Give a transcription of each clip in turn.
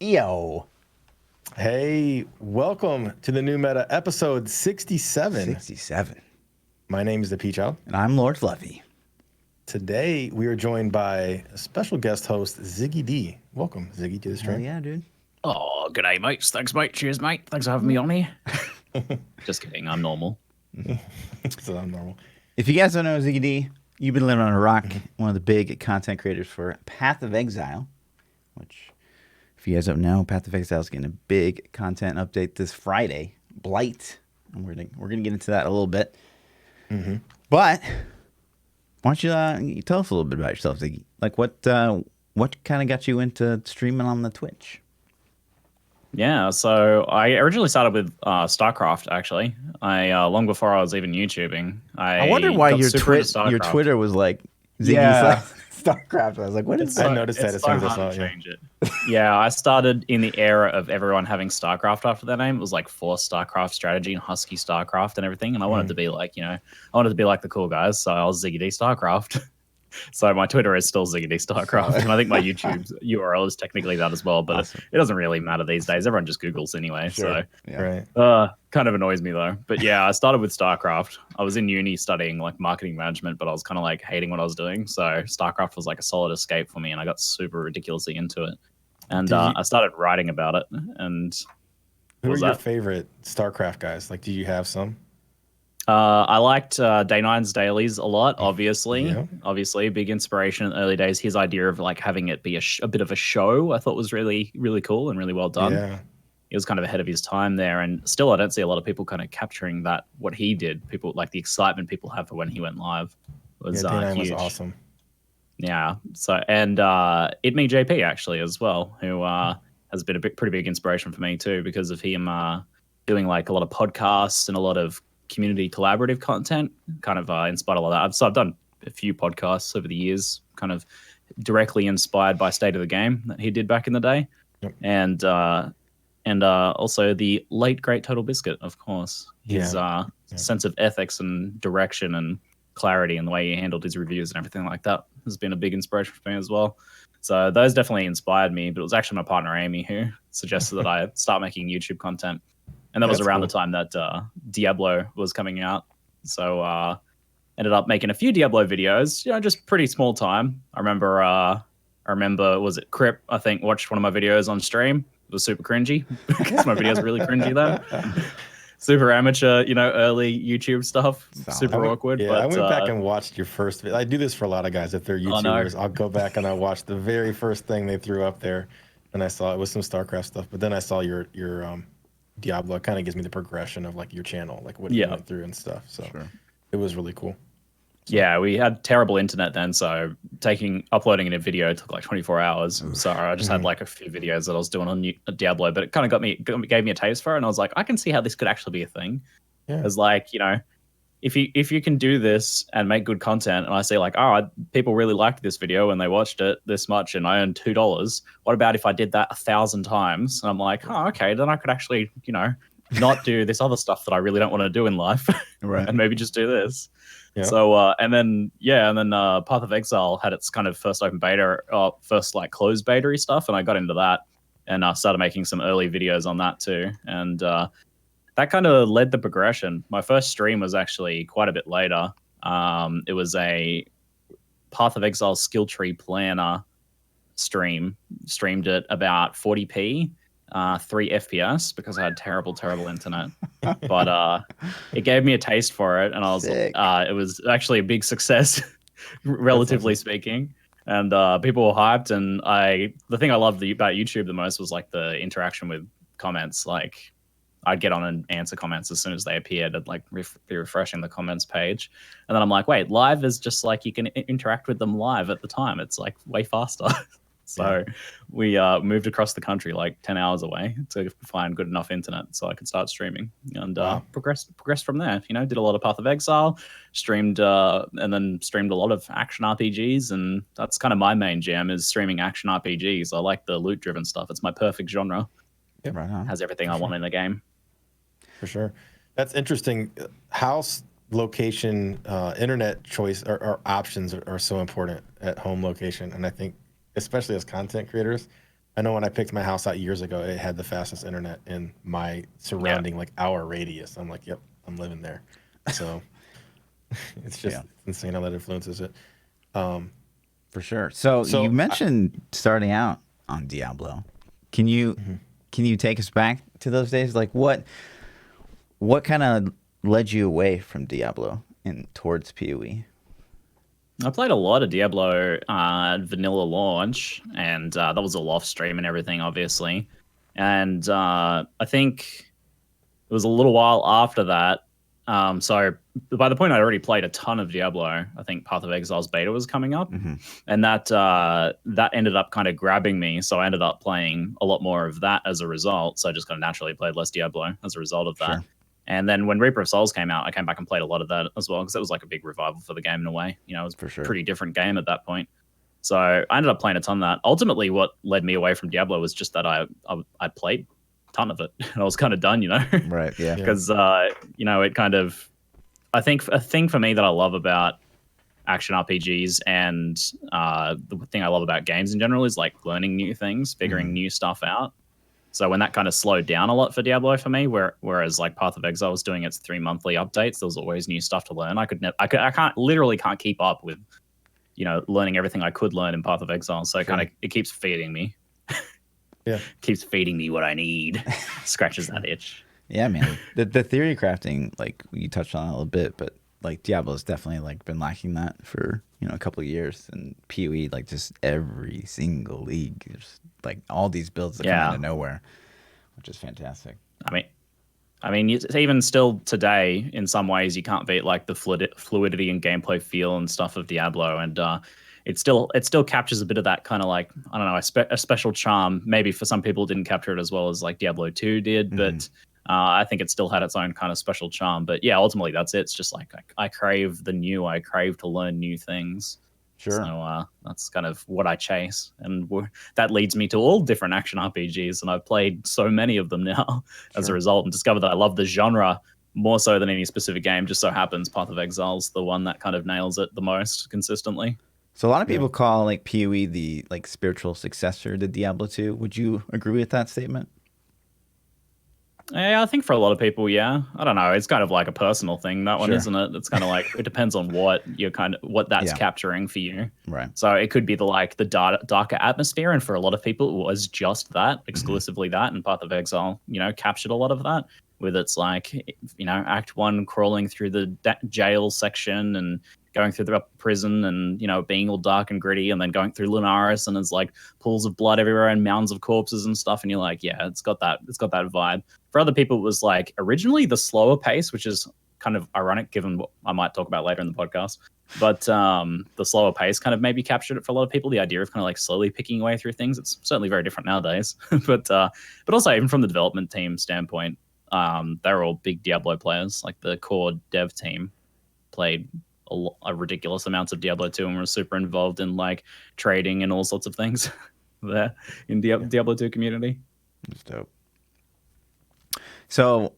Yo. Hey, welcome to the new meta episode 67. 67. My name is ThaPChild. And I'm Lord Fluffy. Today we are joined by a special guest host, ZiggyD. Welcome, Ziggy, to the stream. Hell yeah, dude. Oh, g'day, mates. Thanks, mate. Cheers, mate. Thanks for having me on here. Just kidding. I'm normal. So I'm normal. If you guys don't know ZiggyD, you've been living on a rock, one of the big content creators for Path of Exile, which, if you guys don't know, Path of Exile is getting a big content update this Friday. Blight. And we're gonna get into that a little bit. But why don't you tell us a little bit about yourself, Ziggy? Like what kind of got you into streaming on the Twitch? Yeah, so I originally started with StarCraft, actually. I long before I was even YouTubing. I wonder why got your super into StarCraft. Twitter was like Ziggy's Yeah. StarCraft. I was like, what is I that? noticed that as soon as I saw it. Change it. Yeah, I started in the era of everyone having StarCraft after their name. It was like Force StarCraft Strategy and Husky StarCraft and everything. And I wanted to be like, I wanted to be like the cool guys. So I was ZiggyD StarCraft. So my Twitter is still ZiggyD StarCraft, and I think my YouTube URL is technically that as well. But Awesome. it doesn't really matter these days. Everyone just Googles anyway. Sure. So Yeah. Right. kind of annoys me though. But yeah, I started with StarCraft. I was in uni studying like marketing management, but I was kind of like hating what I was doing. So StarCraft was like a solid escape for me, and I got super ridiculously into it. And I started writing about it. And Who are was your that? favorite StarCraft guys? Like, do you have some? I liked Day9's dailies a lot, obviously. Yeah. Obviously, big inspiration in the early days. His idea of like having it be a bit of a show, I thought was really, really cool and really well done. Yeah. He was kind of ahead of his time there. And still, I don't see a lot of people kind of capturing that, what he did. People like the excitement people have for when he went live was Day9 huge. was awesome. Yeah. So, and Itme JP actually as well, who has been a pretty big inspiration for me too, because of him doing like a lot of podcasts and a lot of community collaborative content, kind of inspired a lot of that. So I've done a few podcasts over the years, kind of directly inspired by State of the Game that he did back in the day. Yep. And also the late great Total Biscuit, of course. His sense of ethics and direction and clarity and the way he handled his reviews and everything like that has been a big inspiration for me as well. So those definitely inspired me, but it was actually my partner Amy who suggested that I start making YouTube content. And that was around the time that Diablo was coming out. So ended up making a few Diablo videos, just pretty small time. I remember, was it Crip, I think, watched one of my videos on stream. It was super cringy because my videos were really cringy then. Super amateur, early YouTube stuff. Super awkward. Yeah, but, I went back and watched your first video. I do this for a lot of guys. If they're YouTubers, I'll go back and I watch the very first thing they threw up there. And I saw it was some StarCraft stuff. But then I saw your Diablo. It kind of gives me the progression of like your channel, like what you went through and stuff. So It was really cool. So. Yeah, we had terrible internet then, so uploading in a video took like 24 hours. So I just had like a few videos that I was doing on Diablo, but it kind of gave me a taste for it, and I was like, I can see how this could actually be a thing. Yeah. It's like, if you can do this and make good content, and I see like, people really liked this video and they watched it this much, and I earned $2. What about if I did that 1,000 times? And I'm like, okay, then I could actually, not do this other stuff that I really don't want to do in life, Right? and maybe just do this. Yeah. So and then Path of Exile had its kind of first open beta, first like closed beta-y stuff, and I got into that and I started making some early videos on that too, and that kind of led the progression. My first stream was actually quite a bit later. It was a Path of Exile skill tree planner stream. Streamed at about 40p. 3 FPS because I had terrible internet, but it gave me a taste for it, and I was it was actually a big success, relatively speaking, and people were hyped. And the thing I loved about YouTube the most was like the interaction with comments. Like I'd get on and answer comments as soon as they appeared. I'd like be refreshing the comments page, and then I'm like, wait, live is just like you can interact with them live at the time. It's like way faster. So we moved across the country like 10 hours away to find good enough internet so I could start streaming, and progressed from there. Did a lot of Path of Exile, streamed and then streamed a lot of action RPGs, and that's kind of my main jam is streaming action RPGs. I like the loot driven stuff. It's my perfect genre. Yep. Right on. Has everything I want in the game. For sure. That's interesting. House location, internet choice or options are so important at home location. And I think, especially as content creators, I know when I picked my house out years ago, it had the fastest internet in my surrounding like hour radius. I'm like, yep, I'm living there. So it's just insane how that influences it. For sure. So you mentioned starting out on Diablo. Can you take us back to those days? Like what kind of led you away from Diablo and towards PoE? I played a lot of Diablo vanilla launch, and that was all off stream and everything, obviously. And I think it was a little while after that. So by the point I'd already played a ton of Diablo, I think Path of Exile's beta was coming up, and that ended up kind of grabbing me. So I ended up playing a lot more of that as a result. So I just kind of naturally played less Diablo as a result of that. Sure. And then when Reaper of Souls came out, I came back and played a lot of that as well, because it was like a big revival for the game in a way. You know, it was a pretty different game at that point. So I ended up playing a ton of that. Ultimately, what led me away from Diablo was just that I played a ton of it, and I was kind of done, you know? Right, yeah. Because, you know, it kind of... I think a thing for me that I love about action RPGs and the thing I love about games in general is like learning new things, figuring new stuff out. So when that kind of slowed down a lot for Diablo for me, whereas like Path of Exile was doing its 3 monthly updates, there was always new stuff to learn. I can't keep up with, you know, learning everything I could learn in Path of Exile. So it keeps feeding me. Keeps feeding me what I need. Scratches that itch. Yeah, man. The theory crafting, like you touched on it a little bit, but like Diablo's definitely like been lacking that for, you know, a couple of years, and PoE, like just every single league, just like all these builds that come out of nowhere, which is fantastic. I mean, even still today, in some ways, you can't beat like the fluidity and gameplay feel and stuff of Diablo, and it still captures a bit of that kind of like, I don't know, a special charm. Maybe for some people, it didn't capture it as well as like Diablo 2 did, but I think it still had its own kind of special charm. But yeah, ultimately, that's it. It's just like I crave the new. I crave to learn new things. Sure. So that's kind of what I chase, and that leads me to all different action RPGs, and I've played so many of them now as a result, and discovered that I love the genre more so than any specific game. Just so happens Path of Exile's the one that kind of nails it the most consistently. So a lot of people call like PoE the like spiritual successor to Diablo 2. Would you agree with that statement? Yeah, I think for a lot of people, yeah. I don't know. It's kind of like a personal thing, that one, isn't it? It's kind of like, it depends on what that's capturing for you. Right. So it could be the darker atmosphere, and for a lot of people, it was just that, exclusively that. And Path of Exile, you know, captured a lot of that with its like, you know, Act 1 crawling through the jail section and going through the prison, and, you know, being all dark and gritty, and then going through Lunaris, and there's like pools of blood everywhere and mounds of corpses and stuff, and you're like, yeah, it's got that vibe. For other people, it was like originally the slower pace, which is kind of ironic given what I might talk about later in the podcast. But the slower pace kind of maybe captured it for a lot of people. The idea of kind of like slowly picking away through things. It's certainly very different nowadays. but also even from the development team standpoint, they're all big Diablo players. Like the core dev team played a ridiculous amounts of Diablo 2 and were super involved in like trading and all sorts of things there in the Diablo 2 community. That's dope. So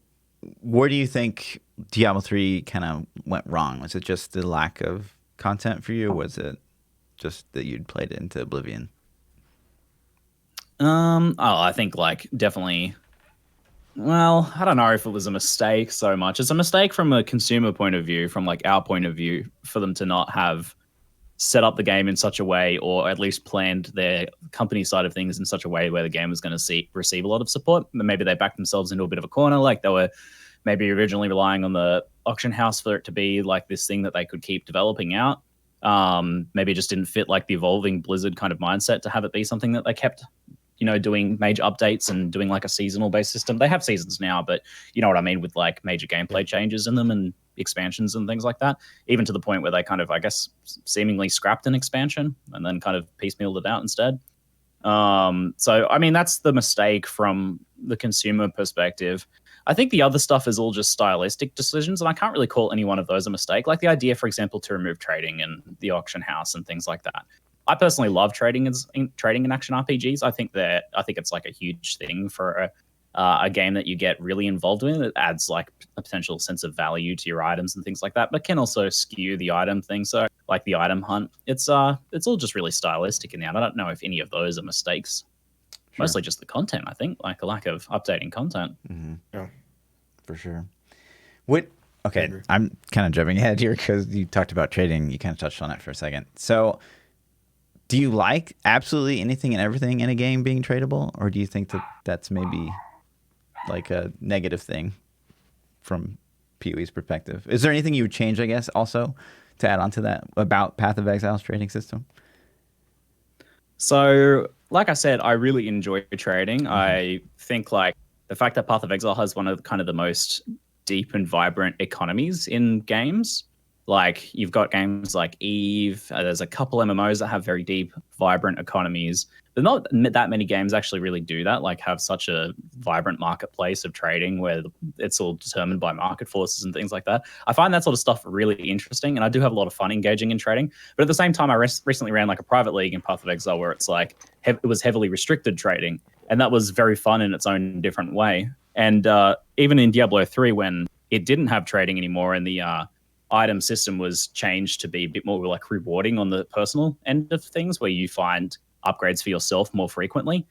where do you think Diablo 3 kind of went wrong? Was it just the lack of content for you? Or was it just that you'd played it into oblivion? I think like definitely. Well, I don't know if it was a mistake so much. It's a mistake from a consumer point of view, from like our point of view, for them to not have set up the game in such a way, or at least planned their company side of things in such a way where the game was going to receive a lot of support. Maybe they backed themselves into a bit of a corner. Like they were maybe originally relying on the auction house for it to be like this thing that they could keep developing out. Maybe it just didn't fit like the evolving Blizzard kind of mindset to have it be something that they kept, you know, doing major updates and doing like a seasonal based system. They have seasons now, but you know what I mean, with like major gameplay changes in them and expansions and things like that, even to the point where they kind of, I guess, seemingly scrapped an expansion and then kind of piecemealed it out instead. So, I mean, that's the mistake from the consumer perspective. I think the other stuff is all just stylistic decisions, and I can't really call any one of those a mistake. Like the idea, for example, to remove trading and the auction house and things like that. I personally love trading in action RPGs. I think it's like a huge thing for a game that you get really involved in. It adds like a potential sense of value to your items and things like that, but can also skew the item thing. So like the item hunt, it's all just really stylistic in the end. I don't know if any of those are mistakes. Mostly just the content, I think, like a lack of updating content. Yeah, for sure. Okay, I'm kind of jumping ahead here because you talked about trading. You kind of touched on it for a second. So do you like absolutely anything and everything in a game being tradable, or do you think that that's maybe like a negative thing from PoE's perspective? Is there anything you would change, I guess, also to add on to that about Path of Exile's trading system? So, like I said, I really enjoy trading. I think like the fact that Path of Exile has one of kind of the most deep and vibrant economies in games. Like you've got games like Eve. There's a couple MMOs that have very deep, vibrant economies. But not that many games actually really do that. Like have such a vibrant marketplace of trading where it's all determined by market forces and things like that. I find that sort of stuff really interesting, and I do have a lot of fun engaging in trading. But at the same time, I recently ran like a private league in Path of Exile where it's like it was heavily restricted trading, and that was very fun in its own different way. And even in Diablo 3, when it didn't have trading anymore, and the item system was changed to be a bit more like rewarding on the personal end of things, where you find upgrades for yourself more frequently.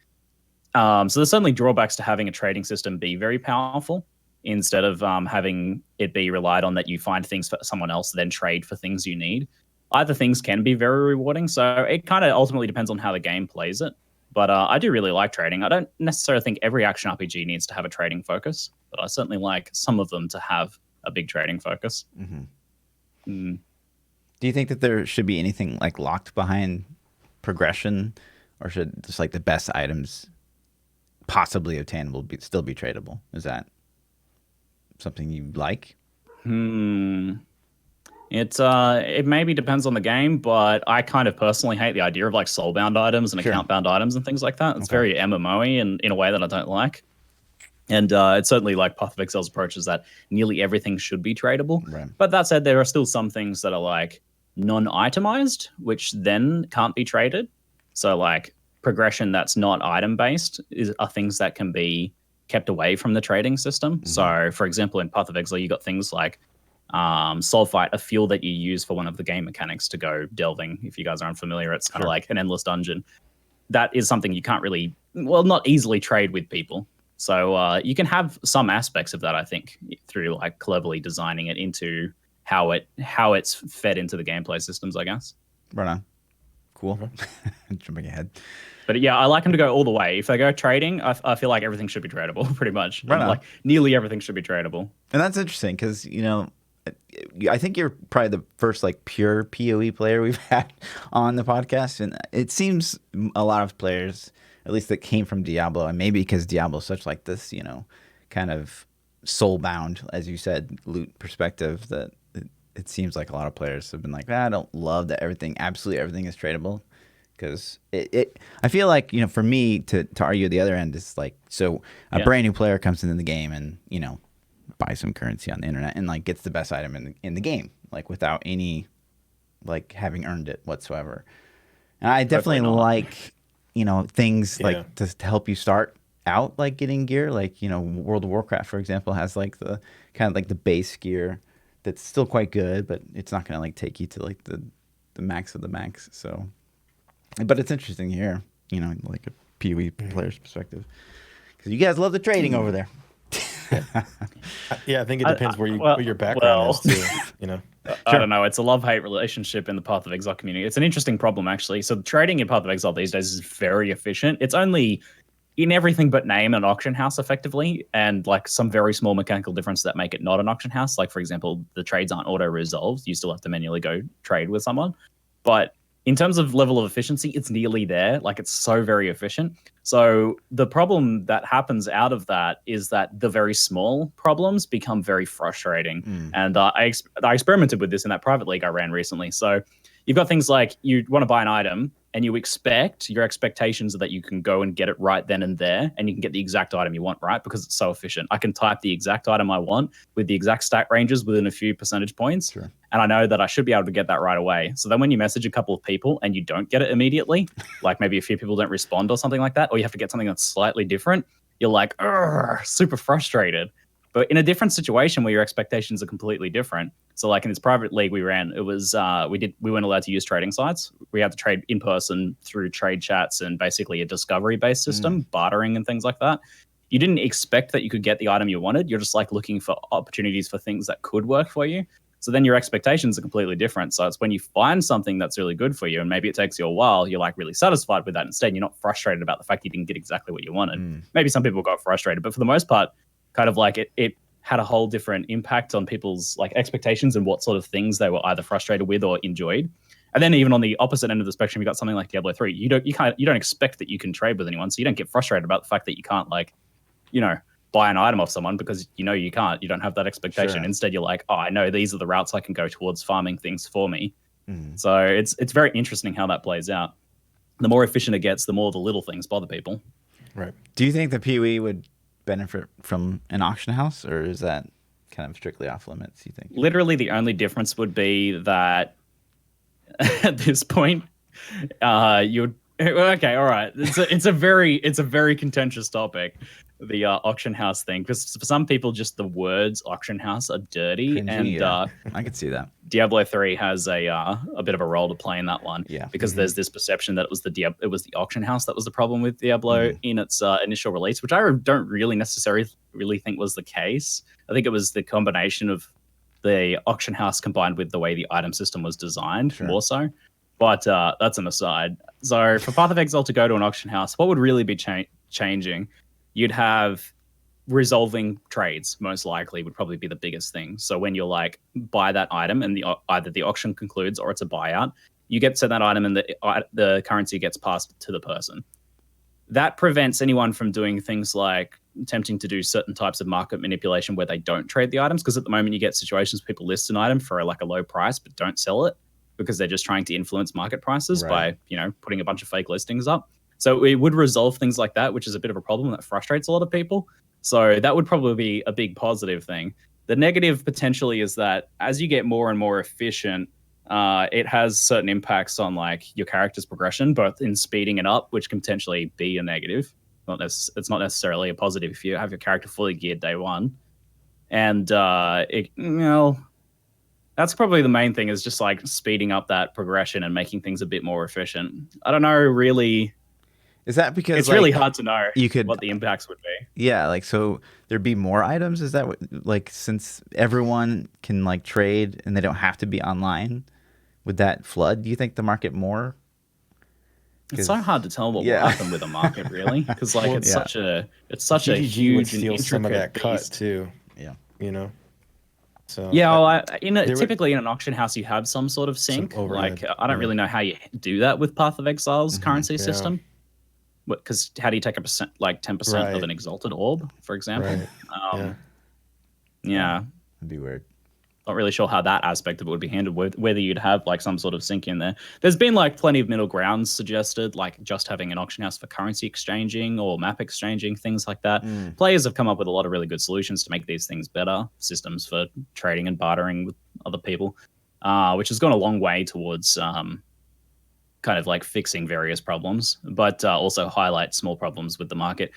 So there's certainly drawbacks to having a trading system be very powerful instead of having it be relied on that you find things for someone else, then trade for things you need. Either things can be very rewarding. So it kind of ultimately depends on how the game plays it. But I do really like trading. I don't necessarily think every action RPG needs to have a trading focus, but I certainly like some of them to have a big trading focus. Do you think that there should be anything like locked behind progression, or should just like the best items possibly obtainable still be tradable? Is that something you like? It maybe depends on the game, but I kind of personally hate the idea of like soul-bound items and account-bound items and things like that. It's very MMO-y and in a way that I don't like. And it's certainly like Path of Exile's approach is that nearly everything should be tradable. Right. But that said, there are still some things that are like non-itemized, which then can't be traded. So like progression that's not item-based are things that can be kept away from the trading system. So for example, in Path of Exile, you got things like Soul Fight, a fuel that you use for one of the game mechanics to go delving. If you guys are unfamiliar, it's kind of like an endless dungeon. That is something you can't really, not easily trade with people. So you can have some aspects of that, I think, through like cleverly designing it into how it's fed into the gameplay systems, I guess. Right on. Cool. Jumping ahead. But yeah, I like them to go all the way. If they go trading, I feel like everything should be tradable, pretty much. Right on. Like nearly everything should be tradable. And that's interesting because, I think you're probably the first like pure PoE player we've had on the podcast, and it seems a lot of players, at least that came from Diablo, and maybe because Diablo is such like this, kind of soul-bound, as you said, loot perspective, that it seems like a lot of players have been like, I don't love that absolutely everything is tradable, because I feel like, for me to argue the other end is like, so a brand new player comes into the game and, buy some currency on the internet and like gets the best item in the game, like without any like having earned it whatsoever. And I definitely like, things like to help you start out, like getting gear, like, World of Warcraft, for example, has like the kind of like the base gear that's still quite good, but it's not going to like take you to like the max of the max. So, but it's interesting here, like a PoE player's perspective, because you guys love the trading over there. Yeah, I think it depends what your background is too. I don't know. It's a love-hate relationship in the Path of Exile community. It's an interesting problem, actually. So trading in Path of Exile these days is very efficient. It's only in everything but name an auction house, effectively, and like some very small mechanical difference that make it not an auction house. Like, for example, the trades aren't auto-resolved. You still have to manually go trade with someone. But in terms of level of efficiency, it's nearly there. Like, it's so very efficient. So the problem that happens out of that is that the very small problems become very frustrating. And I experimented with this in that private league I ran recently. So you've got things like you want to buy an item and your expectations are that you can go and get it right then and there, and you can get the exact item you want, right? Because it's so efficient. I can type the exact item I want with the exact stat ranges within a few percentage points. Sure. And I know that I should be able to get that right away. So then when you message a couple of people and you don't get it immediately, like maybe a few people don't respond or something like that, or you have to get something that's slightly different, you're like, super frustrated. But in a different situation where your expectations are completely different. So like in this private league we ran, it was we weren't allowed to use trading sites. We had to trade in person through trade chats and basically a discovery based system, bartering and things like that. You didn't expect that you could get the item you wanted. You're just like looking for opportunities for things that could work for you. So then your expectations are completely different. So it's when you find something that's really good for you and maybe it takes you a while, you're like really satisfied with that instead. You're not frustrated about the fact you didn't get exactly what you wanted. Maybe some people got frustrated, but for the most part, kind of like it had a whole different impact on people's like expectations and what sort of things they were either frustrated with or enjoyed. And then even on the opposite end of the spectrum, you got something like Diablo 3. You don't expect that you can trade with anyone, so you don't get frustrated about the fact that you can't like, buy an item off someone because you can't. You don't have that expectation. Sure. Instead, you're like, oh, I know these are the routes I can go towards farming things for me. So it's very interesting how that plays out. The more efficient it gets, the more the little things bother people. Right. Do you think the PoE would benefit from an auction house, or is that kind of strictly off limits, you think? Literally the only difference would be that at this point, you'd okay, all right. It's a very contentious topic, the auction house thing, because for some people, just the words auction house are dirty. Cringy, and yeah. I could see that. Diablo 3 has a bit of a role to play in that one. Yeah. Because there's this perception that it was the auction house that was the problem with Diablo in its initial release, which I don't really necessarily think was the case. I think it was the combination of the auction house combined with the way the item system was designed, more so. But that's an aside. So for Path of Exile to go to an auction house, what would really be changing? You'd have resolving trades, most likely, would probably be the biggest thing. So when you're like, buy that item and either the auction concludes or it's a buyout, you get sent that item and the currency gets passed to the person. That prevents anyone from doing things like attempting to do certain types of market manipulation where they don't trade the items, because at the moment you get situations where people list an item for like a low price but don't sell it because they're just trying to influence market prices by putting a bunch of fake listings up. So it would resolve things like that, which is a bit of a problem that frustrates a lot of people. So that would probably be a big positive thing. The negative potentially is that as you get more and more efficient, it has certain impacts on like your character's progression, both in speeding it up, which can potentially be a negative. It's not necessarily a positive if you have your character fully geared day one. And that's probably the main thing, is just like speeding up that progression and making things a bit more efficient. I don't know, really. Is that because it's really hard to know what the impacts would be? Yeah, like, so there'd be more items? Is that what, like, since everyone can like trade and they don't have to be online, would that flood, do you think, the market more? It's so hard to tell what will happen with a market, really, because like it's such a huge and intricate some of that beast. Cut too. Yeah. So typically in an auction house you have some sort of sync. Like I don't really know how you do that with Path of Exile's currency system. Because how do you take 10% of an exalted orb, for example? Right. Yeah, that'd be weird. Not really sure how that aspect of it would be handled, with whether you'd have like some sort of sync in there. There's been like plenty of middle grounds suggested, like just having an auction house for currency exchanging or map exchanging, things like that. Players have come up with a lot of really good solutions to make these things better, systems for trading and bartering with other people, which has gone a long way towards kind of like fixing various problems, but also highlight small problems with the market.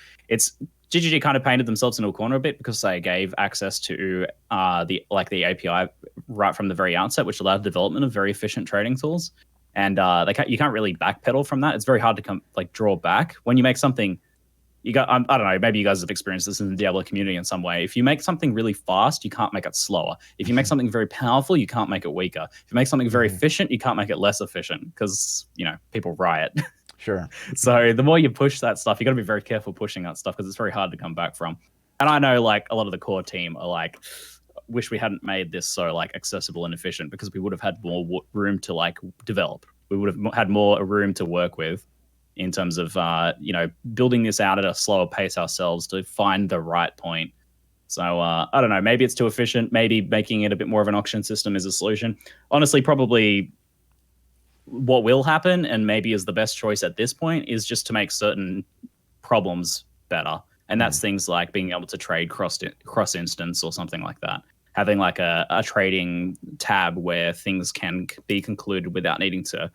ZiggyD kind of painted themselves into a corner a bit because they gave access to the API right from the very outset, which allowed development of very efficient trading tools. And you can't really backpedal from that. It's very hard to draw back when you make something. I don't know, maybe you guys have experienced this in the Diablo community in some way. If you make something really fast, you can't make it slower. If you make something very powerful, you can't make it weaker. If you make something very efficient, you can't make it less efficient because, people riot. Sure. So the more you push that stuff, you got to be very careful pushing that stuff because it's very hard to come back from. And I know like a lot of the core team are like, wish we hadn't made this so like accessible and efficient, because we would have had more room to like develop. We would have had more room to work with in terms of, building this out at a slower pace ourselves to find the right point. So I don't know, maybe it's too efficient. Maybe making it a bit more of an auction system is a solution. Honestly, probably what will happen, and maybe is the best choice at this point, is just to make certain problems better. And that's things like being able to trade cross instance or something like that. Having like a trading tab where things can be concluded without needing to,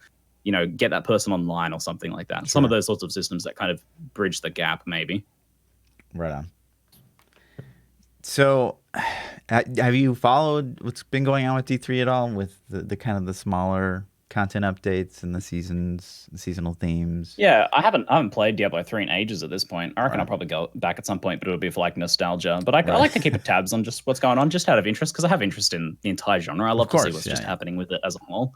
get that person online or something like that. Sure. Some of those sorts of systems that kind of bridge the gap, maybe. Right on. So, have you followed what's been going on with D3 at all, with the kind of the smaller content updates and the seasonal themes? Yeah, I haven't played Diablo 3 in ages at this point. I reckon I'll probably go back at some point, but it'll be for like nostalgia. But I like to keep tabs on just what's going on, just out of interest, because I have interest in the entire genre. I love to see what's just happening with it as a whole.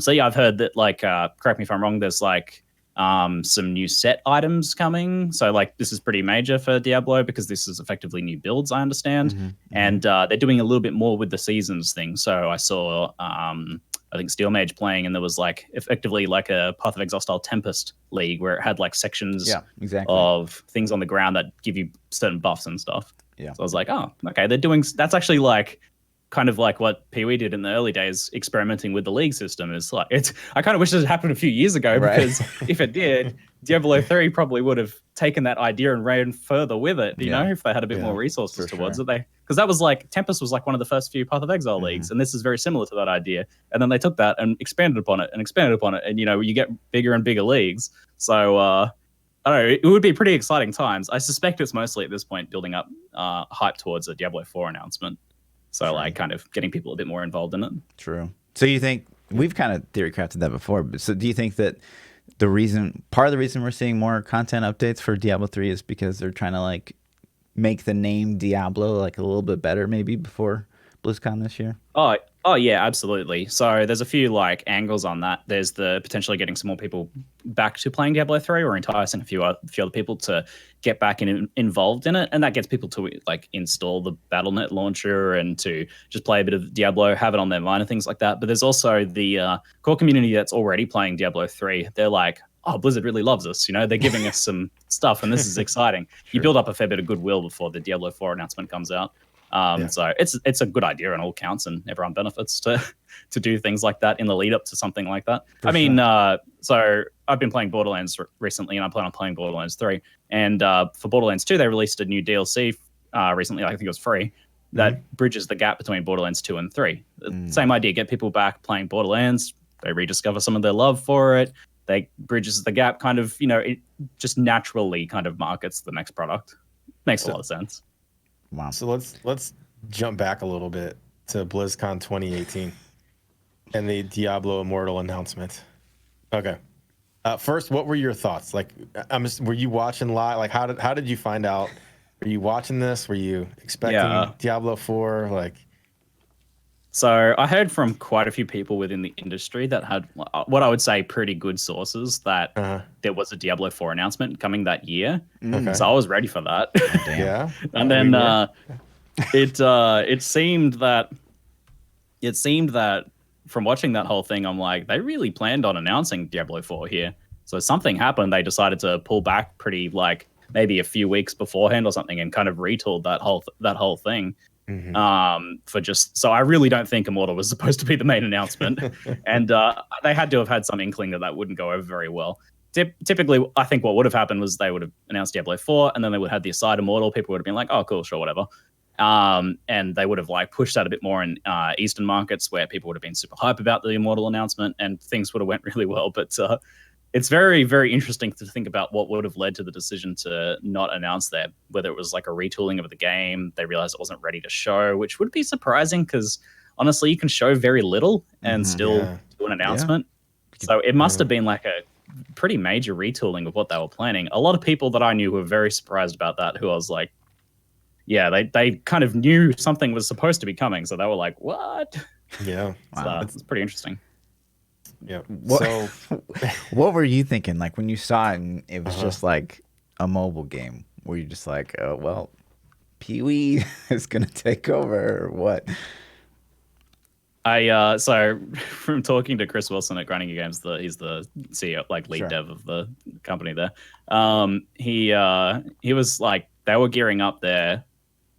So yeah, I've heard that, like, correct me if I'm wrong, there's like some new set items coming. So like this is pretty major for Diablo because this is effectively new builds, I understand. And they're doing a little bit more with the seasons thing. So I saw I think Steel Mage playing, and there was like effectively like a Path of Exile style Tempest League where it had like sections of things on the ground that give you certain buffs and stuff. So I was like, oh, okay, they're doing, that's actually like kind of like what Pee-wee did in the early days, experimenting with the league system. Is like, I kind of wish it had happened a few years ago, because if it did, Diablo 3 probably would have taken that idea and ran further with it, you know, if they had a bit more resources towards it. Because that was like, Tempest was like one of the first few Path of Exile leagues, and this is very similar to that idea. And then they took that and expanded upon it, and you know, you get bigger and bigger leagues. So I don't know, it would be pretty exciting times. I suspect it's mostly at this point building up hype towards a Diablo 4 announcement. So like kind of getting people a bit more involved in it. True. So you think, we've kind of theory crafted that before, but so do you think that part of the reason we're seeing more content updates for Diablo 3 is because they're trying to like make the name Diablo like a little bit better maybe before BlizzCon this year? Oh yeah, absolutely. So there's a few like angles on that. There's the potentially getting some more people back to playing Diablo 3, or enticing a few other people to get back involved in it, and that gets people to like install the Battle.net launcher and to just play a bit of Diablo, have it on their mind and things like that. But there's also the core community that's already playing Diablo 3. They're like, oh, Blizzard really loves us. You know, they're giving us some stuff, and this is exciting. You build up a fair bit of goodwill before the Diablo 4 announcement comes out. So it's a good idea on all counts, and everyone benefits to do things like that in the lead up to something like that. So I've been playing Borderlands recently, and I plan on playing Borderlands 3. And for Borderlands 2, they released a new DLC recently. I think it was free, that bridges the gap between Borderlands 2 and 3. Same idea, get people back playing Borderlands. They rediscover some of their love for it. They bridges the gap, kind of, you know, it just naturally kind of markets the next product. Makes a lot of sense. Wow. So let's jump back a little bit to BlizzCon 2018 and the Diablo Immortal announcement. Okay. First, what were your thoughts? Like, were you watching live? Like, how did you find out? Were you watching this? Were you expecting Diablo 4? Like, so I heard from quite a few people within the industry that had what I would say pretty good sources that there was a Diablo 4 announcement coming that year. So I was ready for that. Yeah. And then it seemed that from watching that whole thing, I'm like, they really planned on announcing Diablo 4 here. So something happened. They decided to pull back pretty, like, maybe a few weeks beforehand or something, and kind of retooled that whole thing. For just, so I really don't think Immortal was supposed to be the main announcement. And they had to have had some inkling that wouldn't go over very well. Typically, I think what would have happened was they would have announced Diablo 4, and then they would have the Aside Immortal. People would have been like, oh, cool, sure, whatever. And they would have like pushed that a bit more in Eastern markets, where people would have been super hype about the Immortal announcement, and things would have went really well. But it's very, very interesting to think about what would have led to the decision to not announce that, whether it was like a retooling of the game, they realized it wasn't ready to show, which would be surprising, because honestly, you can show very little and still do an announcement. So it must have been like a pretty major retooling of what they were planning. A lot of people that I knew were very surprised about that, who I was like, yeah, they kind of knew something was supposed to be coming. So they were like, what? Yeah. Wow. So it's pretty interesting. Yeah. So what were you thinking, like, when you saw it and it was just like a mobile game? Were you just like, oh, well, Pee-wee is going to take over, or what? So from talking to Chris Wilson at Grinding Games, he's the CEO, like lead dev of the company there. He was like, they were gearing up their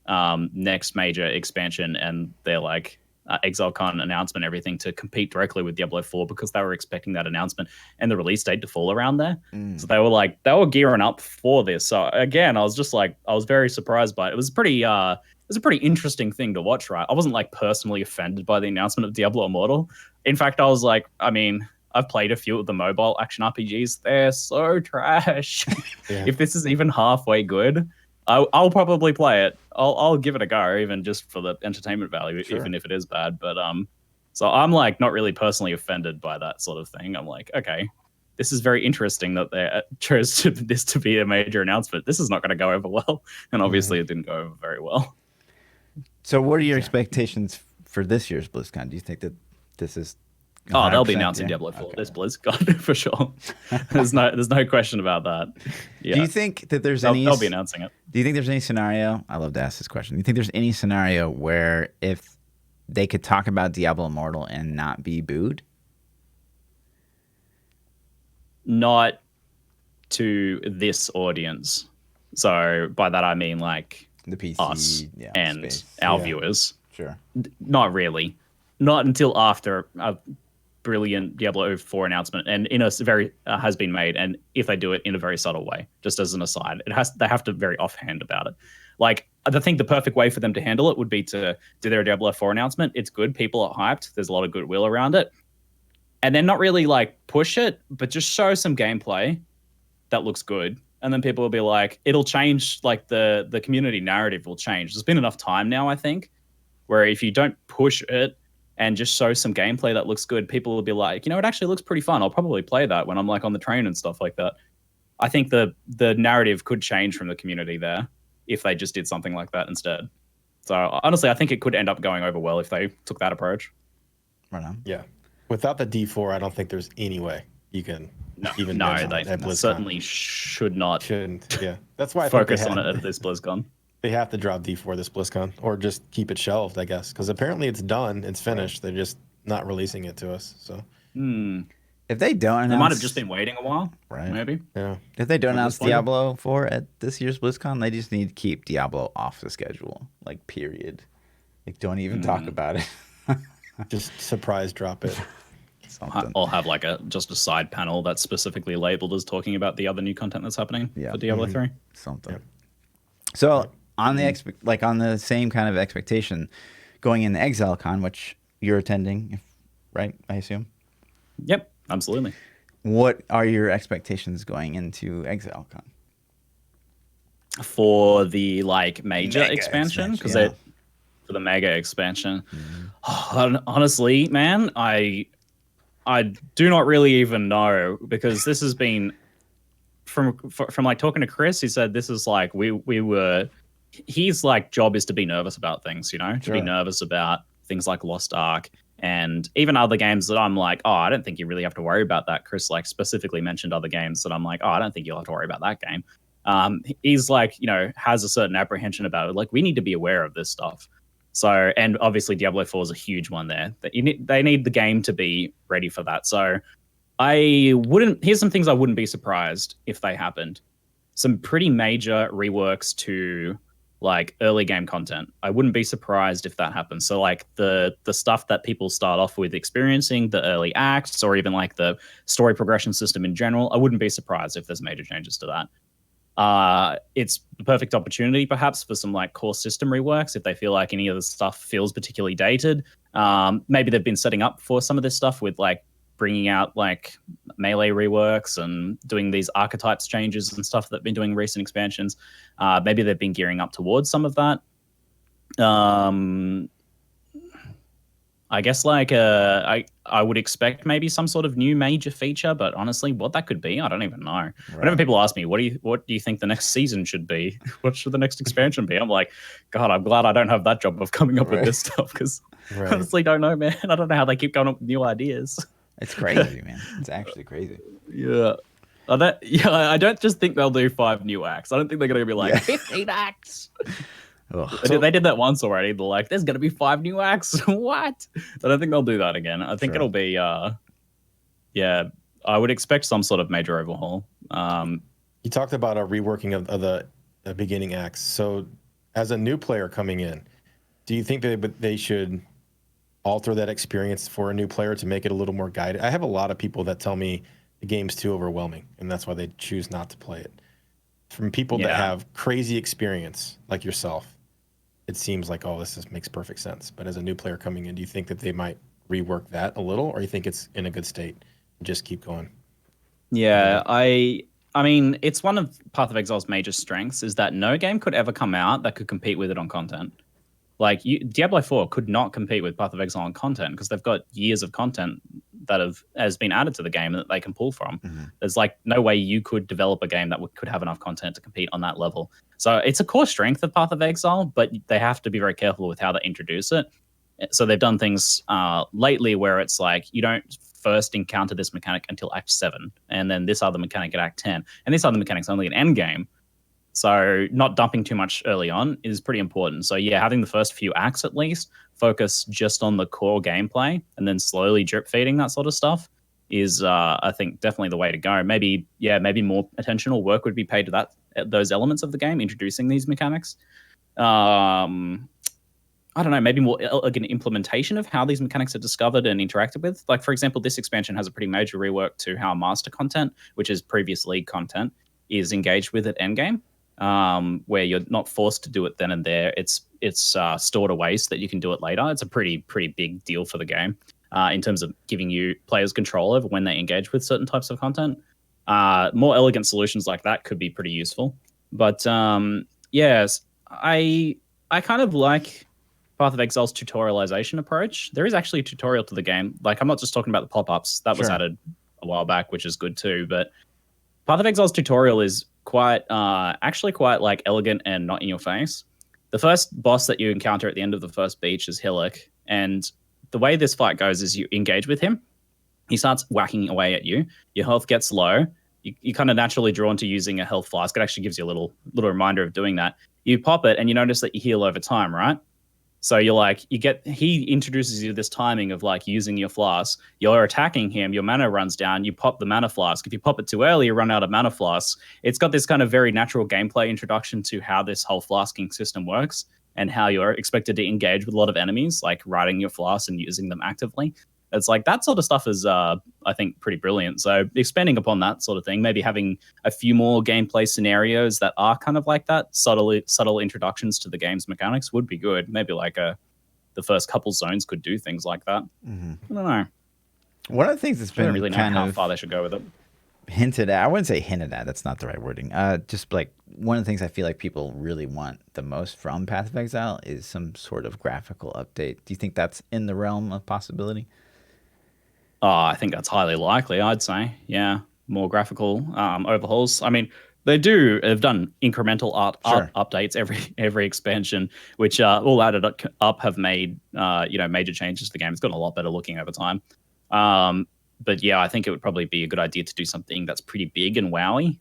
next major expansion, and they're like, ExileCon announcement, everything, to compete directly with Diablo 4, because they were expecting that announcement and the release date to fall around there. So they were gearing up for this. So again, I was just like, I was very surprised by it. It was a pretty interesting thing to watch, right? I wasn't like personally offended by the announcement of Diablo Immortal. In fact, I was like, I mean, I've played a few of the mobile action RPGs. They're so trash. If this is even halfway good, I'll probably play it. I'll give it a go, even just for the entertainment value, Sure. even if it is bad. But so I'm like not really personally offended by that sort of thing. I'm like, okay, this is very interesting that they chose this to be a major announcement. This is not going to go over well, and obviously it didn't go over very well. So, what are your expectations for this year's BlizzCon? Do you think that this is? Oh, they'll be announcing Diablo 4 this BlizzCon for sure. There's no question about that. Yeah. Do you think that there's they'll be announcing it? Do you think there's any scenario? I love to ask this question. Do you think there's any scenario where if they could talk about Diablo Immortal and not be booed? Not to this audience. So by that I mean like the PC, us and our viewers. Sure. Not really. Not until after a brilliant Diablo 4 announcement, and in a very has been made. And if they do it in a very subtle way, just as an aside, they have to very offhand about it. Like, I think the perfect way for them to handle it would be to do their Diablo 4 announcement. It's good. People are hyped. There's a lot of goodwill around it. And then not really like push it, but just show some gameplay that looks good. And then people will be like, it'll change, like the community narrative will change. There's been enough time now, I think, where if you don't push it and just show some gameplay that looks good, people will be like, it actually looks pretty fun. I'll probably play that when I'm like on the train and stuff like that. I think the narrative could change from the community there if they just did something like that instead. So honestly, I think it could end up going over well if they took that approach. Right on. Yeah. Without the D4, I don't think there's any way you can even they certainly should not. Shouldn't. Yeah. That's why I focus on it at this BlizzCon. They have to drop D4 this BlizzCon, or just keep it shelved, I guess, because apparently it's done, it's finished. They're just not releasing it to us. So if they don't, they might have just been waiting a while, right? Maybe. Yeah. If they don't announce Diablo 4 at this year's BlizzCon, they just need to keep Diablo off the schedule, like period. Like, don't even talk about it. Just surprise drop it. I'll have like just a side panel that's specifically labeled as talking about the other new content that's happening for Diablo 3. Something. Yeah. So on the on the same kind of expectation, going into ExileCon, which you're attending, right? I assume. Yep, absolutely. What are your expectations going into ExileCon? For the major expansion, because for the mega expansion, honestly, man, I do not really even know, because this has been from like talking to Chris. He said this is like his like job is to be nervous about things, to be nervous about things like Lost Ark and even other games that I'm like, oh, I don't think you really have to worry about that. Chris like specifically mentioned other games that I'm like, oh, I don't think you'll have to worry about that game. He's like, has a certain apprehension about it. Like, we need to be aware of this stuff. So, and obviously Diablo 4 is a huge one there. They need the game to be ready for that. So here's some things I wouldn't be surprised if they happened. Some pretty major reworks to like early game content. I wouldn't be surprised if that happens. So like the stuff that people start off with experiencing, the early acts, or even like the story progression system in general, I wouldn't be surprised if there's major changes to that. It's the perfect opportunity perhaps for some like core system reworks if they feel like any of the stuff feels particularly dated. Maybe they've been setting up for some of this stuff with like bringing out like melee reworks and doing these archetypes changes and stuff that they've been doing in recent expansions. Maybe they've been gearing up towards some of that. I guess like I would expect maybe some sort of new major feature, but honestly, what that could be, I don't even know. Right. Whenever people ask me, what do you think the next season should be? What should the next expansion be? I'm like, God, I'm glad I don't have that job of coming up with this stuff, because I honestly don't know, man. I don't know how they keep coming up with new ideas. It's crazy, man. It's actually crazy. Yeah. I don't just think they'll do 5 new acts. I don't think they're going to be like 15 acts. They did that once already. They're like, there's going to be 5 new acts. What? I don't think they'll do that again. I think it'll be, I would expect some sort of major overhaul. You talked about a reworking of the beginning acts. So as a new player coming in, do you think they should alter that experience for a new player to make it a little more guided? I have a lot of people that tell me the game's too overwhelming, and that's why they choose not to play it. From people that have crazy experience like yourself, it seems like, oh, this makes perfect sense. But as a new player coming in, do you think that they might rework that a little, or you think it's in a good state and just keep going? Yeah, I I mean, it's one of Path of Exile's major strengths is that no game could ever come out that could compete with it on content. Like Diablo 4 could not compete with Path of Exile on content because they've got years of content that has been added to the game that they can pull from. There's like no way you could develop a game that could have enough content to compete on that level. So it's a core strength of Path of Exile, but they have to be very careful with how they introduce it. So they've done things lately where it's like you don't first encounter this mechanic until Act 7, and then this other mechanic at Act 10, and this other mechanic's only an end game. So not dumping too much early on is pretty important. So yeah, having the first few acts at least focus just on the core gameplay and then slowly drip feeding that sort of stuff is, I think, definitely the way to go. Maybe more attention or work would be paid to those elements of the game, introducing these mechanics. I don't know, maybe more like an implementation of how these mechanics are discovered and interacted with. Like, for example, this expansion has a pretty major rework to how master content, which is previous league content, is engaged with at endgame. Where you're not forced to do it then and there. It's stored away so that you can do it later. It's a pretty big deal for the game in terms of giving you players control over when they engage with certain types of content. More elegant solutions like that could be pretty useful. But yes, I kind of like Path of Exile's tutorialization approach. There is actually a tutorial to the game. Like, I'm not just talking about the pop-ups. That was added a while back, which is good too. But Path of Exile's tutorial is actually quite like elegant and not in your face. The first boss that you encounter at the end of the first beach is Hillock, and the way this fight goes is you engage with him. He starts whacking away at you. Your health gets low. You kind of naturally drawn to using a health flask. It actually gives you a little reminder of doing that. You pop it and you notice that you heal over time, right? So you're like, he introduces you to this timing of like using your flask. You're attacking him, your mana runs down, you pop the mana flask. If you pop it too early, you run out of mana flasks. It's got this kind of very natural gameplay introduction to how this whole flasking system works and how you're expected to engage with a lot of enemies, like riding your flask and using them actively. It's like that sort of stuff is, I think, pretty brilliant. So expanding upon that sort of thing, maybe having a few more gameplay scenarios that are kind of like that, subtle introductions to the game's mechanics would be good. Maybe like the first couple zones could do things like that. I don't know. One of the things that's been really know how far they should go with it. Hinted at, I wouldn't say hinted at, that's not the right wording. Just like one of the things I feel like people really want the most from Path of Exile is some sort of graphical update. Do you think that's in the realm of possibility? I think that's highly likely, I'd say. Yeah, more graphical overhauls. I mean, they've done incremental art updates every expansion, which all added up have made major changes to the game. It's gotten a lot better looking over time. But yeah, I think it would probably be a good idea to do something that's pretty big and wowy.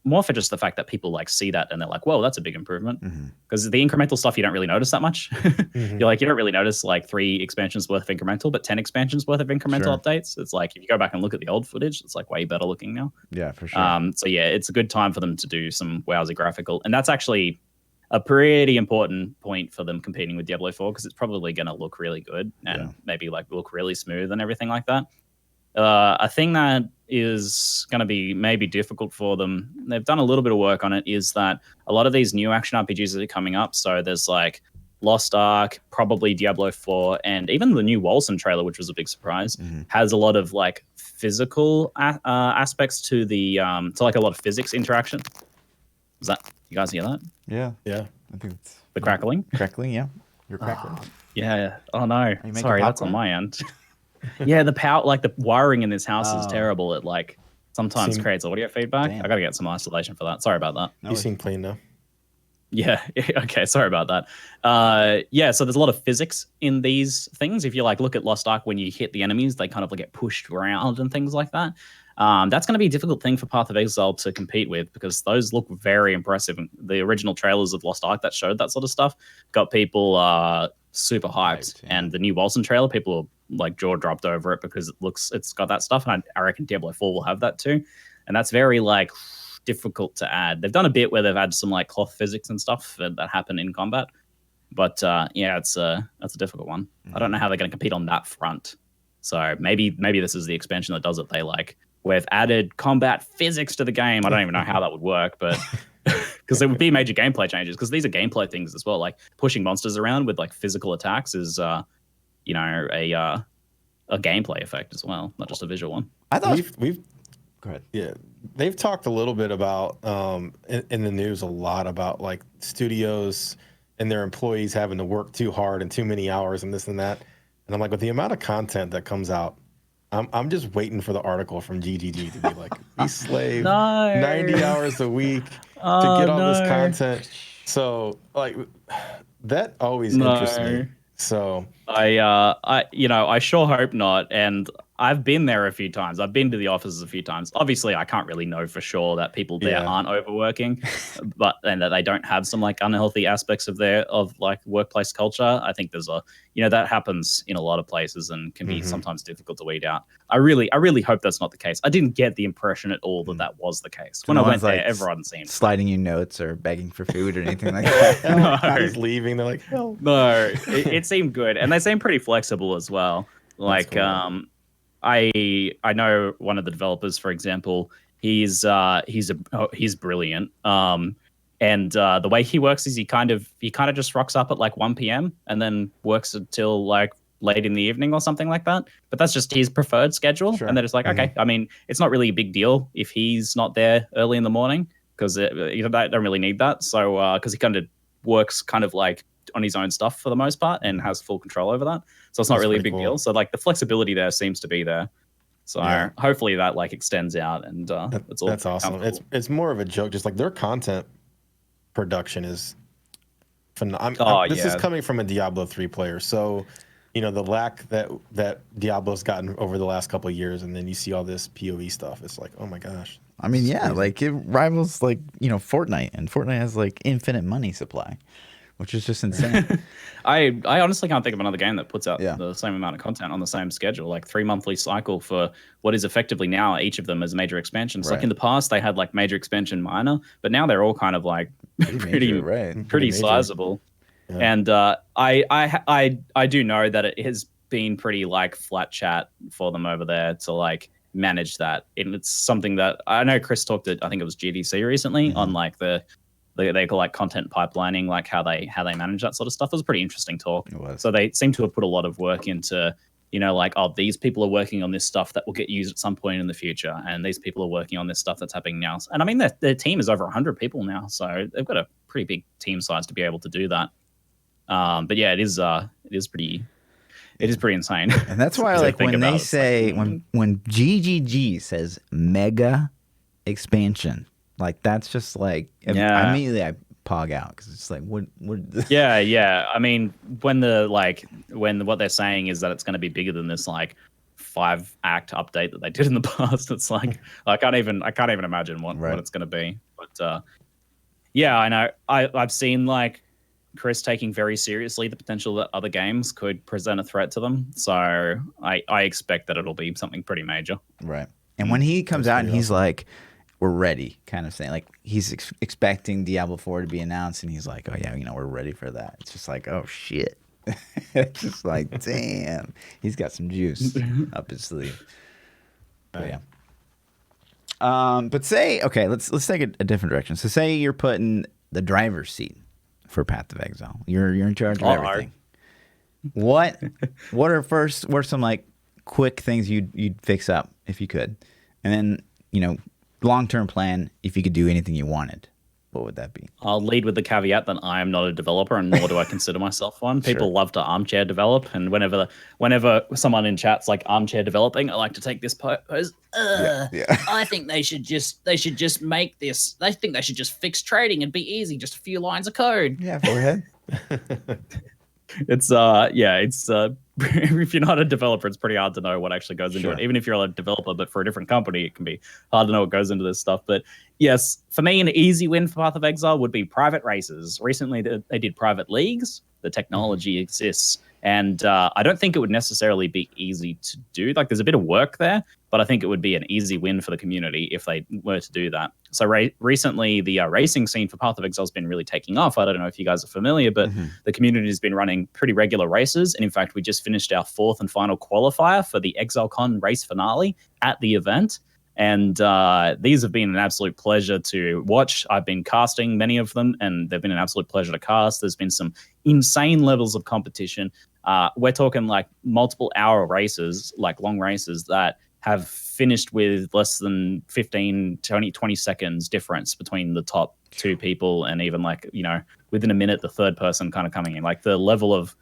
More for just the fact that people like see that and they're like, whoa, that's a big improvement. Because the incremental stuff you don't really notice that much. You don't really notice like 3 expansions worth of incremental, but 10 expansions worth of incremental updates. It's like if you go back and look at the old footage, it's like way better looking now. Yeah, for sure. So yeah, it's a good time for them to do some wowsy graphical, and that's actually a pretty important point for them competing with Diablo 4 because it's probably going to look really good and maybe like look really smooth and everything like that. A thing that is going to be maybe difficult for them, they've done a little bit of work on it, is that a lot of these new action RPGs that are coming up, so there's like Lost Ark, probably Diablo 4, and even the new Wolcen trailer, which was a big surprise, has a lot of like physical aspects to the to like a lot of physics interaction. Is that, you guys hear that? Yeah. I think it's the crackling. Yeah, you're crackling. Yeah. Oh no, sorry, that's on my end. Yeah, the power, like the wiring in this house is terrible. It like sometimes creates audio feedback. I gotta get some isolation for that. Sorry about that. You seem clean now. Yeah. Okay. Sorry about that. Yeah. So there's a lot of physics in these things. If you like look at Lost Ark, when you hit the enemies, they kind of like get pushed around and things like that. That's going to be a difficult thing for Path of Exile to compete with because those look very impressive. The original trailers of Lost Ark that showed that sort of stuff got people super hyped, and the new Wolcen trailer, people are like jaw dropped over it because it's got that stuff, and I reckon Diablo 4 will have that too, and that's very like difficult to add. They've done a bit where they've had some like cloth physics and stuff that happen in combat, but yeah, that's a difficult one. I don't know how they're going to compete on that front. So maybe this is the expansion that does it. They like, we've added combat physics to the game. I don't even know how that would work, but because there would be major gameplay changes, because these are gameplay things as well. Like pushing monsters around with like physical attacks is, a gameplay effect as well, not just a visual one. I thought we've go ahead. Yeah, they've talked a little bit about in the news a lot about like studios and their employees having to work too hard and too many hours and this and that. And I'm like, with the amount of content that comes out, I'm just waiting for the article from ZiggyD to be like, we slave 90 hours a week to get all this content. So like that always interests me. So I sure hope not. And I've been there a few times. I've been to the offices a few times. Obviously, I can't really know for sure that people there aren't overworking, and that they don't have some like unhealthy aspects of like workplace culture. I think there's that happens in a lot of places and can be sometimes difficult to weed out. I really hope that's not the case. I didn't get the impression at all that was the case. When I went there, everyone seemed sliding you notes or begging for food or anything like that. No, he's leaving. They're like, hell. No, it seemed good, and they seem pretty flexible as well. Like, cool. I know one of the developers, for example. He's brilliant. And the way he works is he kind of just rocks up at like 1 p.m. and then works until like late in the evening or something like that. But that's just his preferred schedule. Sure. And they're just like, okay. I mean, it's not really a big deal if he's not there early in the morning because they don't really need that. So because he kind of works kind of like on his own stuff for the most part and has full control over that. So it's not really a big deal. So like the flexibility there seems to be there. So hopefully that like extends out and that's awesome. It's more of a joke. Just like their content production is phenomenal. This is coming from a Diablo 3 player. So, the lack that Diablo's gotten over the last couple of years, and then you see all this PoE stuff. It's like, oh my gosh. I mean, like it rivals like, Fortnite, and Fortnite has like infinite money supply, which is just insane. I honestly can't think of another game that puts out the same amount of content on the same schedule, like 3 monthly cycle for what is effectively now each of them as major expansions. Right. Like in the past, they had like major expansion minor, but now they're all kind of like pretty sizable. Yeah. And I do know that it has been pretty like flat chat for them over there to like manage that. And it's something that I know Chris talked at, I think it was GDC recently on like they call like content pipelining, like how they manage that sort of stuff. It was a pretty interesting talk. It was. So they seem to have put a lot of work into, like, these people are working on this stuff that will get used at some point in the future, and these people are working on this stuff that's happening now. And I mean, their team is over 100 people now, so they've got a pretty big team size to be able to do that. But yeah, it is pretty insane. And that's why, like, when they say when GGG says mega expansion. Like that's just like immediately I pog out because it's like what yeah. I mean, when what they're saying is that it's going to be bigger than this like 5-act update that they did in the past, it's like I can't even imagine what it's going to be. But I know I've seen like Chris taking very seriously the potential that other games could present a threat to them. So I expect that it'll be something pretty major. Right. And when he comes out and he's like, we're ready, kind of saying, like he's expecting Diablo 4 to be announced, and he's like, oh yeah, we're ready for that. It's just like, oh shit. It's just like, damn, he's got some juice up his sleeve. But yeah. But say, okay, let's take a different direction. So say you're put in the driver's seat for Path of Exile. You're in charge of everything. What are some like quick things you'd fix up if you could, and then long-term plan, if you could do anything you wanted, what would that be? I'll lead with the caveat that I am not a developer, and nor do I consider myself one. People love to armchair develop, and whenever someone in chat's like armchair developing, I like to take this pose. I think they should just make this. They think they should just fix trading and be easy, just a few lines of code. Yeah, go ahead. It's if you're not a developer, it's pretty hard to know what actually goes into it. Even if you're a developer, but for a different company, it can be hard to know what goes into this stuff. But yes, for me, an easy win for Path of Exile would be private races. Recently, they did private leagues. The technology exists. And I don't think it would necessarily be easy to do. Like, there's a bit of work there, but I think it would be an easy win for the community if they were to do that. So recently, the racing scene for Path of Exile has been really taking off. I don't know if you guys are familiar, but the community has been running pretty regular races. And in fact, we just finished our 4th and final qualifier for the ExileCon race finale at the event. And these have been an absolute pleasure to watch. I've been casting many of them, and they've been an absolute pleasure to cast. There's been some insane levels of competition. We're talking like multiple hour races, like long races that have finished with less than 15, 20 seconds difference between the top two people, and even like, you know, within a minute, the third person kind of coming in. Like the level of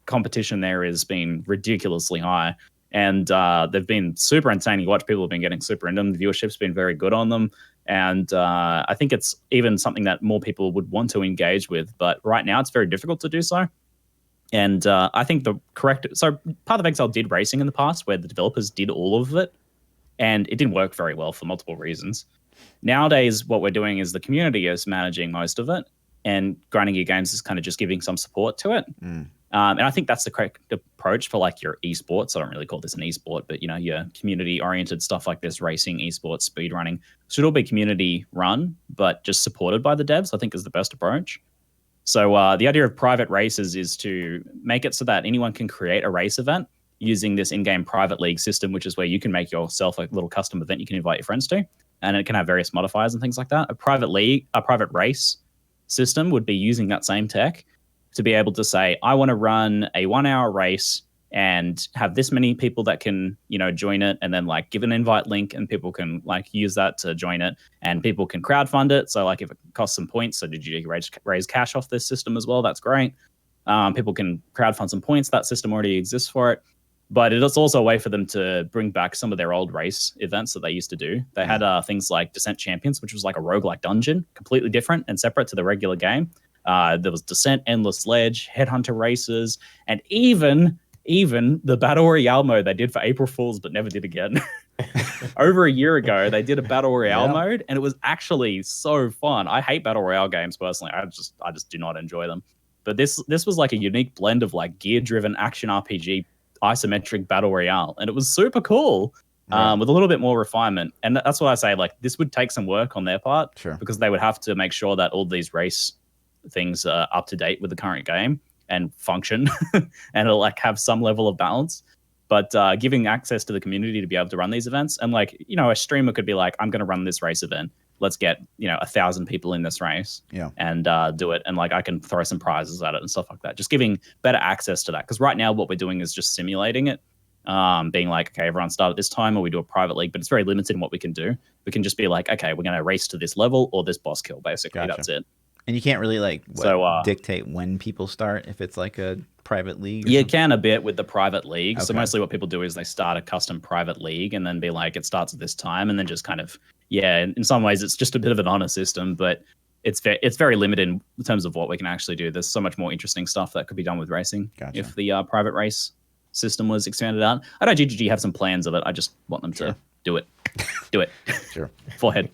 competition there has been ridiculously high. And they've been super entertaining to watch. People have been getting super into them. The viewership's been very good on them. And I think it's even something that more people would want to engage with. But right now, it's very difficult to do so. And I think so Path of Exile did racing in the past where the developers did all of it. And it didn't work very well for multiple reasons. Nowadays, what we're doing is the community is managing most of it. And Grinding Gear Games is kind of just giving some support to it. And I think that's the correct approach for like your esports. I don't really call this an esport, but you know, your community-oriented stuff like this, racing, esports, speedrunning, should all be community-run, but just supported by the devs, I think is the best approach. So the idea of private races is to make it so that anyone can create a race event using this in-game private league system, which is where you can make yourself a little custom event you can invite your friends to, and it can have various modifiers and things like that. A private race system would be using that same tech to be able to say, I want to run a 1 hour race and have this many people that can, you know, join it, and then like give an invite link and people can like use that to join it, and people can crowdfund it. So like if it costs some points, so did you raise cash off this system as well? That's great. People can crowdfund some points. That system already exists for it. But it's also a way for them to bring back some of their old race events that they used to do. They had things like Descent Champions, which was like a roguelike dungeon, completely different and separate to the regular game. There was Descent, Endless Ledge, Headhunter races, and even the Battle Royale mode they did for April Fools but never did again. Over a year ago, they did a Battle Royale mode, and it was actually so fun. I hate Battle Royale games personally. I just do not enjoy them. But this was like a unique blend of like gear-driven action RPG, isometric Battle Royale, and it was super cool. With a little bit more refinement. And that's what I say, like, this would take some work on their part, because they would have to make sure that all these race things are up to date with the current game and function and it'll like have some level of balance. But giving access to the community to be able to run these events, and like, you know, a streamer could be like, I'm going to run this race event. Let's get, you know, 1,000 people in this race and do it. And like, I can throw some prizes at it and stuff like that. Just giving better access to that. Because right now what we're doing is just simulating it. Being like, okay, everyone start at this time, or we do a private league, but it's very limited in what we can do. We can just be like, okay, we're going to race to this level or this boss kill, basically. That's it. And you can't really like dictate when people start if it's like a private league? You can a bit with the private league. Okay. So mostly what people do is they start a custom private league and then be like, it starts at this time, and then just kind of, in some ways it's just a bit of an honor system, but it's very limited in terms of what we can actually do. There's so much more interesting stuff that could be done with racing if the private race system was expanded out. I know GGG have some plans of it. I just want them to do it. Do it. Sure. Forehead.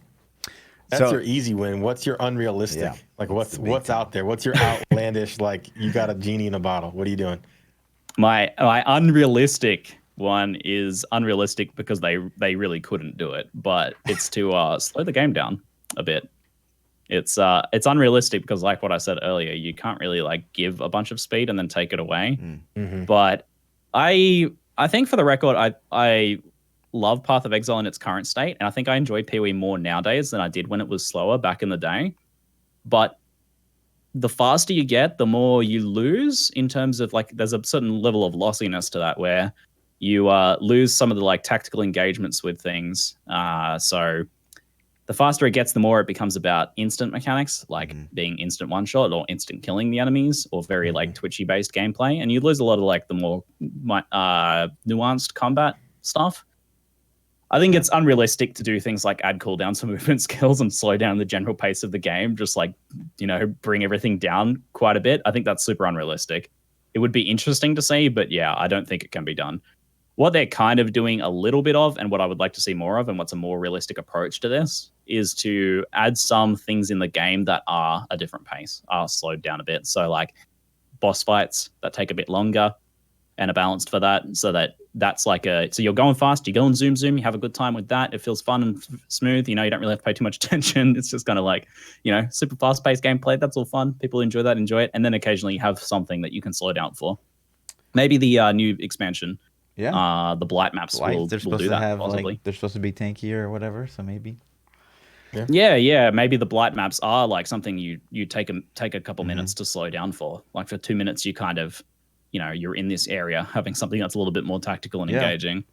That's your easy win. What's your unrealistic? Yeah. Like what's out there? What's your outlandish, like you got a genie in a bottle? What are you doing? My unrealistic one is unrealistic because they really couldn't do it, but it's to slow the game down a bit. It's unrealistic because, like what I said earlier, you can't really like give a bunch of speed and then take it away. Mm-hmm. But I think, for the record, I love Path of Exile in its current state, and I think I enjoy PoE more nowadays than I did when it was slower back in the day. But the faster you get, the more you lose in terms of like, there's a certain level of lossiness to that where you lose some of the like tactical engagements with things. So the faster it gets, the more it becomes about instant mechanics, like being instant one shot or instant killing the enemies, or very like twitchy based gameplay. And you lose a lot of like the more nuanced combat stuff. I think it's unrealistic to do things like add cooldowns for movement skills and slow down the general pace of the game, just like, you know, bring everything down quite a bit. I think that's super unrealistic. It would be interesting to see, but yeah, I don't think it can be done. What they're kind of doing a little bit of, and what I would like to see more of, and what's a more realistic approach to this, is to add some things in the game that are a different pace, are slowed down a bit. So like boss fights that take a bit longer and are balanced for that, so that's like so you're going fast, you go and zoom, you have a good time with that. It feels fun and smooth. You know, you don't really have to pay too much attention. It's just kind of like, you know, super fast-paced gameplay. That's all fun. People enjoy that, enjoy it. And then occasionally you have something that you can slow down for. Maybe the new expansion, the Blight maps will do that, possibly. Like, they're supposed to be tanky or whatever, so maybe. Yeah. Maybe the Blight maps are like something you take a couple minutes to slow down for. Like for 2 minutes, you kind of, you know, you're in this area having something that's a little bit more tactical and engaging.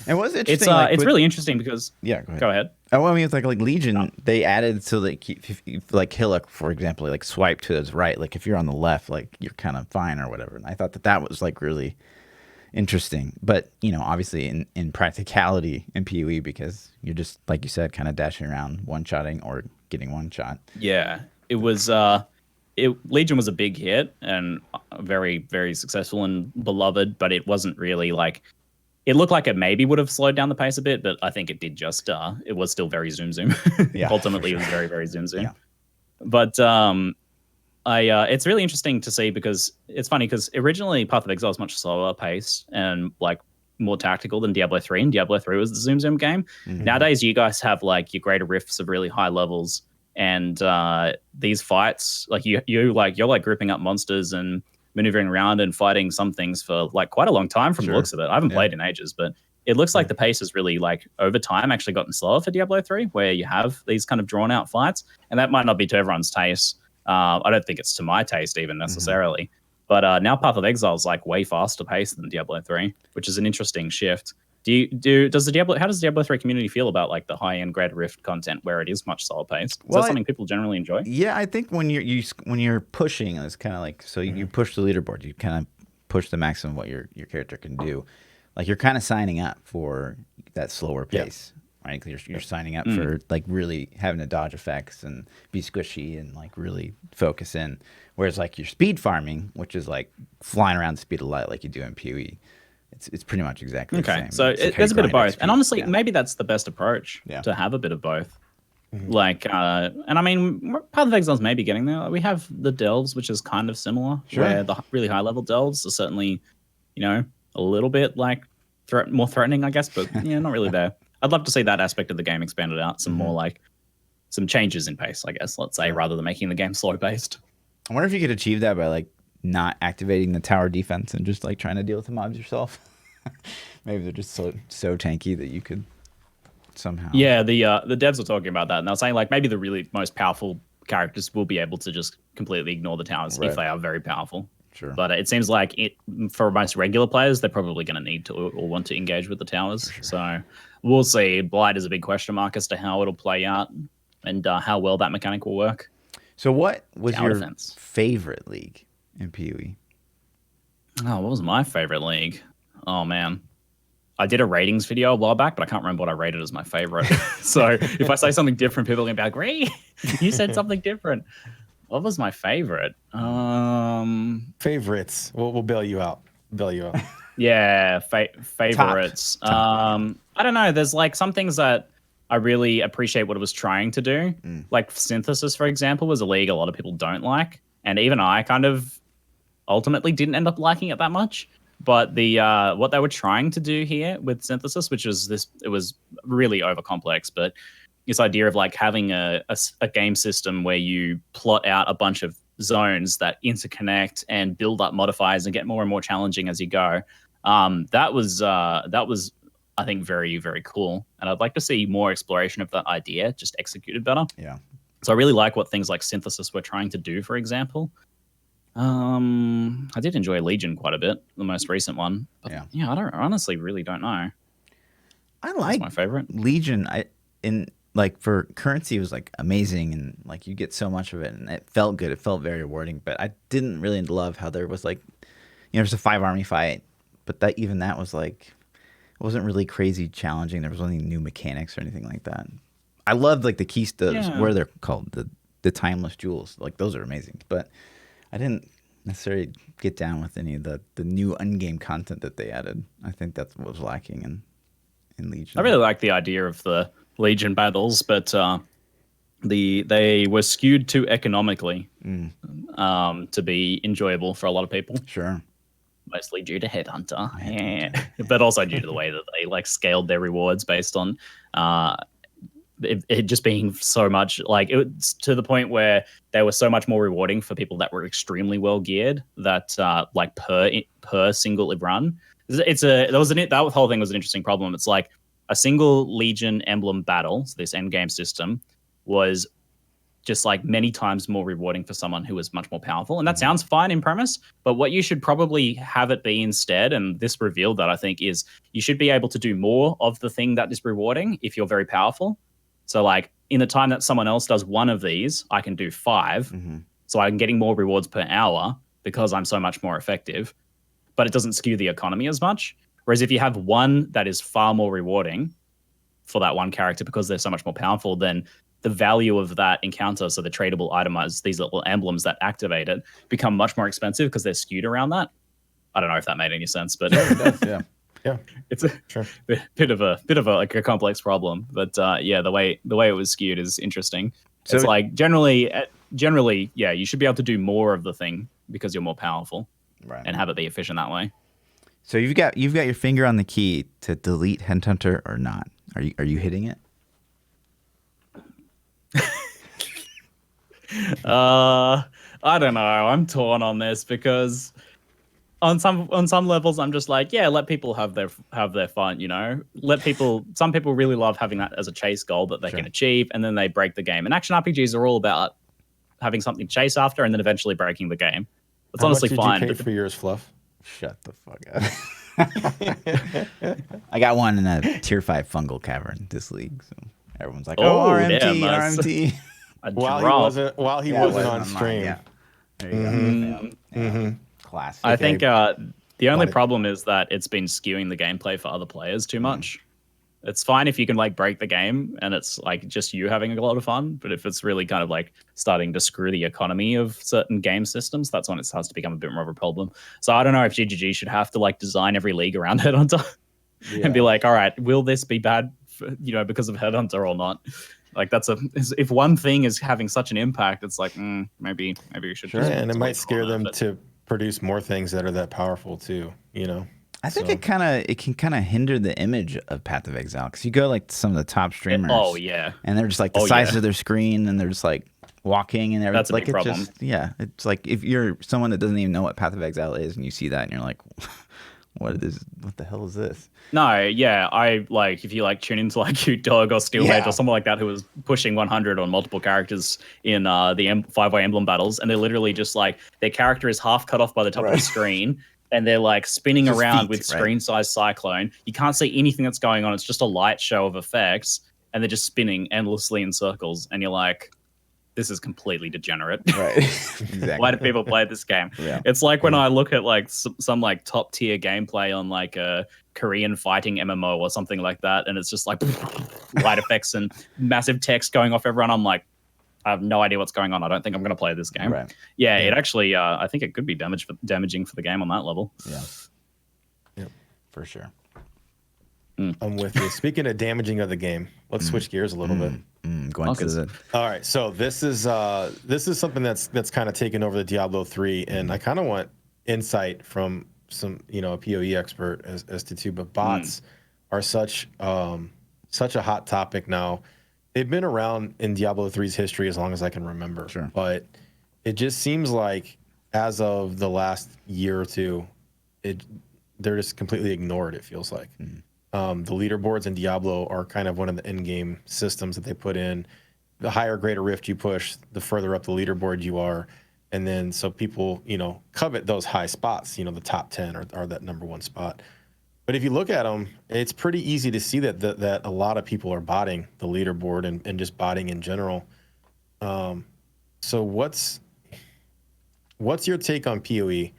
And what's interesting, it's really interesting because yeah, go ahead. Oh, I mean, it's like Legion, they added so like if you, like Hillock, for example, like swipe to his right, like if you're on the left, like you're kind of fine or whatever. And I thought that was like really interesting, but obviously in practicality in PoE, because you're just like you said, kind of dashing around, one shotting or getting one shot. Yeah, it was. Legion was a big hit and very, very successful and beloved, but it wasn't really like. It looked like it maybe would have slowed down the pace a bit, but I think it did just. It was still very zoom. Yeah, ultimately, sure. It was very, very zoom. Yeah. But it's really interesting to see because it's funny because originally Path of Exile was much slower pace and like more tactical than Diablo 3, and Diablo 3 was the zoom game. Mm-hmm. Nowadays, you guys have like your greater rifts of really high levels, and these fights, like you're like grouping up monsters and maneuvering around and fighting some things for like quite a long time from the looks of it. I haven't played in ages, but it looks like the pace has really like over time actually gotten slower for Diablo 3, where you have these kind of drawn out fights, and that might not be to everyone's taste. I don't think it's to my taste even necessarily, but now Path of Exile is like way faster paced than Diablo 3, which is an interesting shift. How does the Diablo 3 community feel about like the high end Greater Rift content where it is much slower paced? Is that something people generally enjoy? Yeah, I think when you're pushing, it's kind of like you push the leaderboard, you kind of push the maximum what your character can do. Like you're kind of signing up for that slower pace, right? You're signing up for like really having to dodge effects and be squishy and like really focus in. Whereas like your speed farming, which is like flying around the speed of light like you do in PoE, it's pretty much exactly the same. So there's a bit of both. And honestly, maybe that's the best approach, to have a bit of both. Mm-hmm. Like, and I mean, Path of Exile is maybe getting there. We have the Delves, which is kind of similar, where the really high level Delves are certainly, a little bit like more threatening, I guess, but not really there. I'd love to see that aspect of the game expanded out, some more like some changes in pace, I guess, let's say, rather than making the game slow paced. I wonder if you could achieve that by like not activating the tower defense and just like trying to deal with the mobs yourself. Maybe they're just so tanky that you could somehow. Yeah, the devs were talking about that, and they were saying like maybe the really most powerful characters will be able to just completely ignore the towers if they are very powerful. Sure. But it seems like for most regular players, they're probably going to need to or want to engage with the towers. Sure. So we'll see. Blight is a big question mark as to how it'll play out and how well that mechanic will work. So what was your favorite league in PoE? Oh, what was my favorite league? Oh, man. I did a ratings video a while back, but I can't remember what I rated as my favorite. So if I say something different, people are going to be like, "Great, you said something different." What was my favorite? Favorites. We'll bail you out. Yeah, favorites. Top. I don't know. There's like some things that I really appreciate what it was trying to do. Like Synthesis, for example, was a league a lot of people don't like. And even I kind of ultimately didn't end up liking it that much. But the what they were trying to do here with Synthesis, which is it was really over complex, but this idea of like having a game system where you plot out a bunch of zones that interconnect and build up modifiers and get more and more challenging as you go. That was I think very, very cool. And I'd like to see more exploration of that idea just executed better. Yeah. So I really like what things like Synthesis were trying to do, for example. I did enjoy Legion quite a bit, the most recent one. But I honestly really don't know. I like my favorite Legion. Like for currency, it was like amazing, and like you get so much of it, and it felt good. It felt very rewarding. But I didn't really love how there was like, there's a 5-army fight, but that was like, it wasn't really crazy challenging. There was any new mechanics or anything like that. I loved like the keystos, what are they called? The timeless jewels. Like those are amazing. But I didn't necessarily get down with any of the new in-game content that they added. I think that's what was lacking in Legion. I really like the idea of the Legion battles, but they were skewed too economically to be enjoyable for a lot of people. Sure. Mostly due to Headhunter. But also due to the way that they like scaled their rewards based on it just being so much like it's to the point where they were so much more rewarding for people that were extremely well geared that like per single run. That whole thing was an interesting problem. It's like a single Legion emblem battle, so this end game system, was just like many times more rewarding for someone who is much more powerful. And that sounds fine in premise, but what you should probably have it be instead, and this revealed that I think, is you should be able to do more of the thing that is rewarding if you're very powerful. So like in the time that someone else does one of these, I can do 5. So I'm getting more rewards per hour because I'm so much more effective, but it doesn't skew the economy as much. Whereas if you have one that is far more rewarding for that one character because they're so much more powerful, then the value of that encounter, so the tradable items, these little emblems that activate it, become much more expensive because they're skewed around that. I don't know if that made any sense, but it does, yeah. Yeah, it's a bit of a like a complex problem. But yeah, the way it was skewed is interesting. So it's like generally, yeah, you should be able to do more of the thing because you're more powerful, right, and have it be efficient that way. So you've got your finger on the key to delete Headhunter or not. Are you hitting it? I don't know. I'm torn on this because on some levels I'm just like, yeah, let people have their fun, you know. Some people really love having that as a chase goal that they can achieve, and then they break the game. And action RPGs are all about having something to chase after and then eventually breaking the game. That's honestly fine. How much did you pay for yours, Fluff? Shut the fuck up. I got one in a tier 5 fungal cavern this league, so everyone's like, "Oh, RMT, damn, RMT." While he wasn't on stream. Yeah. There you go. Classic. I think the only problem is that it's been skewing the gameplay for other players too much. It's fine if you can like break the game and it's like just you having a lot of fun, but if it's really kind of like starting to screw the economy of certain game systems, that's when it starts to become a bit more of a problem. So I don't know if ZiggyD should have to like design every league around Headhunter and be like, all right, will this be bad, because of Headhunter or not? Like if one thing is having such an impact, it's like maybe we should. Sure, and it might scare them to produce more things that are that powerful too. I think it can kind of hinder the image of Path of Exile because you go like to some of the top streamers. Oh yeah, and they're just like the size of their screen, and they're just like walking and everything. That's a big problem. It's like if you're someone that doesn't even know what Path of Exile is, and you see that, and you're like, what the hell is this? No, yeah, I like if you like tune into like Cute Dog or Steelhead or someone like that who was pushing 100 on multiple characters in the 5-way emblem battles, and they're literally just like their character is half cut off by the top of the screen, and they're like spinning just around with screen size cyclone. You can't see anything that's going on. It's just a light show of effects, and they're just spinning endlessly in circles, and you're like, this is completely degenerate. Right. Exactly. Why do people play this game? Yeah. It's like when I look at like some like top tier gameplay on like a Korean fighting MMO or something like that, and it's just like light effects and massive text going off everyone. I'm like, I have no idea what's going on. I don't think I'm going to play this game. Right. Yeah, it actually, I think it could be damaging for the game on that level. Yeah, for sure. I'm with you. Speaking of damaging of the game, let's switch gears a little bit. All right, so this is something that's kind of taken over the Diablo 3, and I kind of want insight from some a PoE expert as to too. But bots are such a hot topic now. They've been around in Diablo 3's history as long as I can remember. Sure. But it just seems like as of the last year or two, they're just completely ignored. It feels like. The leaderboards in Diablo are kind of one of the in-game systems that they put in. The higher greater rift you push, the further up the leaderboard you are. And then so people, covet those high spots, the top 10 are that number 1 spot. But if you look at them, it's pretty easy to see that a lot of people are botting the leaderboard and just botting in general. So what's your take on PoE?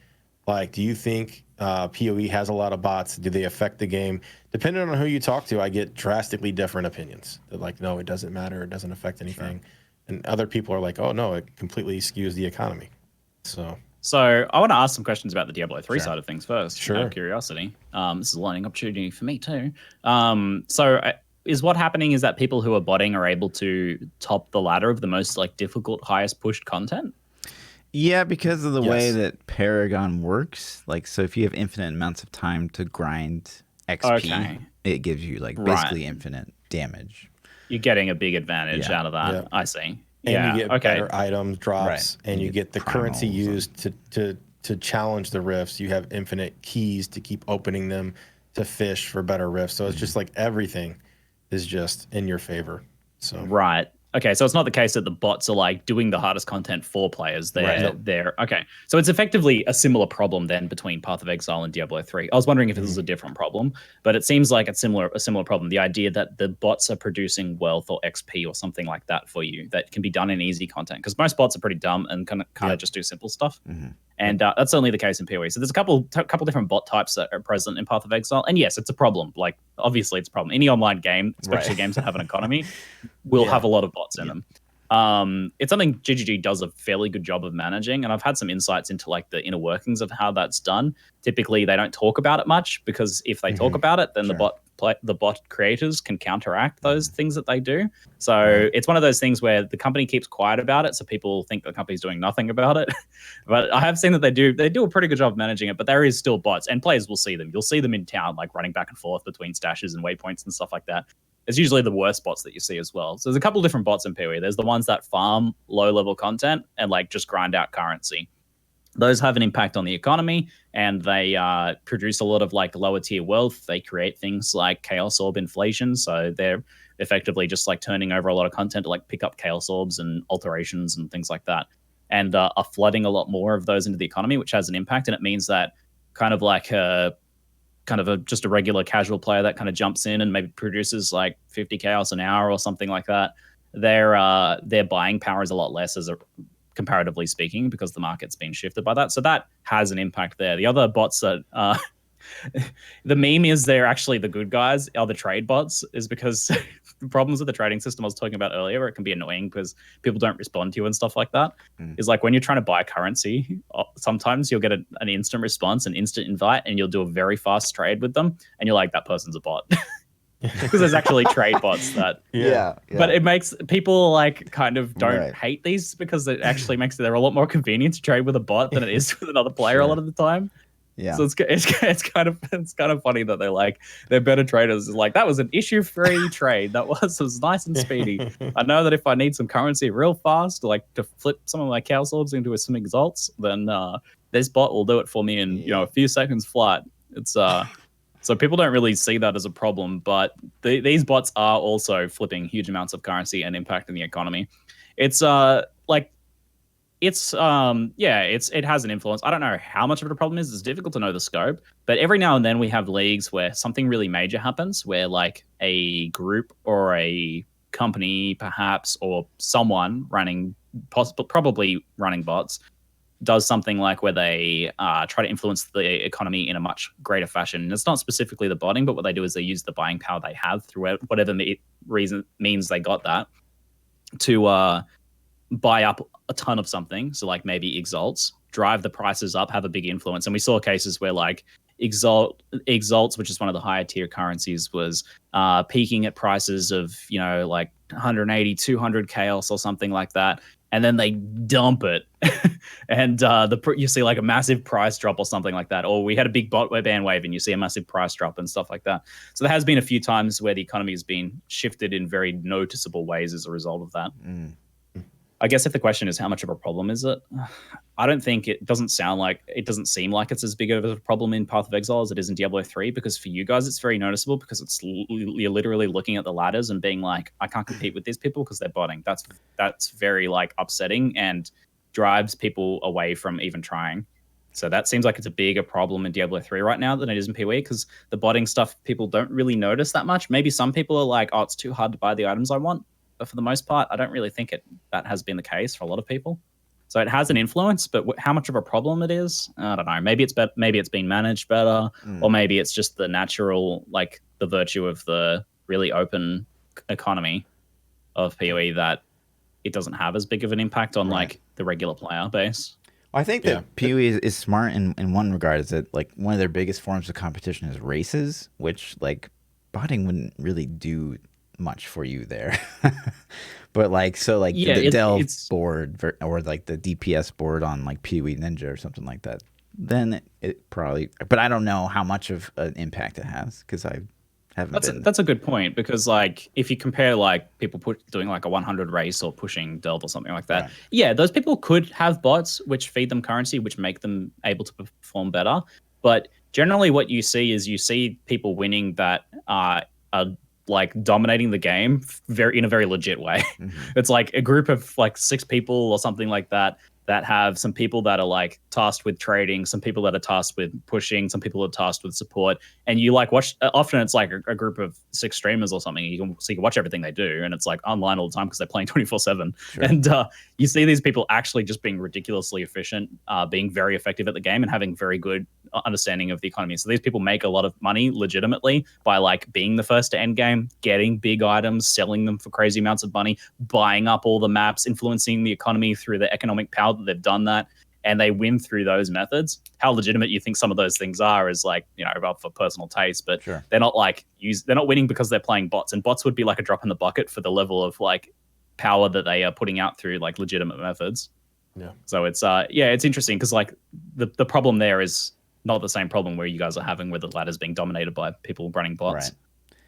Like, do you think PoE has a lot of bots? Do they affect the game? Depending on who you talk to, I get drastically different opinions. They're like, no, it doesn't matter. It doesn't affect anything. Sure. And other people are like, oh, no, it completely skews the economy. So I want to ask some questions about the Diablo 3 side of things first. Sure. Out of curiosity. This is a learning opportunity for me too. Is what happening is that people who are botting are able to top the ladder of the most like difficult, highest pushed content? Yeah, because of the way that Paragon works. Like, so if you have infinite amounts of time to grind XP, it gives you like basically infinite damage. You're getting a big advantage out of that. I see. And you get better items, drops, and you get the currency used to challenge the rifts. You have infinite keys to keep opening them to fish for better rifts. So it's just like everything is just in your favor. So right. Okay, so it's not the case that the bots are like doing the hardest content for players. They're okay. So it's effectively a similar problem then between Path of Exile and Diablo 3. I was wondering if this was a different problem, but it seems like a similar problem. The idea that the bots are producing wealth or XP or something like that for you that can be done in easy content, because most bots are pretty dumb and kind of just do simple stuff. And that's only the case in PoE. So there's a couple different bot types that are present in Path of Exile. And yes, it's a problem. Like, obviously, it's a problem. Any online game, especially games that have an economy, will have a lot of bots in them. It's something ZiggyD does a fairly good job of managing. And I've had some insights into like the inner workings of how that's done. Typically, they don't talk about it much, because if they talk about it, then the bot creators can counteract those things that they do. So it's one of those things where the company keeps quiet about it, so people think the company's doing nothing about it. But I have seen that they do a pretty good job of managing it. But there is still bots, and players will see them. You'll see them in town, like running back and forth between stashes and waypoints and stuff like that. It's usually the worst bots that you see as well. So there's a couple different bots in PoE. There's the ones that farm low-level content and like just grind out currency. Those have an impact on the economy, and they produce a lot of like lower tier wealth. They create things like Chaos Orb inflation. So they're effectively just like turning over a lot of content to like pick up Chaos Orbs and alterations and things like that, and are flooding a lot more of those into the economy, which has an impact. And it means that just a regular casual player that kind of jumps in and maybe produces like 50 chaos an hour or something like that, their buying power is a lot less comparatively speaking, because the market's been shifted by that. So that has an impact there. The other bots that the meme is they're actually the good guys are the trade bots, is because the problems with the trading system I was talking about earlier, where it can be annoying because people don't respond to you and stuff like that, is like when you're trying to buy currency, sometimes you'll get an instant response, an instant invite, and you'll do a very fast trade with them, and you're like, that person's a bot. Because there's actually trade bots that but it makes people like kind of don't hate these, because it actually makes it a lot more convenient to trade with a bot than it is with another player a lot of the time. So it's kind of funny that they're better traders. It's like, that was an issue-free trade. That was nice and speedy. I know that if I need some currency real fast, like to flip some of my Chaos Orbs into some exalts, then this bot will do it for me in a few seconds flat. It's so people don't really see that as a problem, but these bots are also flipping huge amounts of currency and impacting the economy. It has an influence. I don't know how much of a problem it is. It's difficult to know the scope, but every now and then we have leagues where something really major happens, where like a group or a company perhaps, or someone probably running bots, does something like where they try to influence the economy in a much greater fashion. And it's not specifically the botting, but what they do is they use the buying power they have through whatever reason means they got that to buy up a ton of something. So like maybe exalts, drive the prices up, have a big influence. And we saw cases where like exalts, which is one of the higher tier currencies, was peaking at prices of, like 180, 200 chaos or something like that. And then they dump it, and you see like a massive price drop or something like that. Or we had a big bot ban wave, and you see a massive price drop and stuff like that. So there has been a few times where the economy has been shifted in very noticeable ways as a result of that. I guess if the question is how much of a problem is it, I don't think it doesn't seem like it's as big of a problem in Path of Exile as it is in Diablo 3, because for you guys it's very noticeable, because you're literally looking at the ladders and being like, I can't compete with these people because they're botting. That's very like upsetting and drives people away from even trying. So that seems like it's a bigger problem in Diablo 3 right now than it is in PoE, because the botting stuff people don't really notice that much. Maybe some people are like, oh, it's too hard to buy the items I want. But for the most part, I don't really think that has been the case for a lot of people. So it has an influence, but how much of a problem it is, I don't know. Maybe it's been managed better, or maybe it's just the natural, like the virtue of the really open economy of PoE, that it doesn't have as big of an impact on like the regular player base. Well, I think that PoE is smart in one regard, is that like one of their biggest forms of competition is races, which like botting wouldn't really do much for you there. But like, so like the Delve board or like the DPS board on like PoE Ninja or something like that, then it probably, but I don't know how much of an impact it has, because I haven't that's a good point, because like if you compare like people doing like a 100 race or pushing Delve or something like that, those people could have bots which feed them currency, which make them able to perform better. But generally what you see is people winning that are like dominating the game in a very legit way. It's like a group of like 6 people or something like that have some people that are like tasked with trading, some people that are tasked with pushing, some people are tasked with support, and you like watch. Often it's like a group of 6 streamers or something. You can watch everything they do, and it's like online all the time because they're playing 24/7. Sure. And you see these people actually just being ridiculously efficient, being very effective at the game, and having very good understanding of the economy. So these people make a lot of money legitimately by like being the first to end game, getting big items, selling them for crazy amounts of money, buying up all the maps, influencing the economy through the economic power that they've done that, and they win through those methods. How legitimate you think some of those things are is like, you know, about for personal taste, but sure. They're not like they're not winning because they're playing bots, and bots would be like a drop in the bucket for the level of like power that they are putting out through like legitimate methods. Yeah. So it's it's interesting because like the problem there is not the same problem where you guys are having, where the ladder's being dominated by people running bots. Right.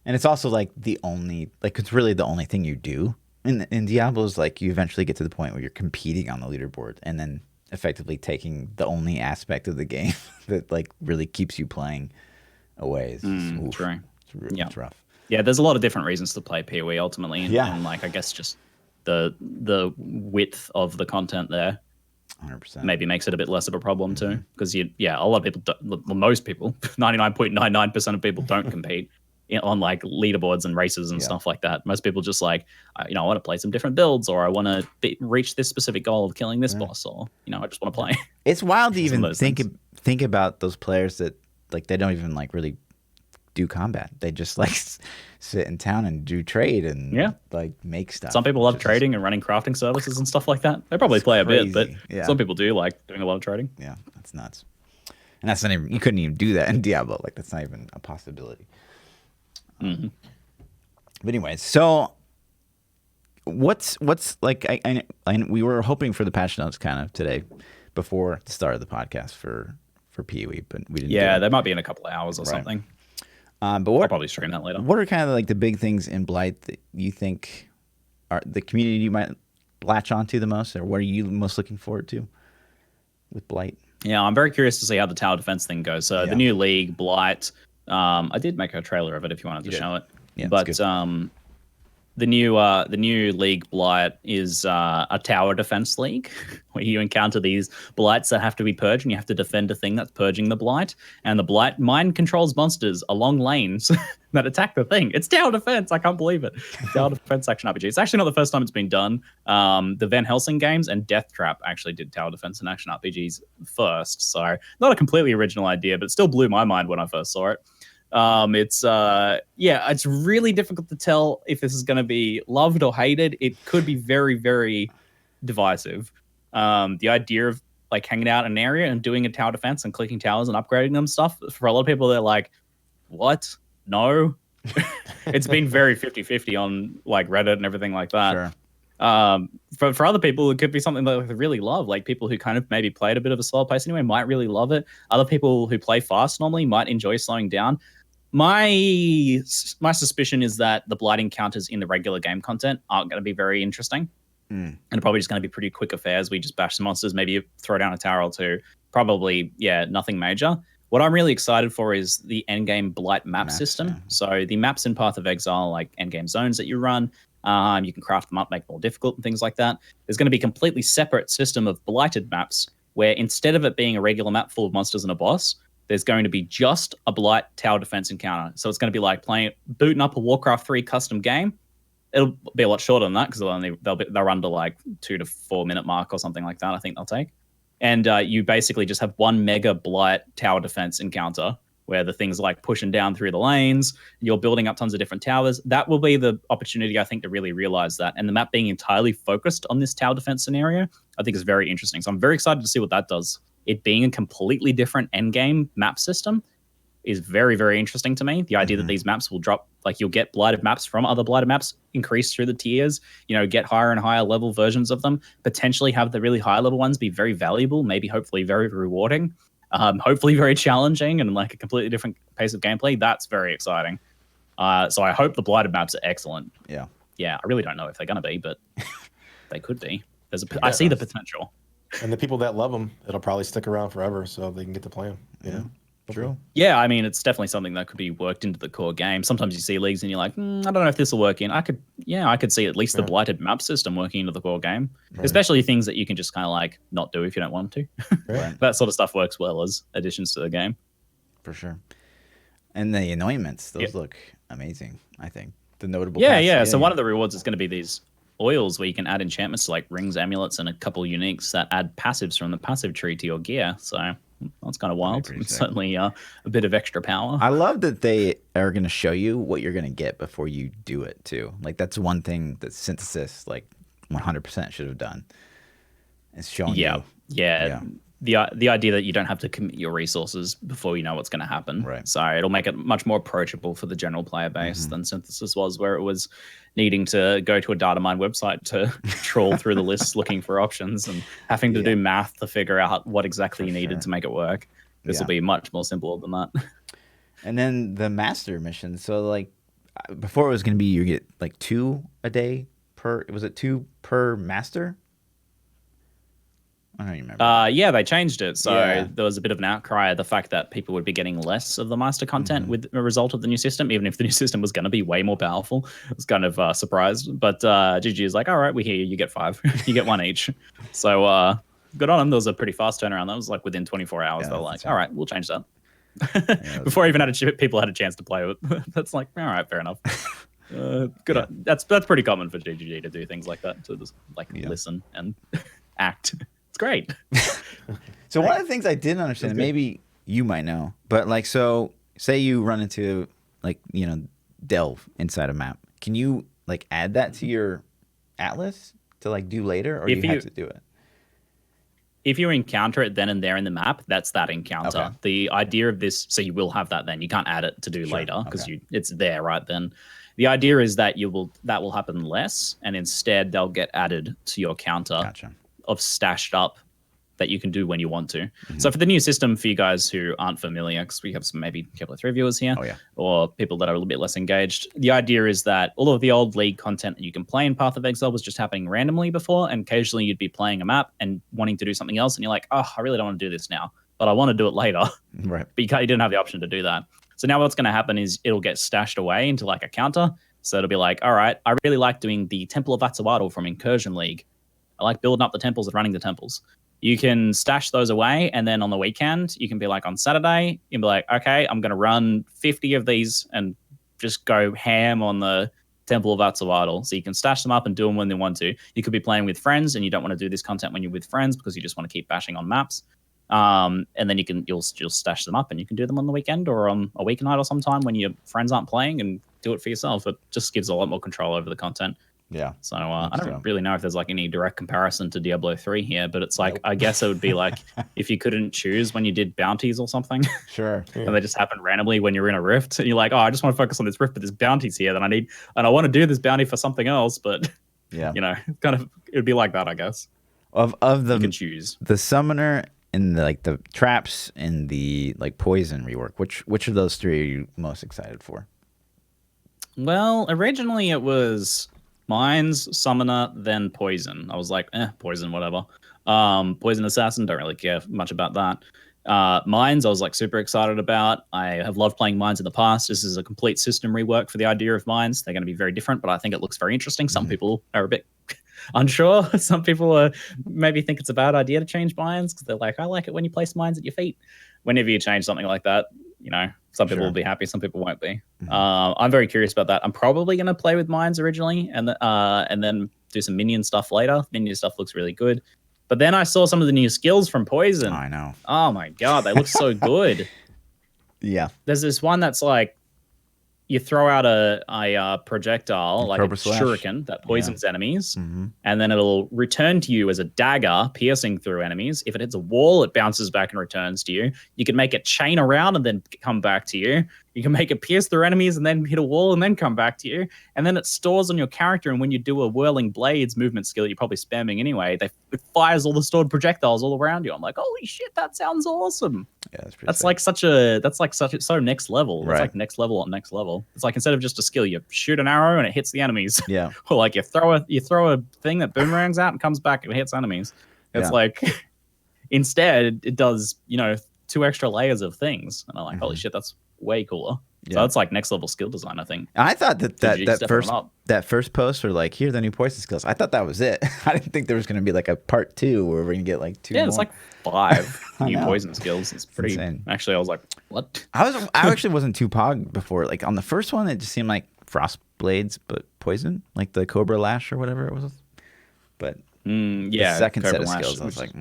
And it's also like it's really the only thing you do in Diablo is like you eventually get to the point where you're competing on the leaderboard and then effectively taking the only aspect of the game that like really keeps you playing away. It's just, true. It's rough. Yeah, there's a lot of different reasons to play PoE ultimately, and like I guess just the width of the content there 100% maybe makes it a bit less of a problem too, because a lot of people, most people, 99.99% of people don't compete on like leaderboards and races and stuff like that. Most people just like, I want to play some different builds, or I want to reach this specific goal of killing this boss, or I just want to play. It's wild to even think about those players that like they don't even like really do combat. They just like sit in town and do trade and like make stuff. Some people love trading and running crafting services and stuff like that. They probably play crazy. A bit, but some people do like doing a lot of trading. Yeah, that's nuts. And that's not even, you couldn't even do that in Diablo. Like that's not even a possibility. But anyway, so what's like? I we were hoping for the patch notes kind of today before the start of the podcast for PoE, but we didn't. Yeah, they might be in a couple of hours or something. But I'll probably stream that later. What are kind of like the big things in Blight that you think are the community you might latch onto the most, or what are you most looking forward to with Blight? Yeah, I'm very curious to see how the tower defense thing goes. So the new league, Blight. I did make a trailer of it if you wanted to show it. Yeah, but the new league Blight is a tower defense league where you encounter these blights that have to be purged, and you have to defend a thing that's purging the blight. And the blight mind controls monsters along lanes that attack the thing. It's tower defense. I can't believe it. Tower defense action RPG. It's actually not the first time it's been done. The Van Helsing games and Death Trap actually did tower defense and action RPGs first. So not a completely original idea, but it still blew my mind when I first saw it. It's really difficult to tell if this is going to be loved or hated. It could be very, very divisive. The idea of like hanging out in an area and doing a tower defense and clicking towers and upgrading them stuff, for a lot of people, they're like, what? No. It's been very 50-50 on like Reddit and everything like that. Sure. For other people, it could be something that they really love. Like people who kind of maybe played a bit of a slower pace anyway might really love it. Other people who play fast normally might enjoy slowing down. My suspicion is that the blight encounters in the regular game content aren't going to be very interesting. And probably just going to be pretty quick affairs. We just bash some monsters, maybe throw down a tower or two. Probably, nothing major. What I'm really excited for is the endgame blight map system. Yeah. So the maps in Path of Exile, like endgame zones that you run, you can craft them up, make them more difficult and things like that. There's going to be a completely separate system of blighted maps where instead of it being a regular map full of monsters and a boss, there's going to be just a blight tower defense encounter. So it's going to be like booting up a Warcraft 3 custom game. It'll be a lot shorter than that because they'll run to like 2 to 4 minute mark or something like that. I think they'll take. And you basically just have one mega blight tower defense encounter where the things like pushing down through the lanes, you're building up tons of different towers. That will be the opportunity, I think, to really realize that. And the map being entirely focused on this tower defense scenario, I think is very interesting. So I'm very excited to see what that does. It being a completely different endgame map system is very, very interesting to me. The idea that these maps will drop, like you'll get blighted maps from other blighted maps, increase through the tiers, get higher and higher level versions of them, potentially have the really high level ones be very valuable, maybe hopefully very rewarding, hopefully very challenging and like a completely different pace of gameplay. That's very exciting. So I hope the blighted maps are excellent. Yeah. Yeah, I really don't know if they're going to be, but they could be. I see the potential. And the people that love them, it'll probably stick around forever so they can get to play them. Yeah. True. Yeah, I mean, it's definitely something that could be worked into the core game. Sometimes you see leagues and you're like, I don't know if this will work in. I could see at least the blighted map system working into the core game, especially things that you can just kind of like not do if you don't want to. Right. That sort of stuff works well as additions to the game. For sure. And the anointments, those look amazing, I think. The notable Yeah. So one of the rewards is going to be these oils where you can add enchantments to like rings, amulets, and a couple uniques that add passives from the passive tree to your gear. So that's kind of wild. It's certainly a bit of extra power. I love that they are going to show you what you're going to get before you do it too. Like that's one thing that Synthesis like 100% should have done. It's showing you. Yeah. The idea that you don't have to commit your resources before you know what's going to happen. Right. So it'll make it much more approachable for the general player base than Synthesis was, where it was needing to go to a data mine website to trawl through the lists looking for options and having to do math to figure out what exactly you needed to make it work. This will be much more simple than that. And then the master mission. So like before it was going to be you get like 2 a day per. Was it 2 per master? I don't remember. Yeah, they changed it. So there was a bit of an outcry at the fact that people would be getting less of the master content with a result of the new system, even if the new system was going to be way more powerful. I was kind of surprised. But GG is like, all right, we hear you. You get 5. You get 1 each. So good on them. There was a pretty fast turnaround. That was like within 24 hours. They're like, all right, we'll change that. Before even people had a chance to play with it. That's like, all right, fair enough. Good. That's pretty common for GGG to do things like that, to just like listen and act. It's great. So one of the things I didn't understand, maybe you might know, but like, so say you run into like, delve inside a map. Can you like add that to your atlas to like do later, or do you have to do it? If you encounter it then and there in the map, that's that encounter. Okay. The idea of this, so you will have that then. You can't add it to do later because it's there right then. The idea is that that will happen less, and instead they'll get added to your counter of stashed up that you can do when you want to. So for the new system, for you guys who aren't familiar, because we have some maybe Diablo 3 viewers here, or people that are a little bit less engaged, the idea is that all of the old League content that you can play in Path of Exile was just happening randomly before, and occasionally you'd be playing a map and wanting to do something else, and you're like, oh, I really don't want to do this now, but I want to do it later. Right. But you didn't have the option to do that. So now what's going to happen is it'll get stashed away into like a counter. So it'll be like, all right, I really like doing the Temple of Atsuwadal from Incursion League. I like building up the temples and running the temples. You can stash those away, and then on the weekend, you can be like on Saturday, you can be like, okay, I'm going to run 50 of these and just go ham on the Temple of Atsuwadal. So you can stash them up and do them when they want to. You could be playing with friends, and you don't want to do this content when you're with friends because you just want to keep bashing on maps. And then you'll stash them up, and you can do them on the weekend or on a weeknight or sometime when your friends aren't playing, and do it for yourself. It just gives a lot more control over the content. Yeah. So I don't really know if there's like any direct comparison to Diablo 3 here, but it's like, I guess it would be like if you couldn't choose when you did bounties or something. Sure. And they just happen randomly when you're in a rift, and you're like, oh, I just want to focus on this rift, but there's bounties here that I need, and I want to do this bounty for something else, but it would be like that, I guess. Of the you can choose the summoner and the traps and the like poison rework. Which of those 3 are you most excited for? Well, originally it was Mines, Summoner, then Poison. I was like, Poison, whatever. Poison Assassin, don't really care much about that. Mines, I was like super excited about. I have loved playing Mines in the past. This is a complete system rework for the idea of Mines. They're going to be very different, but I think it looks very interesting. Some people are a bit unsure. Some people maybe think it's a bad idea to change Mines because they're like, I like it when you place Mines at your feet. Whenever you change something like that, some people will be happy, some people won't be. I'm very curious about that. I'm probably going to play with Mines originally and then do some minion stuff later. Minion stuff looks really good. But then I saw some of the new skills from Poison. I know. Oh my God, they look so good. Yeah. There's this one that's like, you throw out a projectile, like a shuriken that poisons enemies, and then it'll return to you as a dagger, piercing through enemies. If it hits a wall, it bounces back and returns to you. You can make it chain around and then come back to you. You can make it pierce through enemies and then hit a wall and then come back to you. And then it stores on your character, and when you do a Whirling Blades movement skill you're probably spamming anyway, it fires all the stored projectiles all around you. I'm like, holy shit, that sounds awesome. Yeah, that's pretty That's sick. so next level. It's like next level on next level. It's like instead of just a skill, you shoot an arrow and it hits the enemies. Yeah. Or like you throw a thing that boomerangs out and comes back and hits enemies. It's like instead it does, 2 extra layers of things, and I'm like, holy shit, that's way cooler. So that's like next level skill design, I think. I thought that first post were like, here are the new poison skills. I thought that was it. I didn't think there was going to be like a part 2 where we're going to get like 2 more. It's like 5 new poison skills. It's pretty insane. Actually, I was like, what? I actually wasn't too pog before. Like on the first one, it just seemed like frost blades, but poison, like the Cobra Lash or whatever it was. But the second set of skills, I was like,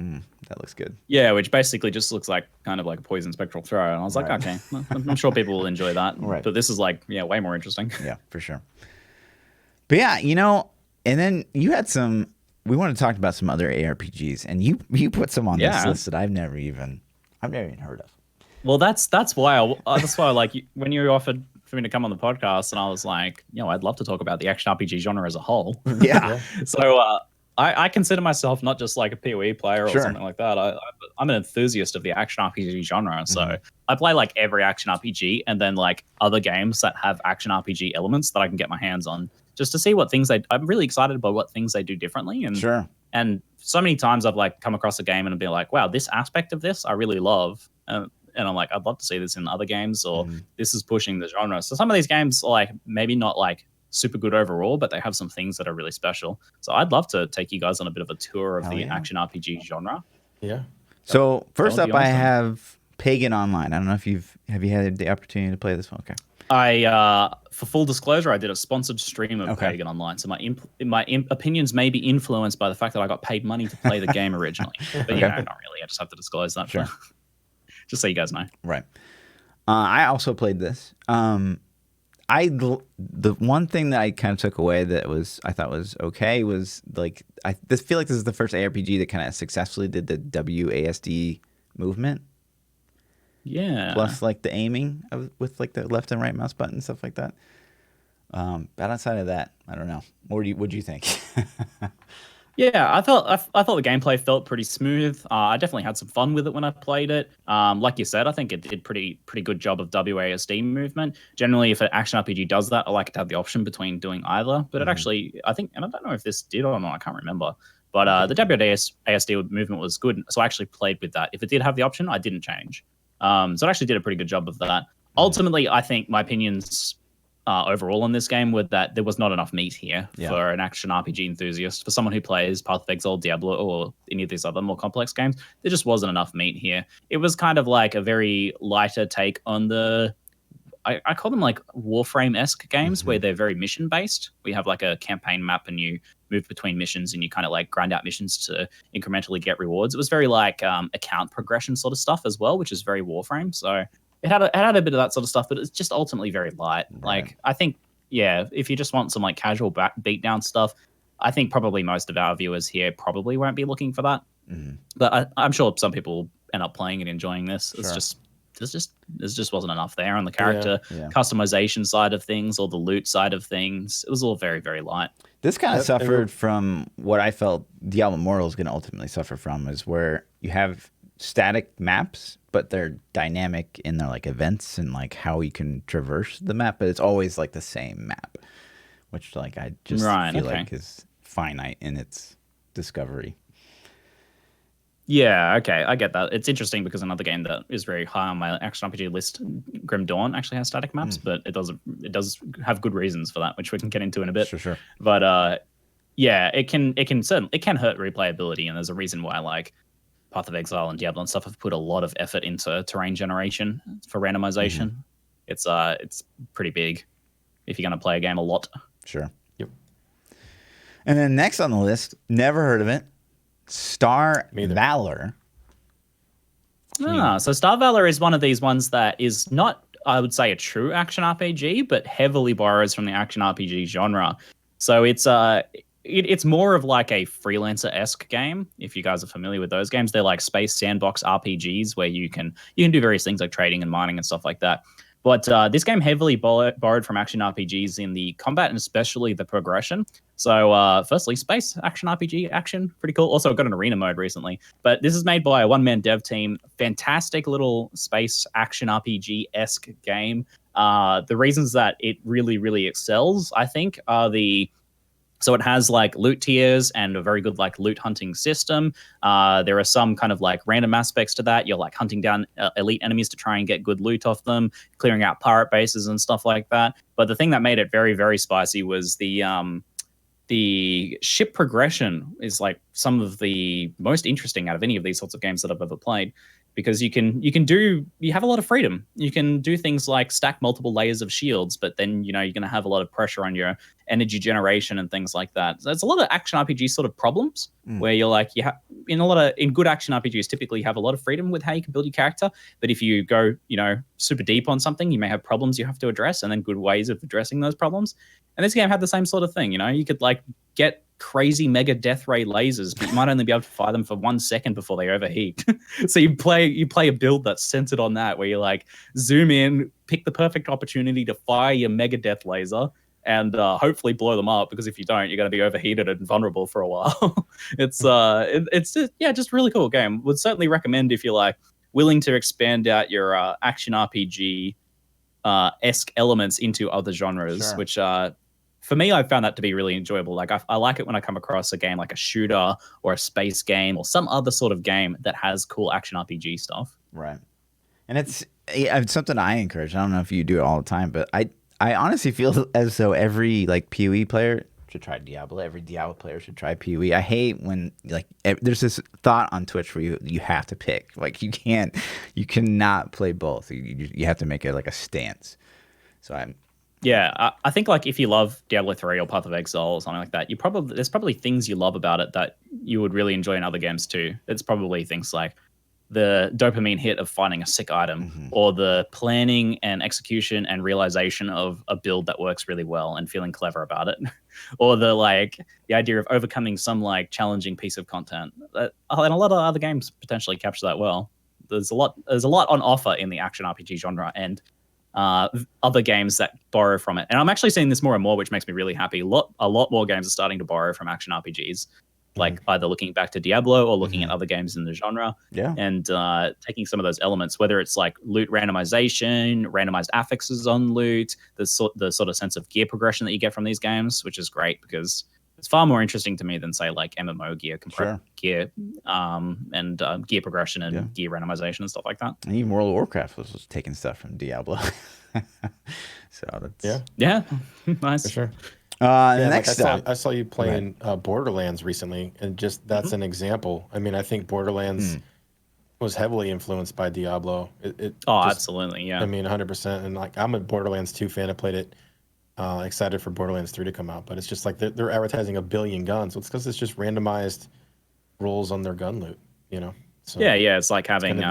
that looks good. Yeah, which basically just looks like kind of like a poison spectral throw. And I was like, okay, well, I'm sure people will enjoy that. Right. But this is like, way more interesting. Yeah, for sure. But yeah, and then you had we want to talk about some other ARPGs, and you put some on this list that I've never even heard of. Well, that's why like when you offered for me to come on the podcast, and I was like, I'd love to talk about the action RPG genre as a whole. Yeah. So I consider myself not just like a PoE player or something like that. I'm an enthusiast of the action RPG genre. So I play like every action RPG, and then like other games that have action RPG elements that I can get my hands on, just to see what things I'm really excited about what things they do differently. And and so many times I've like come across a game and been like, wow, this aspect of this I really love. And I'm like, I'd love to see this in other games, or this is pushing the genre. So some of these games are like maybe not like super good overall, but they have some things that are really special. So I'd love to take you guys on a bit of a tour of the action RPG genre. Yeah. So first up, I have Pagan Online. I don't know if have you had the opportunity to play this one? Okay. For full disclosure, I did a sponsored stream of Pagan Online, so my opinions may be influenced by the fact that I got paid money to play the game originally. But not really. I just have to disclose that. Sure. Just so you guys know. Right. I also played this. The one thing that I kind of took away that I thought was okay was like I feel like this is the first ARPG that kind of successfully did the WASD movement. Yeah. Plus like the aiming with like the left and right mouse button and stuff like that. But outside of that, I don't know. What'd you think? Yeah, I thought the gameplay felt pretty smooth. I definitely had some fun with it when I played it. Like you said, I think it did pretty good job of WASD movement. Generally, if an action RPG does that, I like it to have the option between doing either. But it actually, I think, and I don't know if this did or not, I can't remember. But the WASD movement was good, so I actually played with that. If it did have the option, I didn't change. So it actually did a pretty good job of that. Ultimately, I think my opinions overall on this game were that there was not enough meat here for an action RPG enthusiast. For someone who plays Path of Exile, Diablo, or any of these other more complex games, there just wasn't enough meat here. It was kind of like a very lighter take on the... I call them like Warframe-esque games where they're very mission-based. We have like a campaign map and you move between missions and you kind of like grind out missions to incrementally get rewards. It was very like account progression sort of stuff as well, which is very Warframe. So it had a bit of that sort of stuff, but it's just ultimately very light. Right. Like I think, if you just want some like casual beatdown stuff, I think probably most of our viewers here probably won't be looking for that. But I'm sure some people end up playing and enjoying this. It's just there just wasn't enough there on the character customization side of things or the loot side of things. It was all very, very light. This kind of suffered from what I felt Diablo Immortal is going to ultimately suffer from, is where you have static maps, but they're dynamic in their like events and like how you can traverse the map, but it's always like the same map, which like I just feel like is finite in its discovery. Yeah, okay, I get that. It's interesting because another game that is very high on my action RPG list, Grim Dawn, actually has static maps, but it does have good reasons for that, which we can get into in a bit. Sure. But it can hurt replayability, and there's a reason why like Path of Exile and Diablo and stuff have put a lot of effort into terrain generation for randomization. It's pretty big if you're going to play a game a lot. Sure. Yep. And then next on the list, never heard of it. Star Valor. So Star Valor is one of these ones that is not, I would say, a true action RPG, but heavily borrows from the action RPG genre. So it's more of like a freelancer-esque game. If you guys are familiar with those games, they're like space sandbox RPGs where you can do various things like trading and mining and stuff like that. But this game heavily borrowed from action RPGs in the combat and especially the progression. So firstly, space action RPG action, pretty cool. Also got an arena mode recently. But this is made by a one-man dev team. Fantastic little space action RPG-esque game. The reasons that it really, really excels, I think, are the So it has like loot tiers and a very good like loot hunting system. There are some kind of like random aspects to that. You're like hunting down elite enemies to try and get good loot off them, clearing out pirate bases and stuff like that. But the thing that made it very, very spicy was the ship progression is like some of the most interesting out of any of these sorts of games that I've ever played, because you have a lot of freedom. You can do things like stack multiple layers of shields, but then you're going to have a lot of pressure on your energy generation and things like that. So it's a lot of action RPG sort of problems where you're like, in good action RPGs typically you have a lot of freedom with how you can build your character, but if you go super deep on something, you may have problems you have to address, and then good ways of addressing those problems. And this game had the same sort of thing. You could like get crazy mega death ray lasers, but you might only be able to fire them for 1 second before they overheat. So you play a build that's centered on that, where you like zoom in, pick the perfect opportunity to fire your mega death laser, and hopefully blow them up, because if you don't, you're going to be overheated and vulnerable for a while. It's just really cool game. Would certainly recommend if you're like willing to expand out your action RPG esque elements into other genres, sure. Which for me, I found that to be really enjoyable. Like I like it when I come across a game like a shooter or a space game or some other sort of game that has cool action RPG stuff. Right. And it's something I encourage. I don't know if you do it all the time, but I honestly feel as though every like PoE player should try Diablo. Every Diablo player should try PoE. I hate when like there's this thought on Twitch where you have to pick. Like you cannot play both. You have to make it like a stance. So I think like if you love Diablo 3 or Path of Exile or something like that, there's probably things you love about it that you would really enjoy in other games too. It's probably things like the dopamine hit of finding a sick item, or the planning and execution and realization of a build that works really well and feeling clever about it, or the idea of overcoming some like challenging piece of content. And a lot of other games potentially capture that well. There's a lot on offer in the action RPG genre, and other games that borrow from it. And I'm actually seeing this more and more, which makes me really happy. A lot more games are starting to borrow from action RPGs, like either looking back to Diablo or looking at other games in the genre, and taking some of those elements, whether it's like loot randomization, randomized affixes on loot, the sort of sense of gear progression that you get from these games, which is great because it's far more interesting to me than say like MMO gear, gear, and gear progression and gear randomization and stuff like that. And even World of Warcraft was taking stuff from Diablo. So that's nice. For sure. Next I saw you playing Borderlands recently, and just that's an example. I mean, I think Borderlands was heavily influenced by Diablo. Absolutely, yeah. I mean, 100%. And like, I'm a Borderlands 2 fan. I played it. Excited for Borderlands 3 to come out, but it's just like they're advertising 1 billion guns. It's because it's just randomized rolls on their gun loot, So it's like having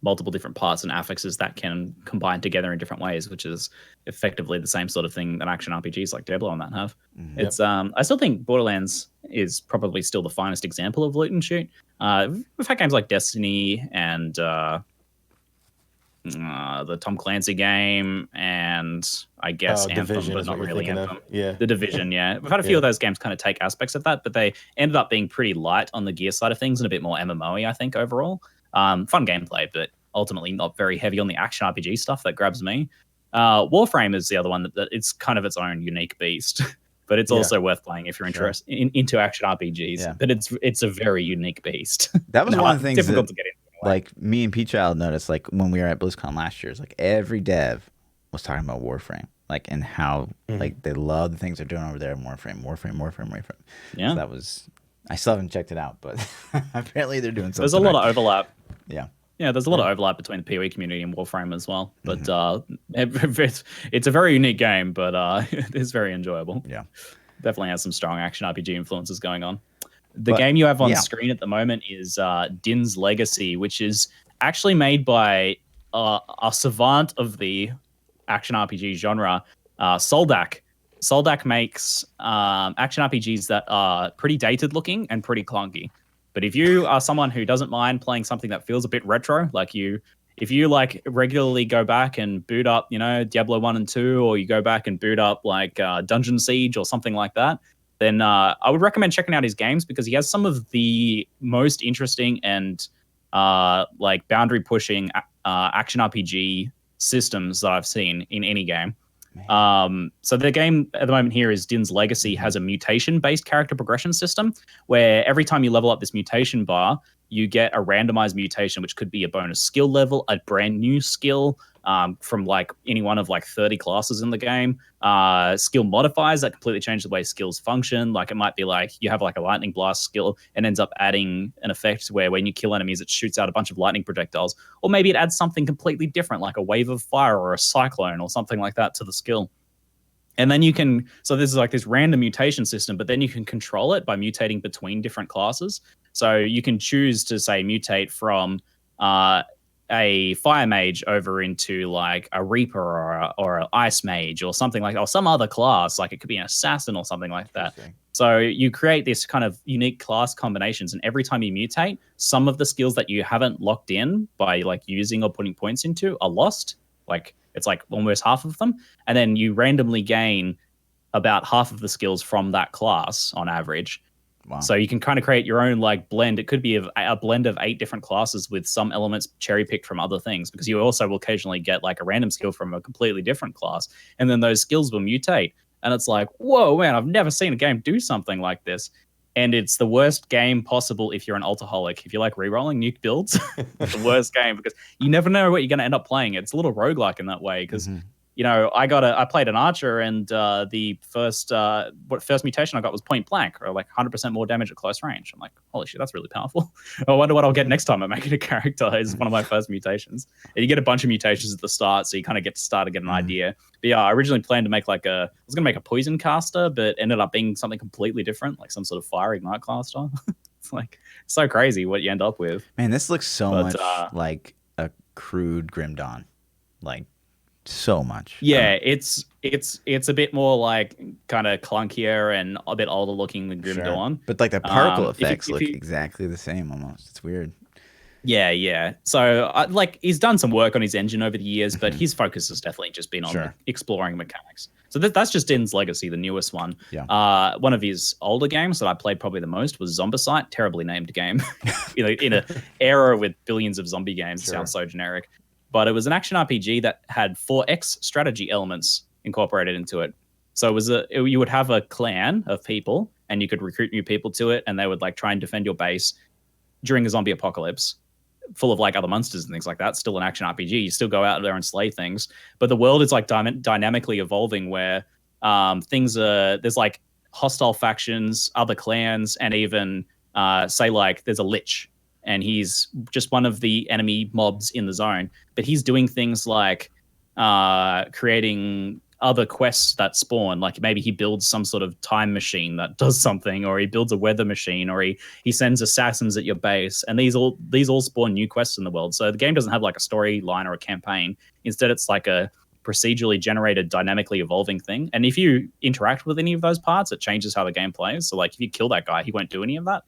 multiple different parts and affixes that can combine together in different ways, which is effectively the same sort of thing that action RPGs like Diablo and that have. It's I still think Borderlands is probably still the finest example of loot and shoot. We've had games like Destiny and the Tom Clancy game, and I guess Anthem, Division, but not really Anthem. Yeah, the Division. Yeah, we've had a few of those games kind of take aspects of that, but they ended up being pretty light on the gear side of things and a bit more MMO-y, I think, overall. Fun gameplay, but ultimately not very heavy on the action RPG stuff that grabs me. Warframe is the other one that it's kind of its own unique beast, but it's also worth playing if you're interested into action RPGs. Yeah. But it's a very unique beast. That was one of the things difficult to get into. Like me and ThaPChild noticed, like when we were at BlizzCon last year, it's like every dev was talking about Warframe, like and how like they love the things they're doing over there in Warframe. Yeah, so that was. I still haven't checked it out, but apparently they're doing something. There's a lot of overlap. Yeah, there's a lot of overlap between the PoE community and Warframe as well. But it's a very unique game, but it's very enjoyable. Yeah, definitely has some strong action RPG influences going on. The game you have on screen at the moment is Din's Legacy, which is actually made by a savant of the action RPG genre, Soldak. Soldak makes action RPGs that are pretty dated looking and pretty clunky. But if you are someone who doesn't mind playing something that feels a bit retro, like if you like regularly go back and boot up, Diablo 1 and 2, or you go back and boot up like Dungeon Siege or something like that, then I would recommend checking out his games, because he has some of the most interesting and like boundary pushing action RPG systems that I've seen in any game. So the game at the moment here is Din's Legacy has a mutation-based character progression system where every time you level up this mutation bar, you get a randomized mutation, which could be a bonus skill level, a brand new skill from like any one of like 30 classes in the game. Skill modifiers that completely change the way skills function. Like it might be like you have like a lightning blast skill and ends up adding an effect where when you kill enemies, it shoots out a bunch of lightning projectiles. Or maybe it adds something completely different, like a wave of fire or a cyclone or something like that to the skill. And then you can, so this is like this random mutation system, but then you can control it by mutating between different classes. So you can choose to say mutate from a fire mage over into like a reaper or an ice mage or something like, or some other class, like it could be an assassin or something like that. So you create this kind of unique class combinations, and every time you mutate, some of the skills that you haven't locked in by like using or putting points into are lost. Like it's like almost half of them, and then you randomly gain about half of the skills from that class on average. Wow. So you can kind of create your own like blend. It could be a blend of 8 different classes with some elements cherry picked from other things, because you also will occasionally get like a random skill from a completely different class, and then those skills will mutate. And it's like, whoa, man, I've never seen a game do something like this. And it's the worst game possible if you're an altaholic. If you like rerolling nuke builds, it's the worst game because you never know what you're going to end up playing. It's a little roguelike in that way because, you know, I played an archer, and the first mutation I got was point blank, or like 100% more damage at close range. I'm like, holy shit, that's really powerful. I wonder what I'll get next time I'm making a character. Is one of my first mutations. And you get a bunch of mutations at the start, so you kind of get to get an idea. But yeah, I originally planned to make I was going to make a poison caster, but ended up being something completely different, like some sort of fire ignite caster. It's like so crazy what you end up with. Man, this looks so much like a crude Grim Dawn. Like, so much. Yeah, it's a bit more like kind of clunkier and a bit older looking than Grim Dawn. But like the particle effects look exactly the same almost. It's weird. Yeah. So like he's done some work on his engine over the years, but his focus has definitely just been on exploring mechanics. So that's just Din's Legacy, the newest one. Yeah. One of his older games that I played probably the most was Zombicide, terribly named game. You know, in an era with billions of zombie games, it sounds so generic. But it was an action RPG that had 4X strategy elements incorporated into it. So it was you would have a clan of people, and you could recruit new people to it, and they would like try and defend your base during a zombie apocalypse, full of like other monsters and things like that. Still an action RPG. You still go out there and slay things, but the world is like dynamically evolving, where there's like hostile factions, other clans, and even say like there's a lich. And he's just one of the enemy mobs in the zone. But he's doing things like creating other quests that spawn. Like maybe he builds some sort of time machine that does something, or he builds a weather machine, or he sends assassins at your base. And these all spawn new quests in the world. So the game doesn't have like a storyline or a campaign. Instead, it's like a procedurally generated, dynamically evolving thing. And if you interact with any of those parts, it changes how the game plays. So like if you kill that guy, he won't do any of that.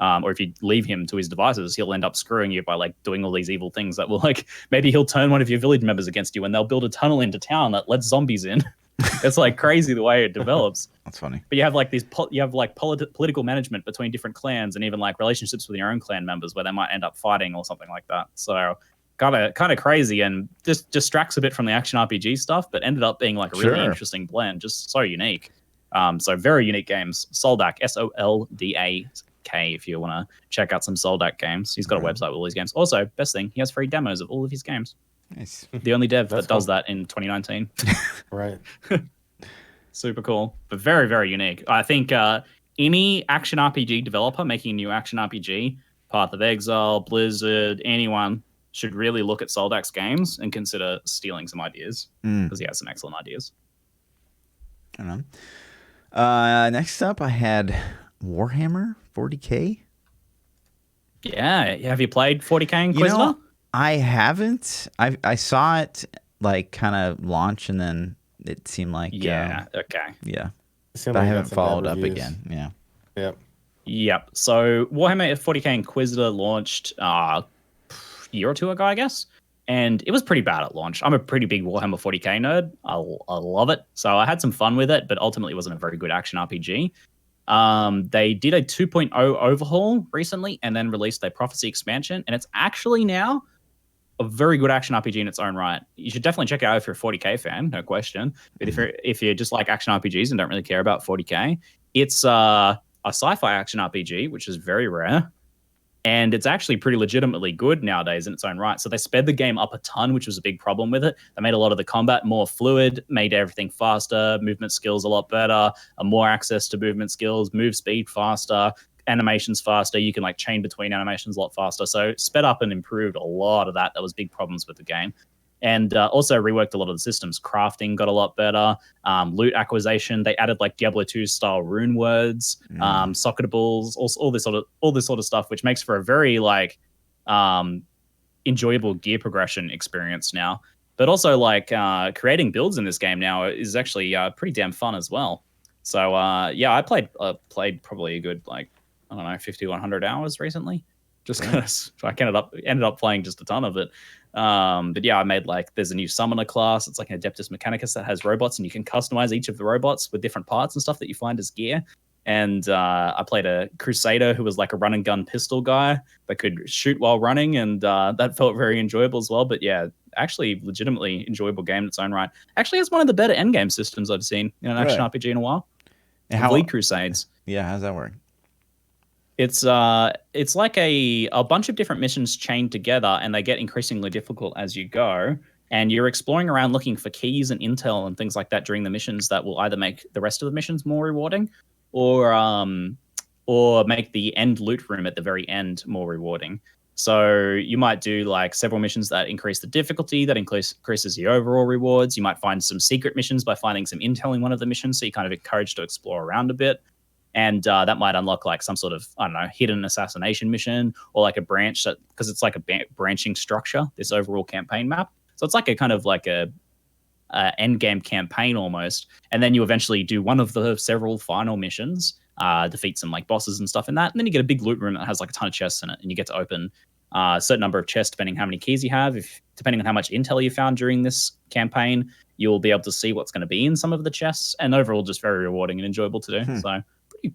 Or if you leave him to his devices, he'll end up screwing you by like doing all these evil things that will like, maybe he'll turn one of your village members against you, and they'll build a tunnel into town that lets zombies in. It's like crazy the way it develops. That's funny. But you have like political management between different clans, and even like relationships with your own clan members where they might end up fighting or something like that. So kind of crazy, and just distracts a bit from the action RPG stuff, but ended up being like a really interesting blend, just so unique. So very unique games. Soldak, Soldak, if you want to check out some Soldak games. He's got a website with all his games. Also, best thing, he has free demos of all of his games. Nice. The only dev that does that in 2019. Right. Super cool, but very, very unique. I think any action RPG developer making a new action RPG, Path of Exile, Blizzard, anyone should really look at Soldak's games and consider stealing some ideas, because he has some excellent ideas. I don't know. Next up, I had Warhammer 40K. Yeah. Have you played 40K Inquisitor? I haven't. I saw it like kind of launch, and then it seemed like okay. Yeah. But I haven't followed up again. Yeah. Yep. So Warhammer 40K Inquisitor launched a year or two ago, I guess. And it was pretty bad at launch. I'm a pretty big Warhammer 40K nerd. I love it. So I had some fun with it, but ultimately it wasn't a very good action RPG. They did a 2.0 overhaul recently, and then released their Prophecy expansion. And it's actually now a very good action RPG in its own right. You should definitely check it out if you're a 40k fan, no question. But if you're just like action RPGs and don't really care about 40k, it's a sci-fi action RPG, which is very rare. And it's actually pretty legitimately good nowadays in its own right. So they sped the game up a ton, which was a big problem with it. They made a lot of the combat more fluid, made everything faster, movement skills a lot better, more access to movement skills, move speed faster, animations faster. You can like chain between animations a lot faster. So sped up and improved a lot of that. That was big problems with the game. And also reworked a lot of the systems. Crafting got a lot better. Loot acquisition. They added like Diablo 2 style rune words, socketables, all this sort of stuff, which makes for a very like enjoyable gear progression experience now. But also like creating builds in this game now is actually pretty damn fun as well. So yeah, I played probably a good like I don't know 50 100 hours recently. Just because I ended up playing just a ton of it. But yeah, I made like there's a new summoner class. It's like an Adeptus Mechanicus that has robots, and you can customize each of the robots with different parts and stuff that you find as gear. And I played a Crusader who was like a run and gun pistol guy that could shoot while running, and that felt very enjoyable as well. But yeah, actually legitimately enjoyable game in its own right. Actually has one of the better endgame systems I've seen in an action RPG in a while. And Bleed Crusades. Yeah, how's that work? It's like a bunch of different missions chained together, and they get increasingly difficult as you go. And you're exploring around looking for keys and intel and things like that during the missions that will either make the rest of the missions more rewarding, or make the end loot room at the very end more rewarding. So you might do like several missions that increase the difficulty, that increases the overall rewards. You might find some secret missions by finding some intel in one of the missions, so you're kind of encouraged to explore around a bit. And that might unlock like some sort of, I don't know, hidden assassination mission, or like a branch that, because it's like a branching structure, this overall campaign map. So it's like a kind of like a end game campaign almost. And then you eventually do one of the several final missions, defeat some like bosses and stuff in that. And then you get a big loot room that has like a ton of chests in it, and you get to open a certain number of chests depending on how many keys you have. Depending on how much intel you found during this campaign, you'll be able to see what's going to be in some of the chests. And overall, just very rewarding and enjoyable to do. So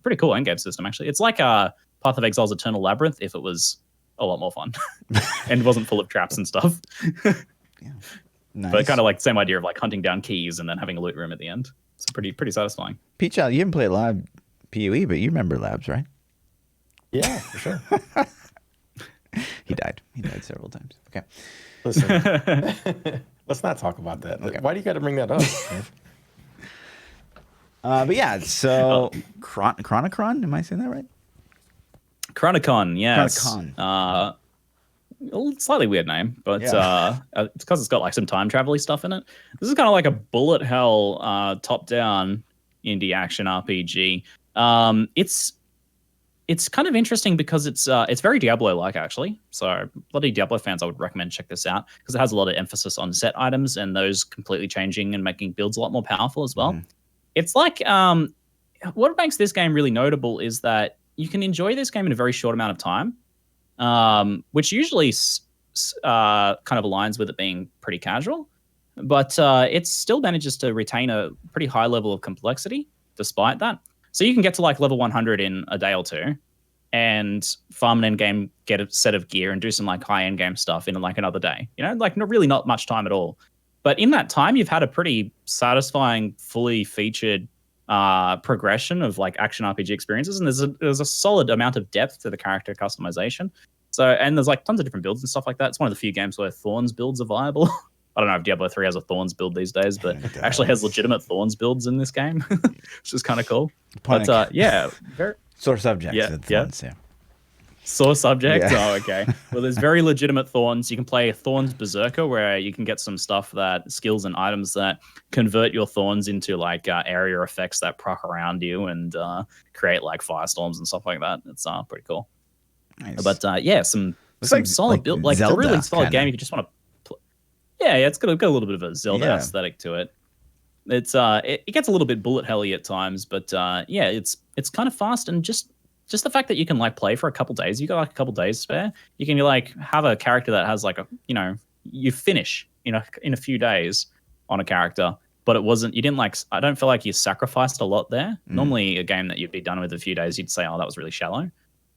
pretty cool endgame system, actually. It's like Path of Exile's Eternal Labyrinth if it was a lot more fun and wasn't full of traps and stuff. Yeah. Nice. But kind of like same idea of like hunting down keys and then having a loot room at the end. It's pretty satisfying. ThaPChild, you haven't played live PoE, but you remember labs, right? Yeah, for sure. He died several times. Okay. Listen, let's not talk about that. Okay. Why do you got to bring that up? But yeah, so Chronicon, am I saying that right? Chronicon, yes. Chronicon. Slightly weird name, but it's because it's got like some time travel-y stuff in it. This is kind of like a bullet hell top-down indie action RPG. It's kind of interesting because it's very Diablo-like, actually. So a lot of Diablo fans, I would recommend check this out because it has a lot of emphasis on set items and those completely changing and making builds a lot more powerful as well. It's like what makes this game really notable is that you can enjoy this game in a very short amount of time, which usually kind of aligns with it being pretty casual. But it still manages to retain a pretty high level of complexity despite that. So you can get to like level 100 in a day or two and farm an end game, get a set of gear and do some like high end game stuff in like another day. You know, like really not much time at all. But in that time, you've had a pretty satisfying, fully featured progression of like action RPG experiences, and there's a solid amount of depth to the character customization. So, and there's like tons of different builds and stuff like that. It's one of the few games where Thorns builds are viable. I don't know if Diablo 3 has a Thorns build these days, but it actually has legitimate Thorns builds in this game, which is kind of cool. But yeah, very sore subjects. Yeah. Sore subject? Yeah. Oh, okay. Well, there's very legitimate Thorns. You can play Thorns Berserker, where you can get some stuff skills and items that convert your Thorns into like area effects that proc around you and create like firestorms and stuff like that. It's pretty cool. Nice. But yeah, some solid build, like Zelda, it's a really solid game if you just want to play. Yeah, it's got a little bit of a Zelda aesthetic to it. It's it gets a little bit bullet helly at times, but yeah, it's kind of fast and just the fact that you can like play for a couple days, you got like a couple days spare. You can like have a character that has like you finish in a few days on a character, but you didn't like. I don't feel like you sacrificed a lot there. Normally, a game that you'd be done with a few days, you'd say, "Oh, that was really shallow."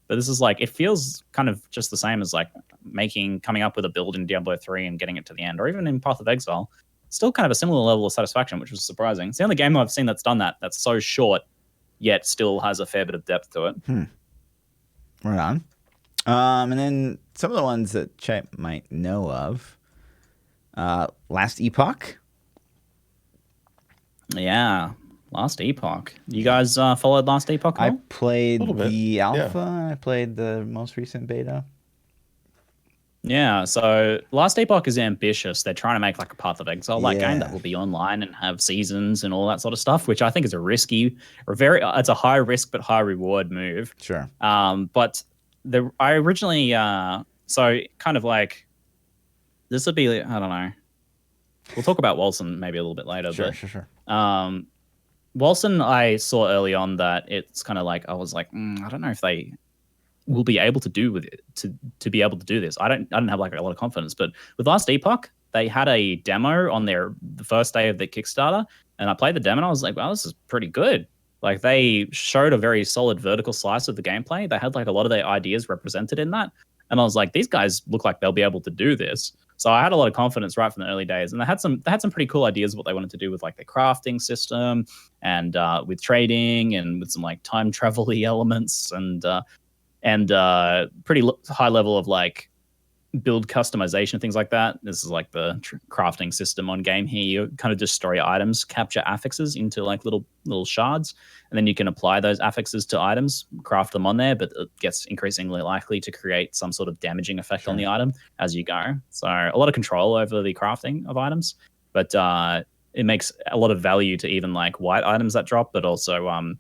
But this is like it feels kind of just the same as like coming up with a build in Diablo 3 and getting it to the end, or even in Path of Exile, still kind of a similar level of satisfaction, which was surprising. It's the only game I've seen that's done that, that's so short, yet still has a fair bit of depth to it. Right on. And then some of the ones that chat might know of. Last Epoch. Yeah, Last Epoch. You guys followed Last Epoch? I played the alpha. Yeah. I played the most recent beta. Yeah, so Last Epoch is ambitious. They're trying to make like a Path of Exile like game that will be online and have seasons and all that sort of stuff, which I think is a risky or it's a high risk but high reward move. Sure. But I originally so kind of like this would be, I don't know. We'll talk about Wilson maybe a little bit later. Sure. Wilson, I saw early on that it's kind of like, I was like, I don't know if they will be able to do with it to be able to do this. I don't have like a lot of confidence, but with Last Epoch, they had a demo on the first day of the Kickstarter, and I played the demo and I was like, wow, this is pretty good. Like they showed a very solid vertical slice of the gameplay. They had like a lot of their ideas represented in that. And I was like, these guys look like they'll be able to do this. So I had a lot of confidence right from the early days, and they had some pretty cocool ideas of what they wanted to do with like their crafting system and with trading and with some like time travel-y elements and pretty high level of like build customization, things like that. This is like the crafting system on game here. You kind of destroy items, capture affixes into like little shards, and then you can apply those affixes to items, craft them on there, but it gets increasingly likely to create some sort of damaging effect on the item as you go. So a lot of control over the crafting of items, but it makes a lot of value to even like white items that drop, but also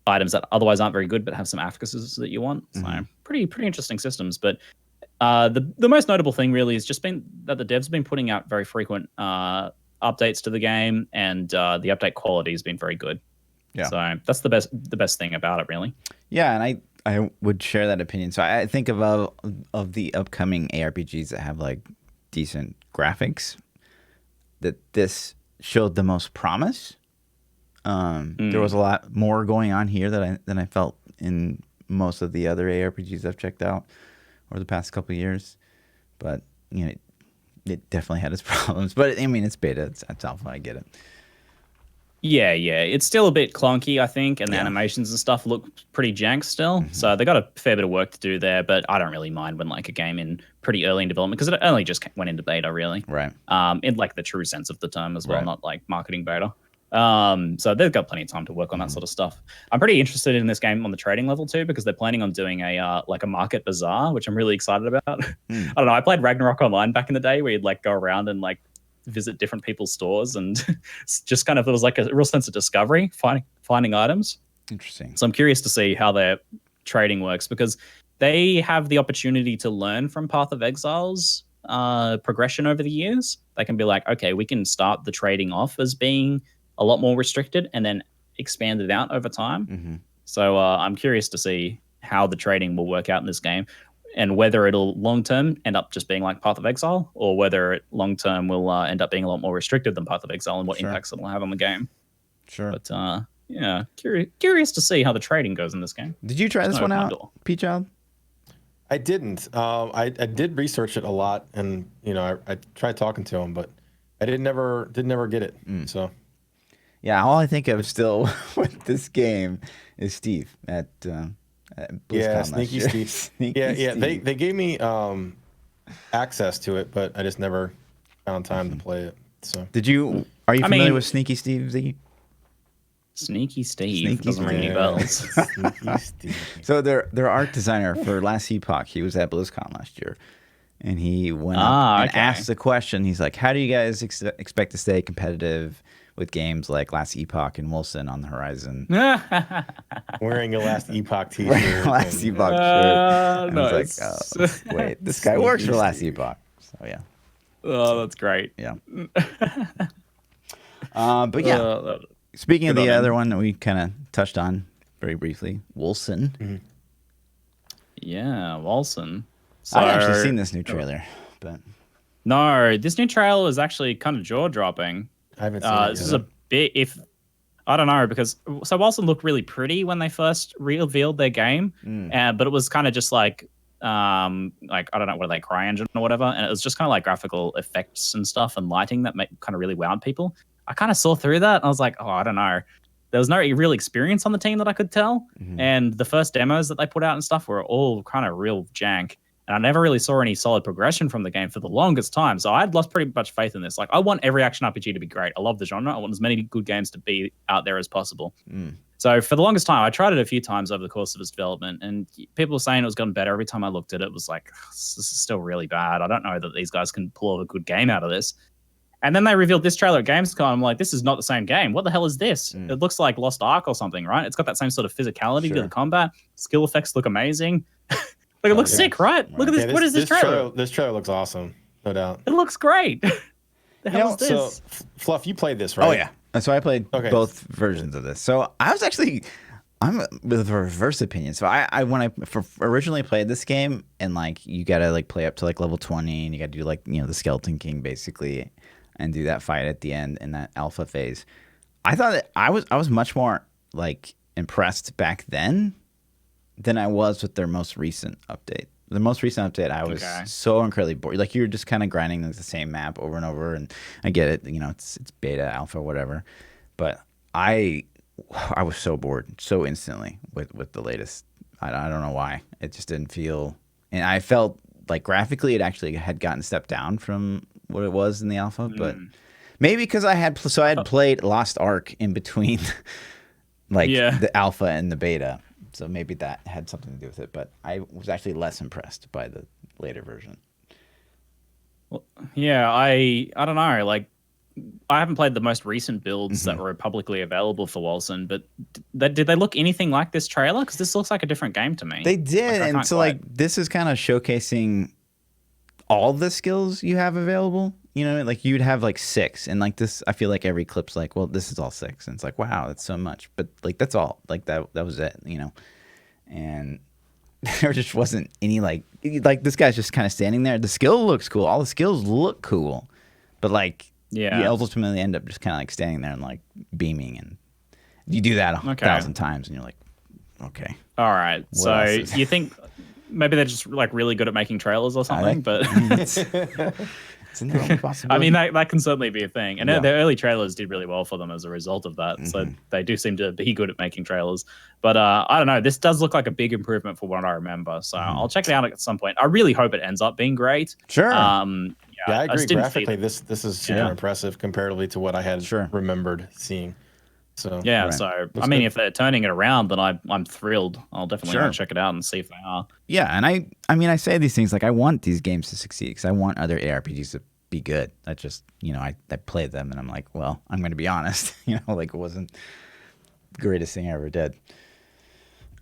items that otherwise aren't very good but have some affixes that you want. So pretty interesting systems. But the most notable thing really has just been that the devs have been putting out very frequent updates to the game, and the update quality has been very good. Yeah. So that's the best thing about it, really. Yeah, and I would share that opinion. So I think of the upcoming ARPGs that have like decent graphics, that this showed the most promise. There was a lot more going on here than I felt in most of the other ARPGs I've checked out over the past couple of years. But you know, it definitely had its problems. But I mean, it's beta, it's alpha. I get it. Yeah, it's still a bit clunky, I think, and the animations and stuff look pretty jank still. So they got a fair bit of work to do there, but I don't really mind when like a game in pretty early in development, because it only just went into beta, really. Right. In like the true sense of the term as well, not like marketing beta. So they've got plenty of time to work on that sort of stuff. I'm pretty interested in this game on the trading level too, because they're planning on doing a like a market bazaar, which I'm really excited about. I don't know. I played Ragnarok Online back in the day, where you'd like go around and like visit different people's stores, and just kind of, it was like a real sense of discovery, finding items. Interesting. So I'm curious to see how their trading works, because they have the opportunity to learn from Path of Exile's progression over the years. They can be like, okay, we can start the trading off as being a lot more restricted and then expand it out over time. So I'm curious to see how the trading will work out in this game, and whether it'll long-term end up just being like Path of Exile, or whether it long-term will end up being a lot more restricted than Path of Exile, and what impacts it'll have on the game. Sure. But yeah, curious to see how the trading goes in this game. Did you try this one out, ThaPChild? I didn't. I did research it a lot, and you know, I tried talking to him, but I did never get it. So yeah, all I think of still with this game is Steve at BlizzCon Sneaky last Steve. Sneaky yeah. Steve. They gave me access to it, but I just never found time to play it. So are you familiar with Sneaky Steve, Ziggy? Sneaky Steve doesn't ring any bells. Sneaky Steve. So their art designer for Last Epoch, he was at BlizzCon last year, and he went up and asked the question. He's like, "How do you guys expect to stay competitive with games like Last Epoch and Wilson on the horizon?" Wearing a Last Epoch t-shirt. Wearing a Last Epoch shirt. And I was like, oh, wait, this guy works for Last Epoch. So yeah. Oh, that's great. Yeah. But yeah. Speaking of the other one that we kind of touched on very briefly, Wilson. Yeah, Wilson. So, I've actually seen this new trailer, but no, this new trailer is actually kind of jaw-dropping. I haven't seen it this is a bit, I don't know, because Wilson looked really pretty when they first revealed their game, but it was kind of just like like I don't know, what are they, CryEngine or whatever, and it was just kind of like graphical effects and stuff and lighting that kind of really wowed people. I kind of saw through that and I was like, oh, I don't know. There was no real experience on the team that I could tell, and the first demos that they put out and stuff were all kind of real jank. And I never really saw any solid progression from the game for the longest time. So I'd lost pretty much faith in this. Like, I want every action RPG to be great. I love the genre. I want as many good games to be out there as possible. So for the longest time, I tried it a few times over the course of its development, and people were saying it was gotten better. Every time I looked at it, it was like, this is still really bad. I don't know that these guys can pull off a good game out of this. And then they revealed this trailer at Gamescom. I'm like, this is not the same game. What the hell is this? It looks like Lost Ark or something, right? It's got that same sort of physicality to the combat. Skill effects look amazing. Like, it looks sick, right? Look at this. What is this trailer? This trailer looks awesome, no doubt. It looks great. The hell is this? So, Fluff, you played this, right? Oh, yeah. So I played both versions of this. So I'm with a reverse opinion. So I when I originally played this game, and like you gotta like play up to like level 20, and you gotta do like, you know, the Skeleton King basically, and do that fight at the end in that alpha phase. I thought that I was much more like impressed back then than I was with their most recent update. The most recent update, I was so incredibly bored. Like, you're just kind of grinding the same map over and over, and I get it, you know, it's beta, alpha, whatever. But I was so bored so instantly with the latest. I don't know why. It just didn't feel, and I felt like graphically it actually had gotten stepped down from what it was in the alpha, but maybe because I had played Lost Ark in between the alpha and the beta. So maybe that had something to do with it, but I was actually less impressed by the later version. Well, yeah, I don't know. Like, I haven't played the most recent builds that were publicly available for Wilson, but did they look anything like this trailer? Because this looks like a different game to me. They did, and so like this is kind of showcasing all the skills you have available. You know, like you'd have like 6, and like this, I feel like every clip's like, well, this is all 6, and it's like, wow, that's so much, but like that's all, like that was it, you know, and there just wasn't any like this guy's just kind of standing there. The skill looks cool, all the skills look cool, but like you ultimately end up just kind of like standing there and like beaming, and you do that 1,000 times, and you're like, okay, all right, so you think maybe they're just like really good at making trailers or something, but. It's an early possibility. I mean, that can certainly be a thing. And the early trailers did really well for them as a result of that. So they do seem to be good at making trailers. But I don't know. This does look like a big improvement for what I remember. So I'll check it out at some point. I really hope it ends up being great. Sure. I agree. Graphically, this is super impressive comparatively to what I had remembered seeing. So so I mean, if they're turning it around, then I'm thrilled. I'll definitely go check it out and see if they are. Yeah, and I mean, I say these things like I want these games to succeed because I want other ARPGs to be good. I just, you know, I played them and I'm like, well, I'm going to be honest, you know, like it wasn't the greatest thing I ever did.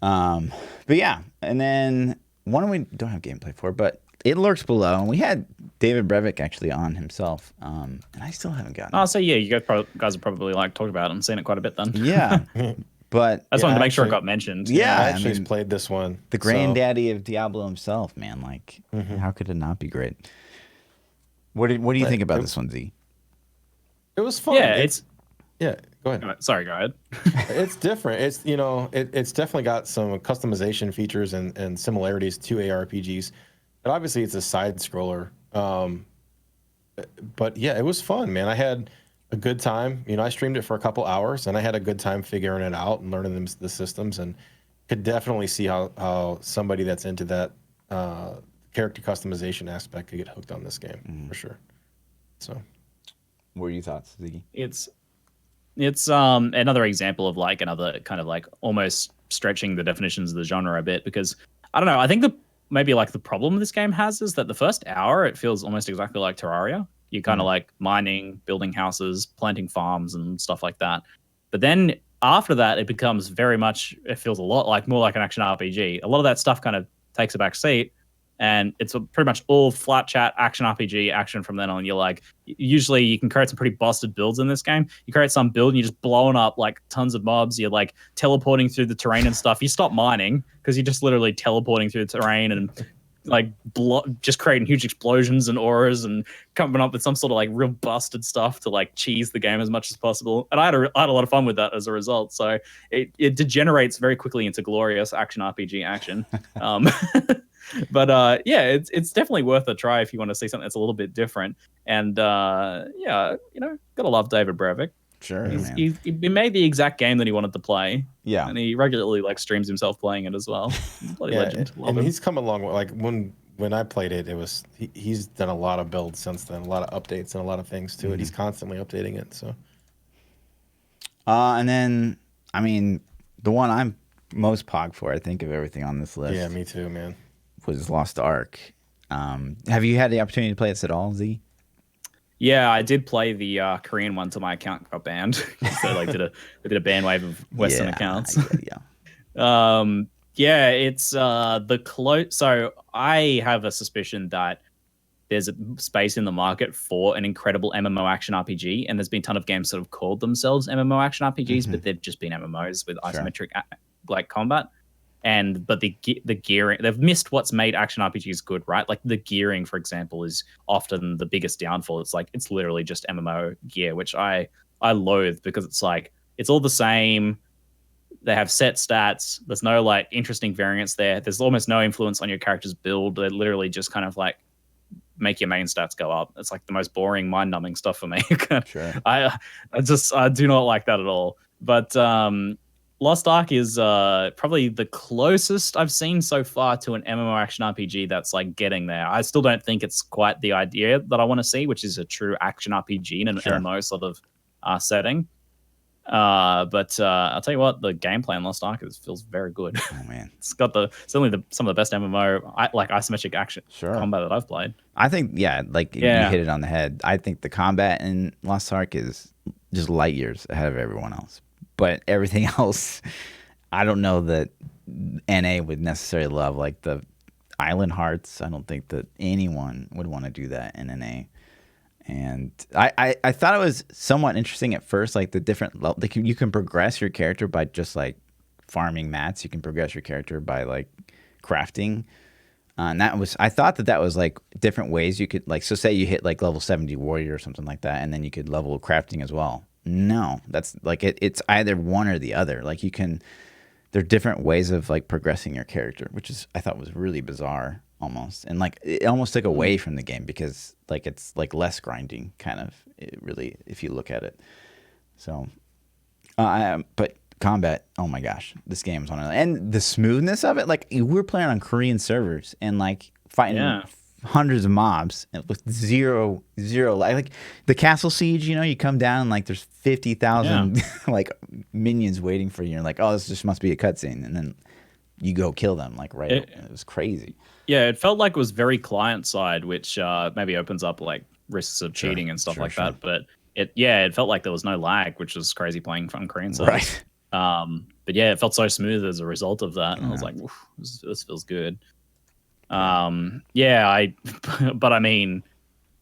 But yeah, and then one we don't have gameplay for, but it lurks below, and we had David Brevik actually on himself, and I still haven't gotten it. Oh, so yeah, you guys have probably like talked about it and seen it quite a bit then. Yeah, but I just wanted to make sure it got mentioned. Yeah, I actually played this one. The granddaddy of Diablo himself, man. Like, how could it not be great? What do you think about this one, Z? It was fun. Yeah, go ahead. Sorry, go ahead. It's different. It's, you know, it's definitely got some customization features and similarities to ARPGs. But obviously, it's a side scroller. But yeah, it was fun, man. I had a good time. You know, I streamed it for a couple hours, and I had a good time figuring it out and learning the systems, and could definitely see how somebody that's into that character customization aspect could get hooked on this game for sure. So, what are your thoughts, Ziggy? It's another example of like another kind of like almost stretching the definitions of the genre a bit, because I don't know. I think maybe like the problem this game has is that the first hour, it feels almost exactly like Terraria. You're kind of like mining, building houses, planting farms and stuff like that. But then after that, it becomes it feels a lot like more like an action RPG. A lot of that stuff kind of takes a back seat, and it's pretty much all flat chat action RPG action from then on. You're like, usually you can create some pretty busted builds in this game. You create some build and you're just blowing up like tons of mobs. You're like teleporting through the terrain and stuff. You stop mining because you're just literally teleporting through the terrain and like just creating huge explosions and auras and coming up with some sort of like real busted stuff to like cheese the game as much as possible. And I had a lot of fun with that as a result. So it degenerates very quickly into glorious action RPG action. But yeah, it's definitely worth a try if you want to see something that's a little bit different. And yeah, gotta love David Brevik. Sure, man. He made the exact game that he wanted to play. Yeah, and he regularly like streams himself playing it as well. Bloody legend. Love him. He's come a long way. Like when I played it, he's done a lot of builds since then, a lot of updates and a lot of things to it. He's constantly updating it. So, and then I mean, the one I'm most pog for, I think, of everything on this list. Yeah, me too, man. Was Lost Ark. Have you had the opportunity to play this at all, Z? Yeah, I did play the Korean one till my account got banned. So like they did a ban wave of Western accounts. Yeah, it's the close. So I have a suspicion that there's a space in the market for an incredible MMO action RPG, and there's been a ton of games that have called themselves MMO action RPGs, but they've just been MMOs with isometric like combat. But the gearing, they've missed what's made action RPGs good, right? Like the gearing, for example, is often the biggest downfall. It's literally just MMO gear, which I loathe, because it's like it's all the same. They have set stats. There's no like interesting variance there. There's almost no influence on your character's build. They literally just kind of like make your main stats go up. It's like the most boring, mind-numbing stuff for me. Sure. I do not like that at all. But Lost Ark is probably the closest I've seen so far to an MMO action RPG that's like getting there. I still don't think it's quite the idea that I want to see, which is a true action RPG in an MMO sort of setting. But I'll tell you what, the gameplay in Lost Ark feels very good. Oh man, it's got certainly some of the best MMO like isometric action combat that I've played. I think you hit it on the head. I think the combat in Lost Ark is just light years ahead of everyone else. But everything else, I don't know that NA would necessarily love. Like the Island Hearts, I don't think that anyone would want to do that in NA. And I thought it was somewhat interesting at first, like the different you can progress your character by just like farming mats. You can progress your character by like crafting, and I thought that was like different ways you could like. So say you hit like level 70 warrior or something like that, and then you could level crafting as well. No, that's like it's either one or the other. Like there are different ways of like progressing your character, which I thought was really bizarre almost, and like it almost took away from the game because like it's like less grinding kind of really if you look at it. So, but combat, oh my gosh, this game is one of them. And the smoothness of it, like we were playing on Korean servers and like fighting hundreds of mobs with zero like the castle siege, you come down and like there's 50,000 like minions waiting for you. You're like, oh, this just must be a cutscene, and then you go kill them like it was crazy. Yeah, it felt like it was very client side, which maybe opens up like risks of cheating and stuff like that. But it felt like there was no lag, which was crazy playing on Korean side. Right. But yeah, it felt so smooth as a result of that, and I was like, this feels good. But I mean,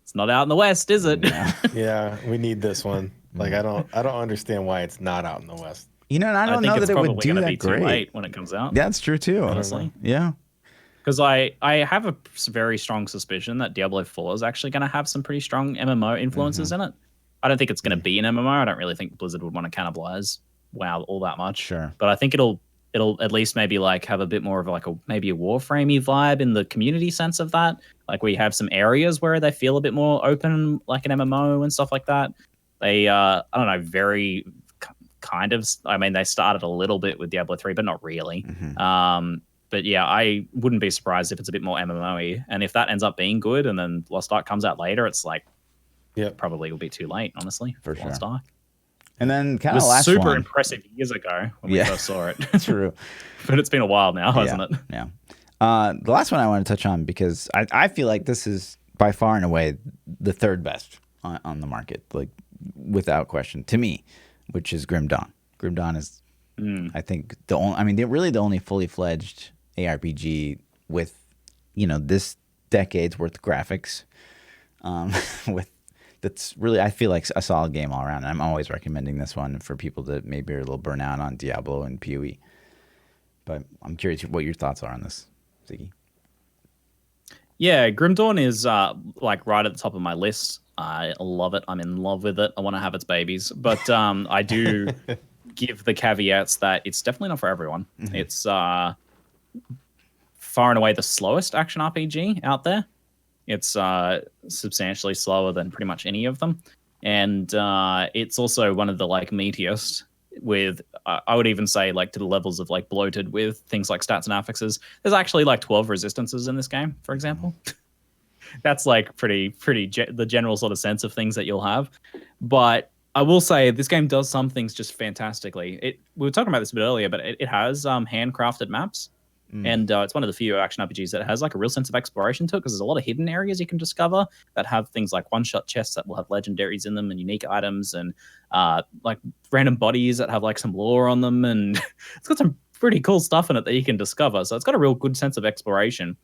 it's not out in the West, is it? Yeah, we need this one. Like, I don't understand why it's not out in the West. And I don't know that it would do that great. Too late when it comes out. That's true too, honestly. Yeah, because I have a very strong suspicion that Diablo 4 is actually going to have some pretty strong MMO influences in it. I don't think it's going to be an MMO. I don't really think Blizzard would want to cannibalize WoW all that much. Sure, but I think it'll at least maybe like have a bit more of like maybe a Warframey vibe in the community sense of that. Like we have some areas where they feel a bit more open, like an MMO and stuff like that. They I don't know, very kind of. I mean, they started a little bit with Diablo 3, but not really. But yeah, I wouldn't be surprised if it's a bit more MMO-y. And if that ends up being good and then Lost Ark comes out later, it's like, probably will be too late, honestly, for sure. Lost Ark. And then kind of last super impressive years ago when we first saw it. True. But it's been a while now, hasn't it? Yeah. The last one I want to touch on, because I feel like this is by far and away the third best on the market, like without question, to me, which is Grim Dawn. Grim Dawn is, I think, they're really the only fully fledged ARPG with, this decade's worth of graphics, that's really, I feel like, a solid game all around. And I'm always recommending this one for people that maybe are a little burnt out on Diablo and PoE. But I'm curious what your thoughts are on this, Ziggy. Yeah, Grim Dawn is like right at the top of my list. I love it. I'm in love with it. I want to have its babies, but I do give the caveats that it's definitely not for everyone. Mm-hmm. It's far and away the slowest action RPG out there. It's substantially slower than pretty much any of them, and it's also one of the like meatiest. With I would even say like to the levels of like bloated with things like stats and affixes. There's actually like 12 resistances in this game, for example. That's like pretty the general sort of sense of things that you'll have. But I will say this game does some things just fantastically. We were talking about this a bit earlier, but it has handcrafted maps. And it's one of the few action RPGs that has like a real sense of exploration to it, because there's a lot of hidden areas you can discover that have things like one-shot chests that will have legendaries in them and unique items, and like random bodies that have like some lore on them, and it's got some pretty cool stuff in it that you can discover. So it's got a real good sense of exploration.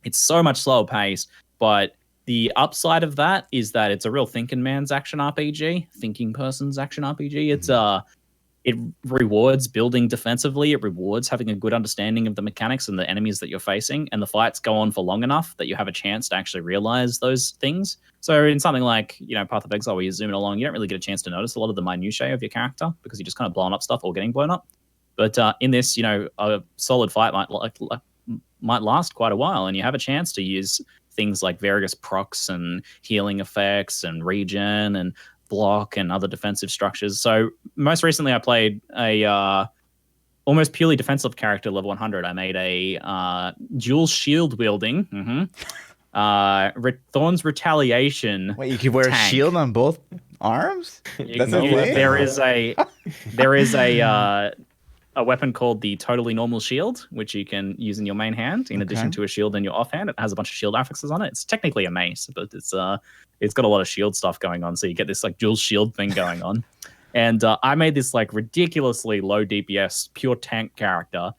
It's so much slower paced, but the upside of that is that it's a real thinking man's action RPG, thinking person's action RPG. It's it rewards building defensively. It rewards having a good understanding of the mechanics and the enemies that you're facing, and the fights go on for long enough that you have a chance to actually realize those things. So in something like, Path of Exile, where you're zooming along, you don't really get a chance to notice a lot of the minutiae of your character because you're just kind of blowing up stuff or getting blown up. But in this, a solid fight might last quite a while, and you have a chance to use things like various procs and healing effects and regen and block and other defensive structures. So most recently I played a almost purely defensive character, level 100. I made a dual shield wielding Thorn's Retaliation. Wait, you can wear tank. A shield on both arms? That's there is a weapon called the Totally Normal Shield, which you can use in your main hand in addition to a shield in your offhand. It has a bunch of shield affixes on it. It's technically a mace, but it's got a lot of shield stuff going on, so you get this like dual shield thing going on. And I made this like ridiculously low DPS pure tank character,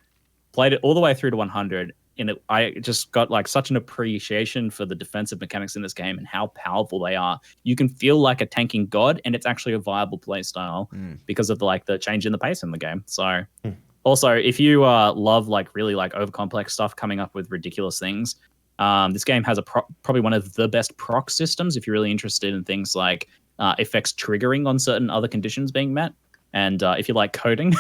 played it all the way through to 100, and I just got like such an appreciation for the defensive mechanics in this game and how powerful they are. You can feel like a tanking god, and it's actually a viable play style because of the change in the pace in the game. So also, if you love like really like over complex stuff coming up with ridiculous things, this game has probably one of the best proc systems if you're really interested in things like effects triggering on certain other conditions being met. And if you like coding,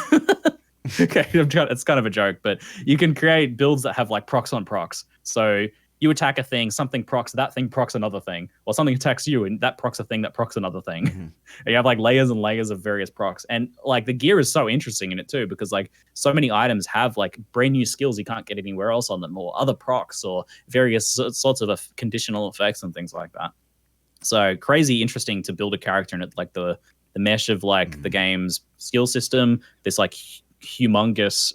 okay, it's kind of a joke, but you can create builds that have like procs on procs. So you attack a thing, something procs, that thing procs another thing, or something attacks you and that procs a thing that procs another thing. And you have like layers and layers of various procs. And like the gear is so interesting in it too, because like so many items have like brand new skills you can't get anywhere else on them, or other procs, or various sorts of conditional effects and things like that. So crazy interesting to build a character in it, like the mesh of like the game's skill system, this like humongous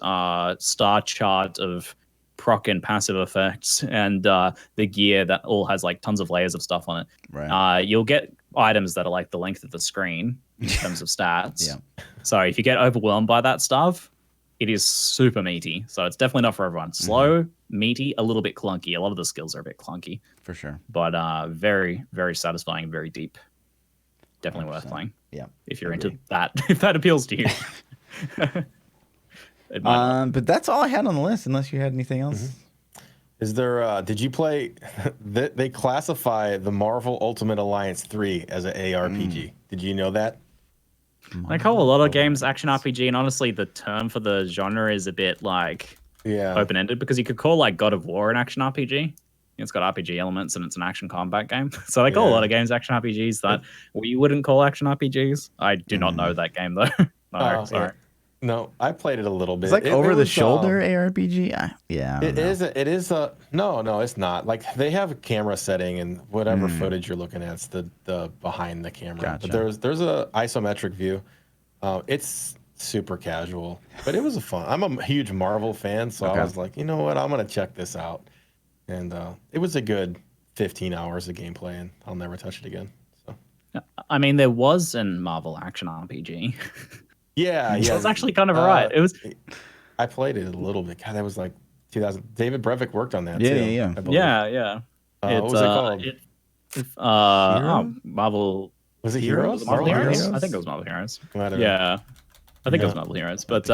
star chart of proc and passive effects, and the gear that all has like tons of layers of stuff on it. Right. You'll get items that are like the length of the screen in terms of stats. Yeah. So if you get overwhelmed by that stuff, it is super meaty. So it's definitely not for everyone. Slow, meaty, a little bit clunky. A lot of the skills are a bit clunky. For sure. But very, very satisfying, very deep. Definitely 100%. Worth playing. Yeah. If you're into that, if that appeals to you. But that's all I had on the list, unless you had anything else. Is there did you play they classify the Marvel Ultimate Alliance 3 as an ARPG? Did you know that? I call a lot of games action RPG, and honestly the term for the genre is a bit like open-ended, because you could call like God of War an action RPG. It's got RPG elements and it's an action combat game. So they call a lot of games action RPGs that we wouldn't call action RPGs. I do not know that game though. No, sorry. Yeah. No, I played it a little bit. It's like over the shoulder ARPG. It is a no, it's not. Like they have a camera setting and whatever footage you're looking at, it's the behind the camera. Gotcha. But there's a isometric view. It's super casual, but it was a fun. I'm a huge Marvel fan, so I was like, you know what, I'm gonna check this out. And it was a good 15 hours of gameplay, and I'll never touch it again. So, I mean, there was a Marvel action RPG. Yeah. That's actually kind of right. It was. I played it a little bit. God, that was like 2000. David Brevik worked on that. Yeah. What was it called? Marvel. Was it Heroes? Marvel Heroes? I think it was Marvel Heroes. Yeah, I think it was Marvel Heroes. But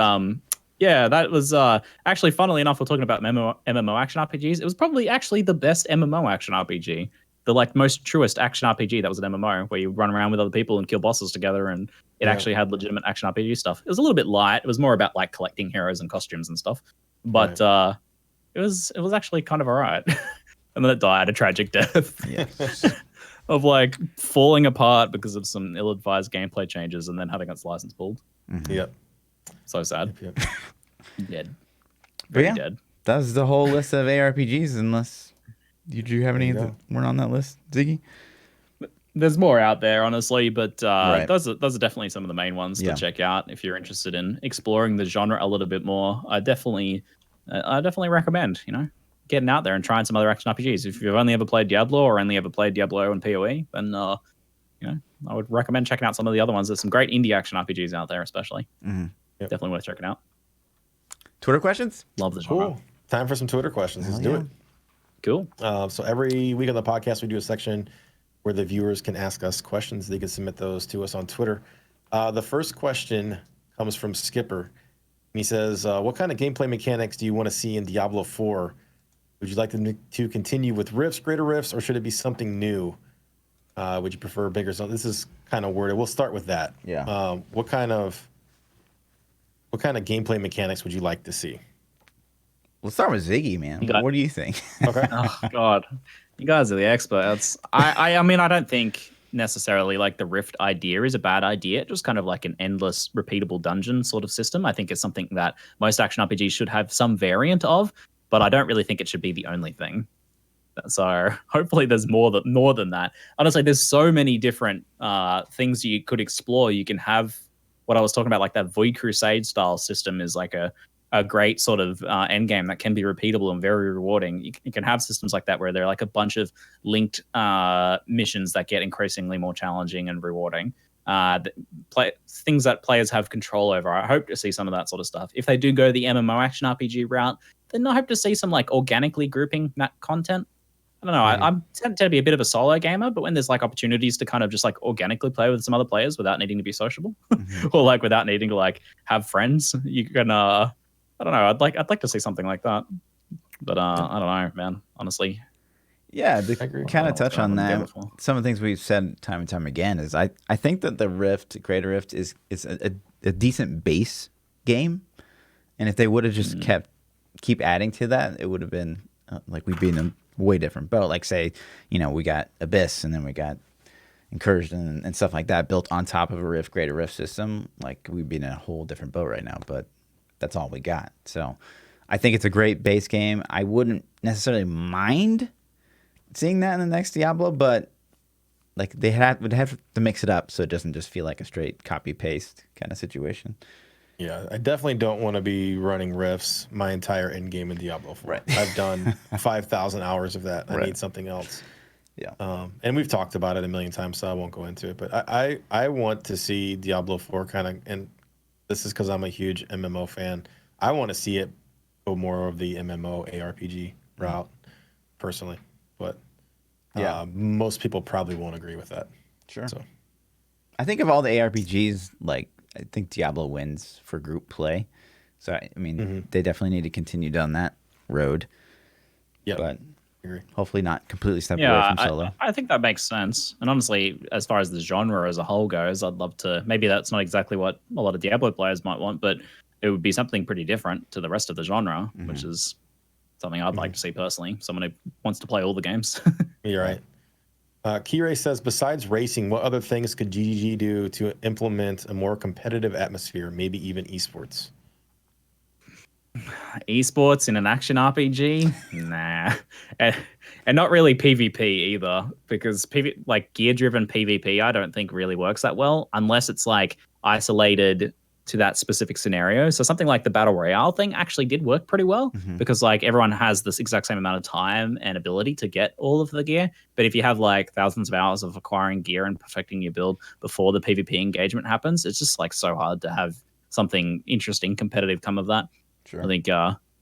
Yeah, that was actually, funnily enough, we're talking about MMO action RPGs. It was probably actually the best MMO action RPG. The like most truest action RPG that was an MMO where you run around with other people and kill bosses together, and it actually had legitimate action RPG stuff. It was a little bit light. It was more about like collecting heroes and costumes and stuff. But it was actually kind of alright. And then it died a tragic death. Yes. Of like falling apart because of some ill-advised gameplay changes and then having its license pulled. Mm-hmm. Yep. So sad. Yep. Dead. Very dead. That was the whole list of ARPGs. Unless did you have any that weren't on that list, Ziggy? There's more out there, honestly, but those are definitely some of the main ones to check out if you're interested in exploring the genre a little bit more. I definitely recommend, getting out there and trying some other action RPGs. If you've only ever played Diablo or only ever played Diablo and PoE, then I would recommend checking out some of the other ones. There's some great indie action RPGs out there, especially. Mm-hmm. Yep. Definitely worth checking out. Twitter questions? Love the genre. Cool. Time for some Twitter questions. Let's do it. Cool. So every week on the podcast, we do a section where the viewers can ask us questions. They can submit those to us on Twitter. The first question comes from Skipper. And he says, what kind of gameplay mechanics do you want to see in Diablo 4? Would you like them to continue with rifts, greater rifts, or should it be something new? Would you prefer bigger zones? This is kind of worded. We'll start with that. Yeah. What kind of gameplay mechanics would you like to see? Let's start with Ziggy, man. What do you think? Okay. Oh God, you guys are the experts. I mean, I don't think necessarily like the rift idea is a bad idea. Just kind of like an endless, repeatable dungeon sort of system. I think it's something that most action RPGs should have some variant of, but I don't really think it should be the only thing. So hopefully there's more than that. Honestly, there's so many different things you could explore. You can have what I was talking about, like that Void Crusade style system is like a great sort of end game that can be repeatable and very rewarding. You can have systems like that where there are like a bunch of linked missions that get increasingly more challenging and rewarding. Things that players have control over. I hope to see some of that sort of stuff. If they do go the MMO action RPG route, then I hope to see some like organically grouping that content. I don't know. I tend to be a bit of a solo gamer, but when there's like opportunities to kind of just like organically play with some other players without needing to be sociable, or like without needing to like have friends, you can. I don't know. I'd like to see something like that, but I don't know, man. Honestly. Yeah, to kind of touch on that, some of the things we've said time and time again is I think that the Rift, Greater Rift, is a decent base game, and if they would have just keep adding to that, it would have been like we'd be in a way different boat. Like say, we got Abyss, and then we got Incursion and stuff like that built on top of a Rift, Greater Rift system. Like we'd be in a whole different boat right now, but that's all we got. So I think it's a great base game. I wouldn't necessarily mind seeing that in the next Diablo, but like they would have to mix it up so it doesn't just feel like a straight copy paste kind of situation. Yeah, I definitely don't want to be running rifts my entire end game in Diablo 4. Right. I've done 5,000 hours of that. I need something else. Yeah. And we've talked about it a million times, so I won't go into it. But I want to see Diablo 4 kind of, and this is because I'm a huge MMO fan. I want to see it go more of the MMO ARPG route, personally. But most people probably won't agree with that. Sure. So I think of all the ARPGs, like I think Diablo wins for group play. So I mean, they definitely need to continue down that road. Yeah, but I agree. Hopefully not completely step away from solo. I think that makes sense. And honestly, as far as the genre as a whole goes, I'd love to. Maybe that's not exactly what a lot of Diablo players might want, but it would be something pretty different to the rest of the genre, which is something I'd like to see personally. Someone who wants to play all the games. You're right. Kire says, besides racing, what other things could GGG do to implement a more competitive atmosphere, maybe even esports? Esports in an action RPG? Nah. And not really PvP either, because like gear-driven PvP I don't think really works that well unless it's like isolated to that specific scenario. So something like the Battle Royale thing actually did work pretty well because like everyone has this exact same amount of time and ability to get all of the gear. But if you have like thousands of hours of acquiring gear and perfecting your build before the PvP engagement happens, it's just like so hard to have something interesting, competitive come of that. Sure. I think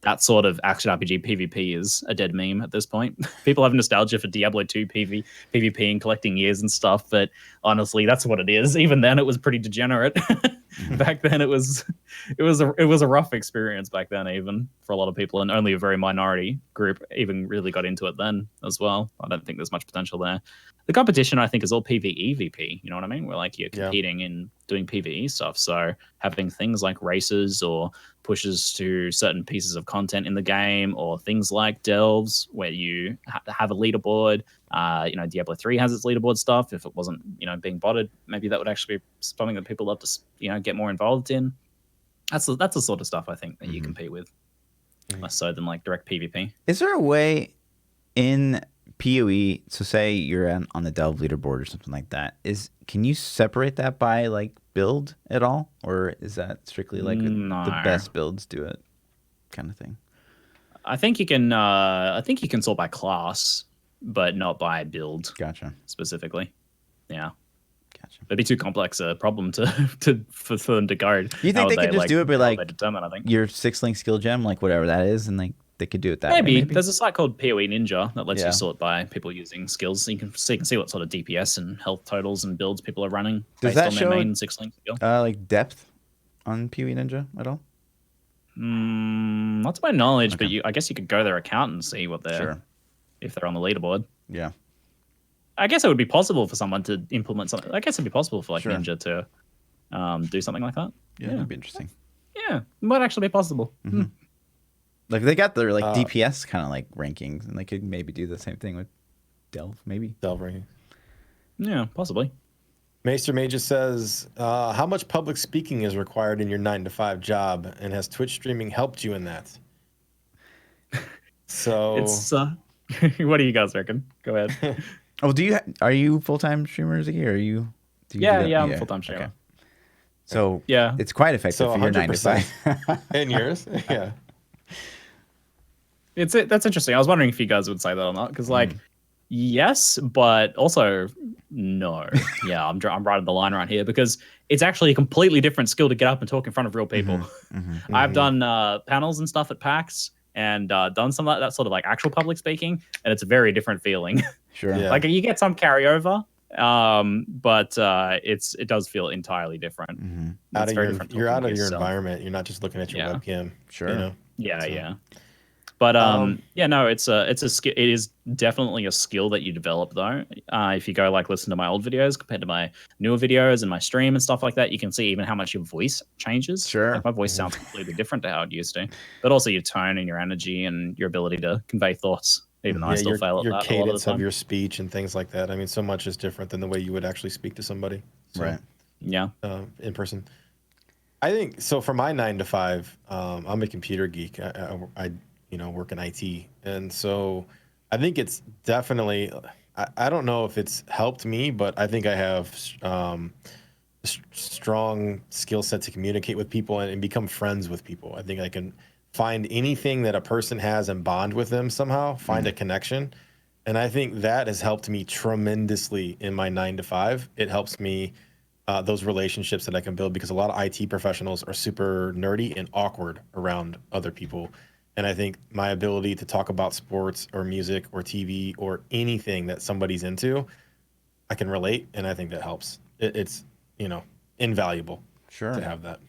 that sort of action RPG PvP is a dead meme at this point. People have nostalgia for Diablo 2 PvP and collecting years and stuff, but honestly, that's what it is. Even then, it was pretty degenerate. Back then, it was a rough experience back then, even for a lot of people, and only a very minority group even really got into it then as well. I don't think there's much potential there. The competition, I think, is all PvE/VP. You know what I mean? Where like you're competing and doing PvE stuff. So having things like races or pushes to certain pieces of content in the game, or things like delves where you have a leaderboard. Diablo 3 has its leaderboard stuff. If it wasn't, being botted, maybe that would actually be something that people love to, get more involved in. That's the sort of stuff I think that you compete with, less so than like direct PvP. Is there a way in PoE, so say you're on the delve leaderboard or something like that, can you separate that by like build at all, or is that strictly like the best builds do it kind of thing? I think you can. I think you can sort by class, but not by build. Gotcha. Specifically, yeah. Gotcha. It'd be too complex a problem for them to go. You think they could just do it by like determine, I think, your 6-link skill gem, like whatever that is, and like they could do it that way? Maybe there's a site called PoE Ninja that lets Yeah. you sort by people using skills, so you can see what sort of DPS and health totals and builds people are running Does based that on show their main 6-link skill. Like depth on PoE Ninja at all? Not to my knowledge, but I guess you could go to their account and see what if they're on the leaderboard. Yeah. I guess it would be possible for someone to implement something. I guess it'd be possible for like Sure. Ninja to do something like that. Yeah, that'd be interesting. Yeah, it might actually be possible. Mm-hmm. Like they got their like DPS kind of like rankings, and they could maybe do the same thing with Delve, maybe. Delve rankings. Yeah, possibly. Maester Major says, how much public speaking is required in your 9-to-5 job, and has Twitch streaming helped you in that? So It's what do you guys reckon? Go ahead. Oh, are you full-time streamer, Ziggy, or are you? I'm a full-time streamer. Okay. So yeah, it's quite effective for your 9-to-5. And yours, yeah. That's interesting. I was wondering if you guys would say that or not, because yes, but also no. Yeah, I'm riding the line right here because it's actually a completely different skill to get up and talk in front of real people. I've done panels and stuff at PAX and done some of that sort of like actual public speaking, and it's a very different feeling. Sure. Yeah. Like you get some carryover, but it does feel entirely different. You're out of your environment. You're not just looking at your webcam. Sure. Yeah. But it's a skill. It is definitely a skill that you develop though. If you go like listen to my old videos compared to my newer videos and my stream and stuff like that, you can see even how much your voice changes. Sure. Like my voice sounds completely different to how it used to, but also your tone and your energy and your ability to convey thoughts. Even though I still fail at your that cadence a lot of the time. of your speech and things like that. I mean, so much is different than the way you would actually speak to somebody. So, right. Yeah. In person. I think so. For my 9-to-5, I'm a computer geek. I work in IT, and so I think it's definitely. I don't know if it's helped me, but I think I have strong skill set to communicate with people and become friends with people. I think I can find anything that a person has and bond with them somehow, find a connection. And I think that has helped me tremendously in my 9-to-5. It helps me, those relationships that I can build, because a lot of IT professionals are super nerdy and awkward around other people. And I think my ability to talk about sports or music or TV or anything that somebody's into, I can relate. And I think that helps. It's, invaluable to have that.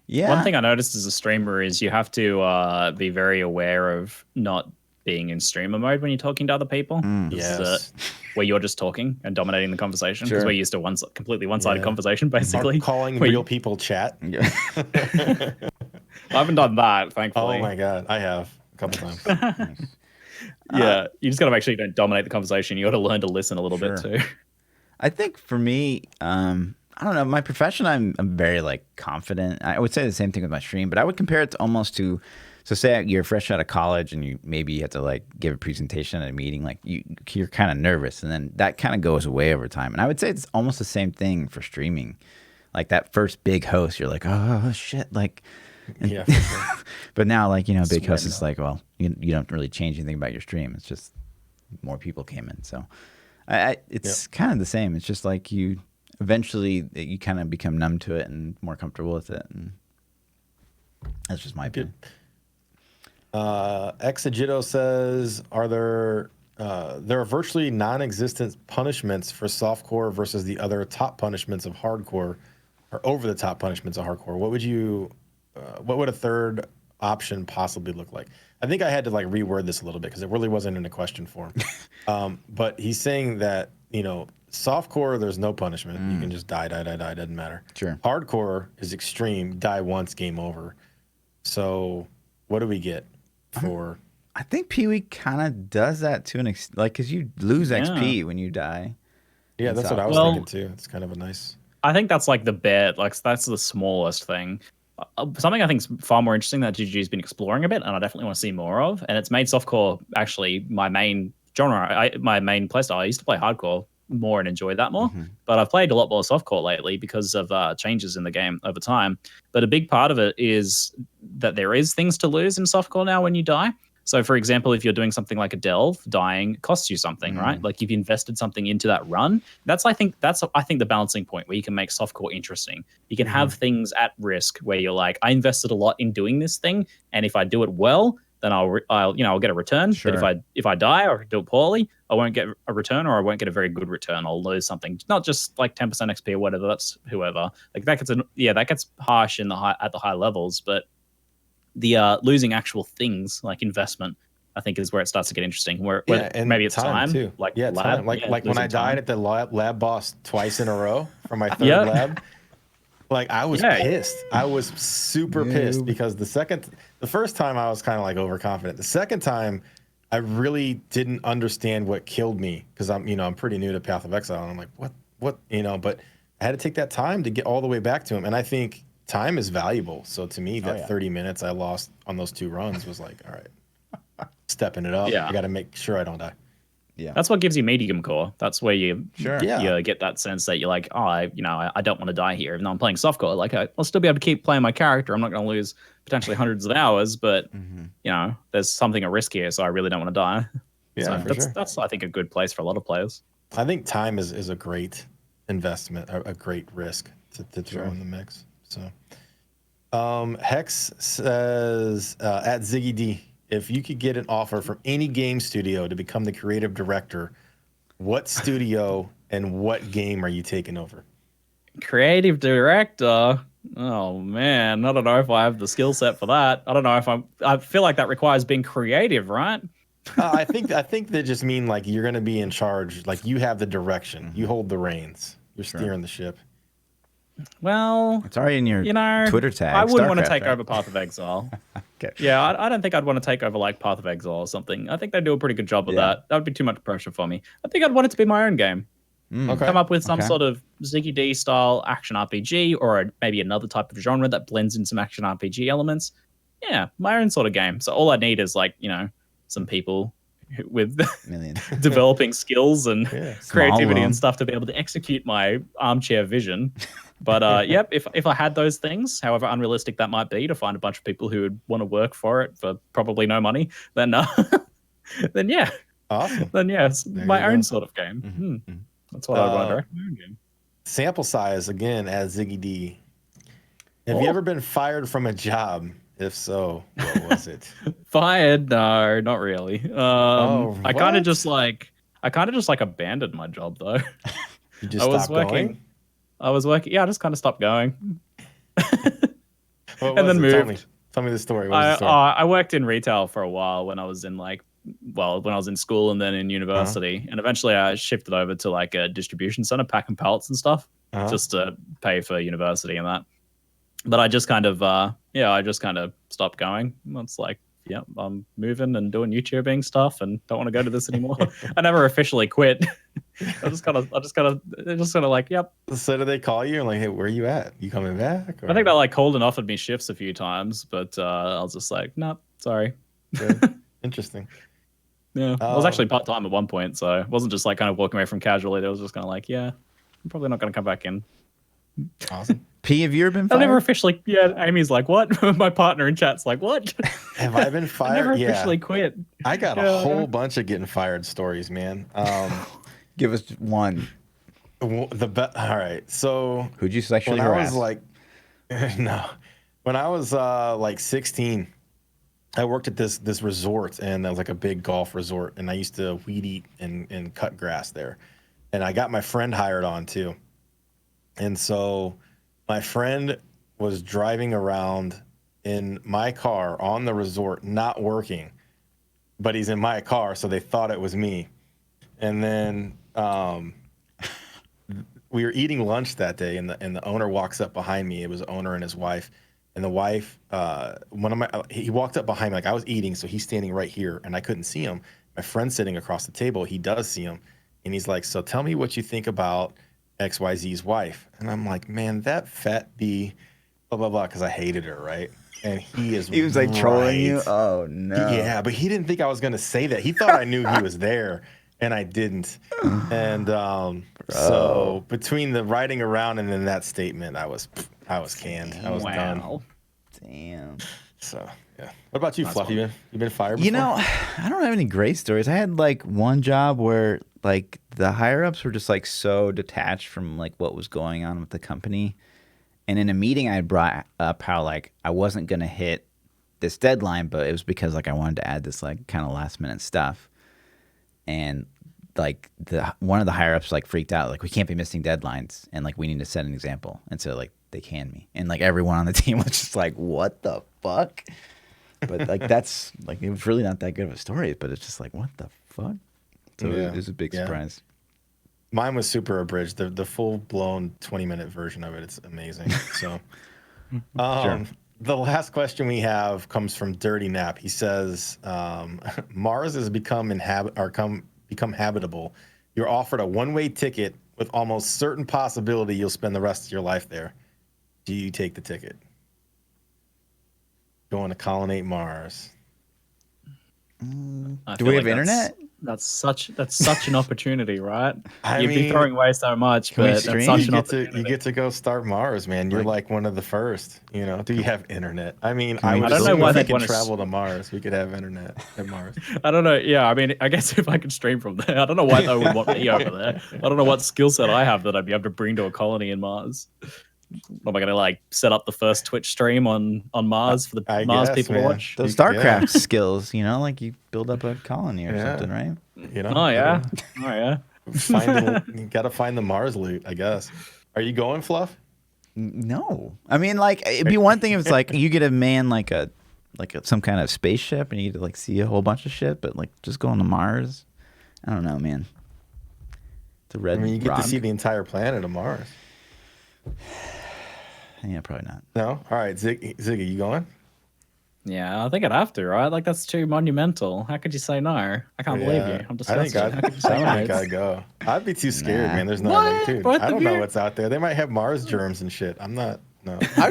Yeah. One thing I noticed as a streamer is you have to be very aware of not being in streamer mode when you're talking to other people. Yes. Where you're just talking and dominating the conversation, because we're used to completely one-sided conversation, Or basically. calling real people chat. Yeah. I haven't done that, thankfully. Oh my God, I have a couple times. Yeah, you just got to make sure you don't dominate the conversation. You got to learn to listen a little bit too. I think for me, I don't know, my profession, I'm very like confident. I would say the same thing with my stream, but I would compare it to almost to, so say you're fresh out of college and you have to like give a presentation at a meeting, like you're kind of nervous, and then that kind of goes away over time. And I would say it's almost the same thing for streaming. Like that first big host, you're like, oh shit, like. Yeah. For sure. But now, like, big host is like, well, you don't really change anything about your stream. It's just more people came in. So it's kind of the same. It's just like you eventually you kind of become numb to it and more comfortable with it. And that's just my opinion. Exegito says, there are virtually non-existent punishments for softcore versus the other top punishments of hardcore, or over the top punishments of hardcore. What would a third option possibly look like? I think I had to like reword this a little bit because it really wasn't in a question form. But he's saying that, softcore, there's no punishment. You can just die, doesn't matter. Sure. Hardcore is extreme, die once, game over. So what do we get for... I think Pee-wee kind of does that to an extent, like, because you lose XP when you die. Yeah, that's what I was thinking too. It's kind of a nice... I think that's like the bet. Like, that's the smallest thing. Something I think is far more interesting that GG's been exploring a bit, and I definitely want to see more of. And it's made softcore actually my main genre, my main playstyle. I used to play hardcore more and enjoy that more, but I've played a lot more softcore lately because of changes in the game over time. But a big part of it is that there is things to lose in softcore now when you die. So, for example, if you're doing something like a delve, dying costs you something, right? Like you've invested something into that run. I think the balancing point where you can make softcore interesting. You can have things at risk where you're like, I invested a lot in doing this thing, and if I do it well, then I'll get a return. Sure. But if I die or do it poorly, I won't get a return, or I won't get a very good return. I'll lose something, not just like 10% XP or whatever. That's whoever. Like that gets harsh at the high levels, but the losing actual things like investment, I think, is where it starts to get interesting. Where and maybe it's time too. like lab, time. Like when I died at the lab boss twice in a row for my third lab. Like I was pissed. I was super pissed because the first time I was kind of like overconfident. The second time, I really didn't understand what killed me because I'm pretty new to Path of Exile, and I'm like, what, but I had to take that time to get all the way back to him, and I think time is valuable. So to me, that 30 minutes I lost on those 2 runs was like, all right, stepping it up. I got to make sure I don't die. Yeah, that's what gives you medium core. That's where you you get that sense that you're like, I don't want to die here. Even though I'm playing softcore, like I'll still be able to keep playing my character. I'm not going to lose potentially hundreds of hours, but there's something at risk here, so I really don't want to die. Yeah, so that's I think a good place for a lot of players. I think time is a great investment, a great risk to throw in the mix. So, Hex says at ZiggyD, if you could get an offer from any game studio to become the creative director, what studio and what game are you taking over? Creative director? Oh man, I don't know if I have the skill set for that. I don't know if I feel like that requires being creative, right? I think they just mean like you're going to be in charge, like you have the direction, you hold the reins, you're steering the ship. Well, it's already in your Twitter tag. I wouldn't want to take over Path of Exile. Okay. Yeah, I don't think I'd want to take over like Path of Exile or something. I think they do a pretty good job of that. That would be too much pressure for me. I think I'd want it to be my own game. Come up with some sort of ZiggyD style action RPG, or maybe another type of genre that blends in some action RPG elements. Yeah, my own sort of game. So all I need is like, some people with developing skills and creativity and stuff to be able to execute my armchair vision. But if I had those things, however unrealistic that might be, to find a bunch of people who would want to work for it for probably no money, then yeah. Awesome. Then yeah, it's my own sort of game. That's what I would want. My own game. Sample size again at ZiggyD. Have you ever been fired from a job? If so, what was it? Fired? No, not really. I kind of just like abandoned my job though. You just stopped going? I was working. Yeah, I just kind of stopped going. And then moved. Tell me the story. I worked in retail for a while when I was in school and then in university, and eventually I shifted over to like a distribution center, packing pallets and stuff, just to pay for university and that. But I just kind of stopped going. It's like, I'm moving and doing YouTubing stuff and don't want to go to this anymore. I never officially quit. I just kind of like, yep. So did they call you and like, hey, where are you at? You coming back? Or? I think they like called and offered me shifts a few times, but I was just like, nope, sorry. Good. Interesting. Yeah, I was actually part-time at one point, so it wasn't just like kind of walking away from casually. It was just kind of like, yeah, I'm probably not going to come back in. Awesome. P, have you ever been fired? I never officially. Yeah, Amy's like, what? My partner in chat's like, what? Have I been fired? I never officially quit. I got a whole bunch of getting fired stories, man. Give us one. All right. So who'd you sexually harass? I was like, no. When I was like 16, I worked at this resort, and that was like a big golf resort, and I used to weed eat and cut grass there. And I got my friend hired on too. And so my friend was driving around in my car on the resort, not working, but he's in my car, so they thought it was me. And then we were eating lunch that day, and the owner walks up behind me. It was the owner and his wife. And the wife, he walked up behind me, like I was eating, so he's standing right here, and I couldn't see him. My friend's sitting across the table. He does see him, and he's like, "So tell me what you think about XYZ's wife." And I'm like, "Man, that fat bee, blah blah blah," because I hated her, right? And he was like trolling you. Oh no. Yeah, but he didn't think I was gonna say that. He thought I knew he was there, and I didn't. And so between the riding around and then that statement, I was canned. I was done. Damn. So yeah. What about you, Fluff? You been fired before? You know, I don't have any great stories. I had like one job where like the higher ups were just like so detached from like what was going on with the company. And in a meeting I had brought up how like I wasn't gonna hit this deadline, but it was because like I wanted to add this like kind of last minute stuff. And like one of the higher ups like freaked out, like we can't be missing deadlines, and like we need to set an example. And so like they canned me, and like everyone on the team was just like, what the fuck? But like that's like it was really not that good of a story, but it's just like what the fuck. So it was a big surprise. Mine was super abridged. The full blown 20-minute version of it. It's amazing. So Sure. The last question we have comes from Dirty Nap. He says, Mars has become habitable. You're offered a one-way ticket with almost certain possibility you'll spend the rest of your life there. Do you take the ticket? Going to colonate Mars. Do we have internet? That's such an opportunity, right? You'd be throwing away so much, but that's such an opportunity. You get to go start Mars, man. You're like one of the first. You know? Do you have internet? I mean, I don't know why they could travel to Mars. We could have internet at Mars. I don't know. Yeah, I mean, I guess if I could stream from there, I don't know why they would want me over there. I don't know what skill set I have that I'd be able to bring to a colony in Mars. Am I gonna like set up the first Twitch stream on Mars for the Mars people to watch? Those StarCraft skills, you know, like you build up a colony or something, right? You know? Oh yeah. You gotta find the Mars loot, I guess. Are you going, Fluff? No. I mean, like it'd be one thing if it's like you get a man like some kind of spaceship and you get to like see a whole bunch of shit, but like just going to Mars, I don't know, man. It's a red. I mean, you get to see the entire planet of Mars. Yeah, probably not. No? All right, Ziggy, you going? Yeah, I think I'd have to, right? Like, that's too monumental. How could you say no? I can't believe you. I'm disgusted. I think I'd go. I'd be too scared, man. There's nothing, dude. I don't know what's out there. They might have Mars germs and shit. I'm not, no. I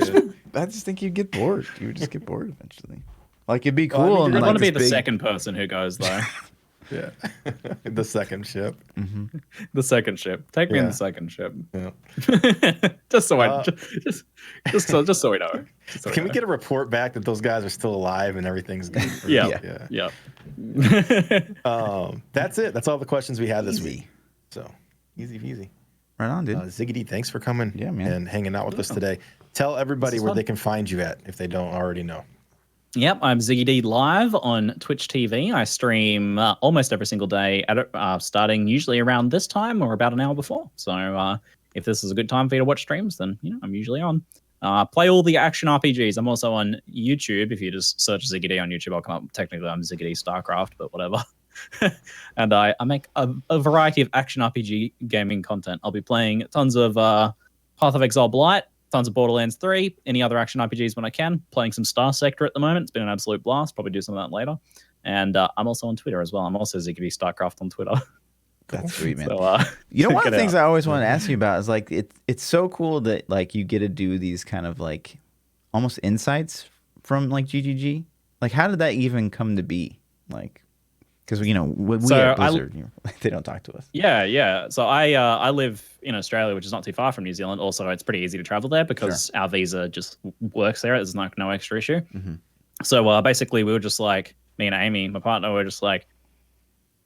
just think you'd get bored. You would just get bored eventually. Like, it'd be cool. Well, I mean, you'd want to be the second person who goes, though. Yeah. The second ship. Mm-hmm. The second ship. Take me in the second ship. Yeah. just so so we know. Can we get a report back that those guys are still alive and everything's good? Yeah. That's it. That's all the questions we had this week. So easy peasy. Right on, dude. ZiggyD, thanks for coming and hanging out with us today. Tell everybody where they can find you at if they don't already know. Yep, I'm ZiggyD live on Twitch TV. I stream almost every single day, starting usually around this time or about an hour before. So if this is a good time for you to watch streams, then I'm usually on. Play all the action RPGs. I'm also on YouTube. If you just search ZiggyD on YouTube, I'll come up. Technically, I'm ZiggyD StarCraft, but whatever. And I make a variety of action RPG gaming content. I'll be playing tons of Path of Exile Blight, tons of Borderlands 3, any other action RPGs when I can. Playing some Star Sector at the moment. It's been an absolute blast. Probably do some of that later. And I'm also on Twitter as well. I'm also ZiggyD StarCraft on Twitter. That's sweet, man. So, you know, one of the things I always want to ask you about is like it's so cool that like you get to do these kind of like almost insights from like GGG. Like, how did that even come to be? Like, because we at Blizzard, they don't talk to us. Yeah. So I live in Australia, which is not too far from New Zealand. Also, it's pretty easy to travel there because our visa just works there. There's like no extra issue. Mm-hmm. So basically, we were just like, me and Amy, my partner, were just like,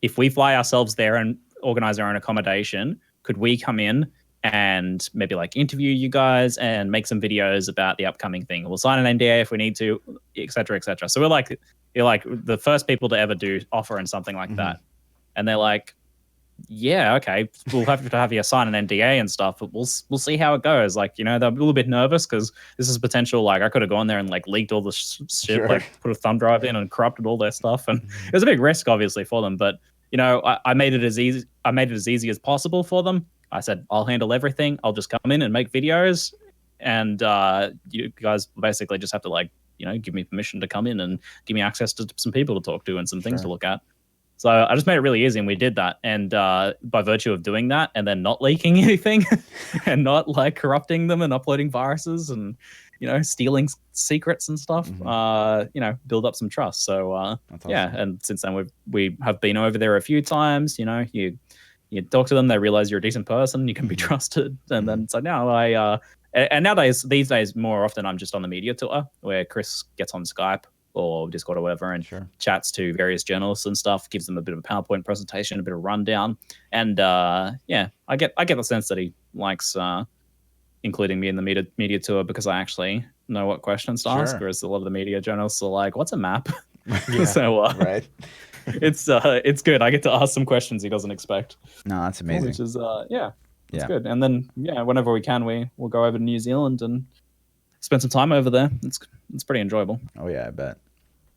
if we fly ourselves there and organize our own accommodation, could we come in and maybe like interview you guys and make some videos about the upcoming thing? We'll sign an NDA if we need to, et cetera, et cetera. So we're like you're like the first people to ever do offer and something like that, and they're like, yeah, okay, we'll have to have you sign an NDA and stuff, but we'll see how it goes. Like, you know, they're a little bit nervous because this is potential. Like, I could have gone there and like leaked all the shit, like put a thumb drive in and corrupted all their stuff, and it was a big risk, obviously, for them. But you know, I made it as easy as possible for them. I said, I'll handle everything. I'll just come in and make videos, and you guys basically just have to like, you know, give me permission to come in and give me access to some people to talk to and some things to look at. So I just made it really easy, and we did that. And by virtue of doing that and then not leaking anything and not like corrupting them and uploading viruses and, you know, stealing secrets and stuff, you know, build up some trust. So awesome. Yeah, and since then we have been over there a few times. You know, you talk to them, they realize you're a decent person, you can be trusted, and then so now and nowadays, these days, more often I'm just on the media tour where Chris gets on Skype or Discord or whatever and chats to various journalists and stuff, gives them a bit of a PowerPoint presentation, a bit of rundown. And yeah, I get the sense that he likes including me in the media tour because I actually know what questions to ask, whereas a lot of the media journalists are like, what's a map? So right. It's good. I get to ask some questions he doesn't expect. No, that's amazing. Which is it's good. And then whenever we can, we'll go over to New Zealand and spend some time over there. It's pretty enjoyable. Oh yeah, I bet.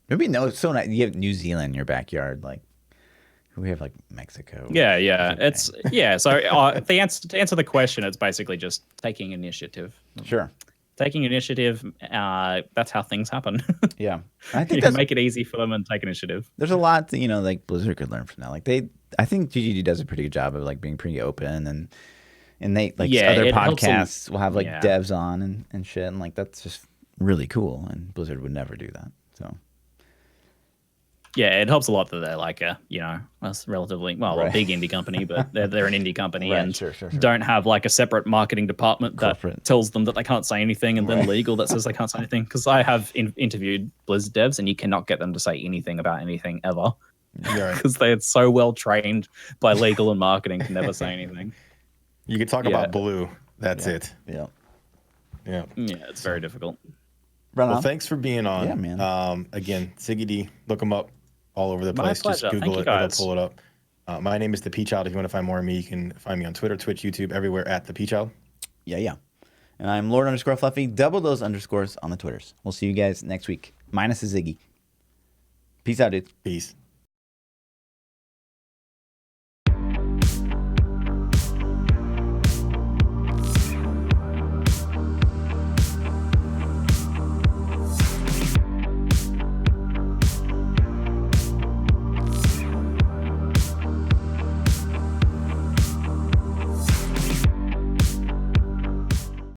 Maybe so nice. You have New Zealand in your backyard, like we have like Mexico. Yeah. It's So to answer the question, it's basically just taking initiative. Sure. Taking initiative. That's how things happen. Yeah, I think you can make it easy for them and take initiative. There's a lot that, you know, like Blizzard could learn from that. Like I think ZiggyD does a pretty good job of like being pretty open and they like other podcasts will have like devs on and shit, and like that's just really cool. And Blizzard would never do that. So yeah, it helps a lot that they're like a relatively a big indie company, but they're an indie company and don't have like a separate marketing department that tells them that they can't say anything and then legal that says they can't say anything. Because I have interviewed Blizzard devs and you cannot get them to say anything about anything ever because they're so well trained by legal and marketing to never say anything. You could talk about Blue. That's it. Yeah. Yeah, it's very difficult. Well, thanks for being on. Yeah, man. Again, ZiggyD, look them up all over the place. Just Google it. It'll pull it up. My name is ThaPChild. If you want to find more of me, you can find me on Twitter, Twitch, YouTube, everywhere at ThaPChild. Yeah. And I'm Lord_Fluffy. Double those underscores on the Twitters. We'll see you guys next week. Minus a Ziggy. Peace out, dude. Peace.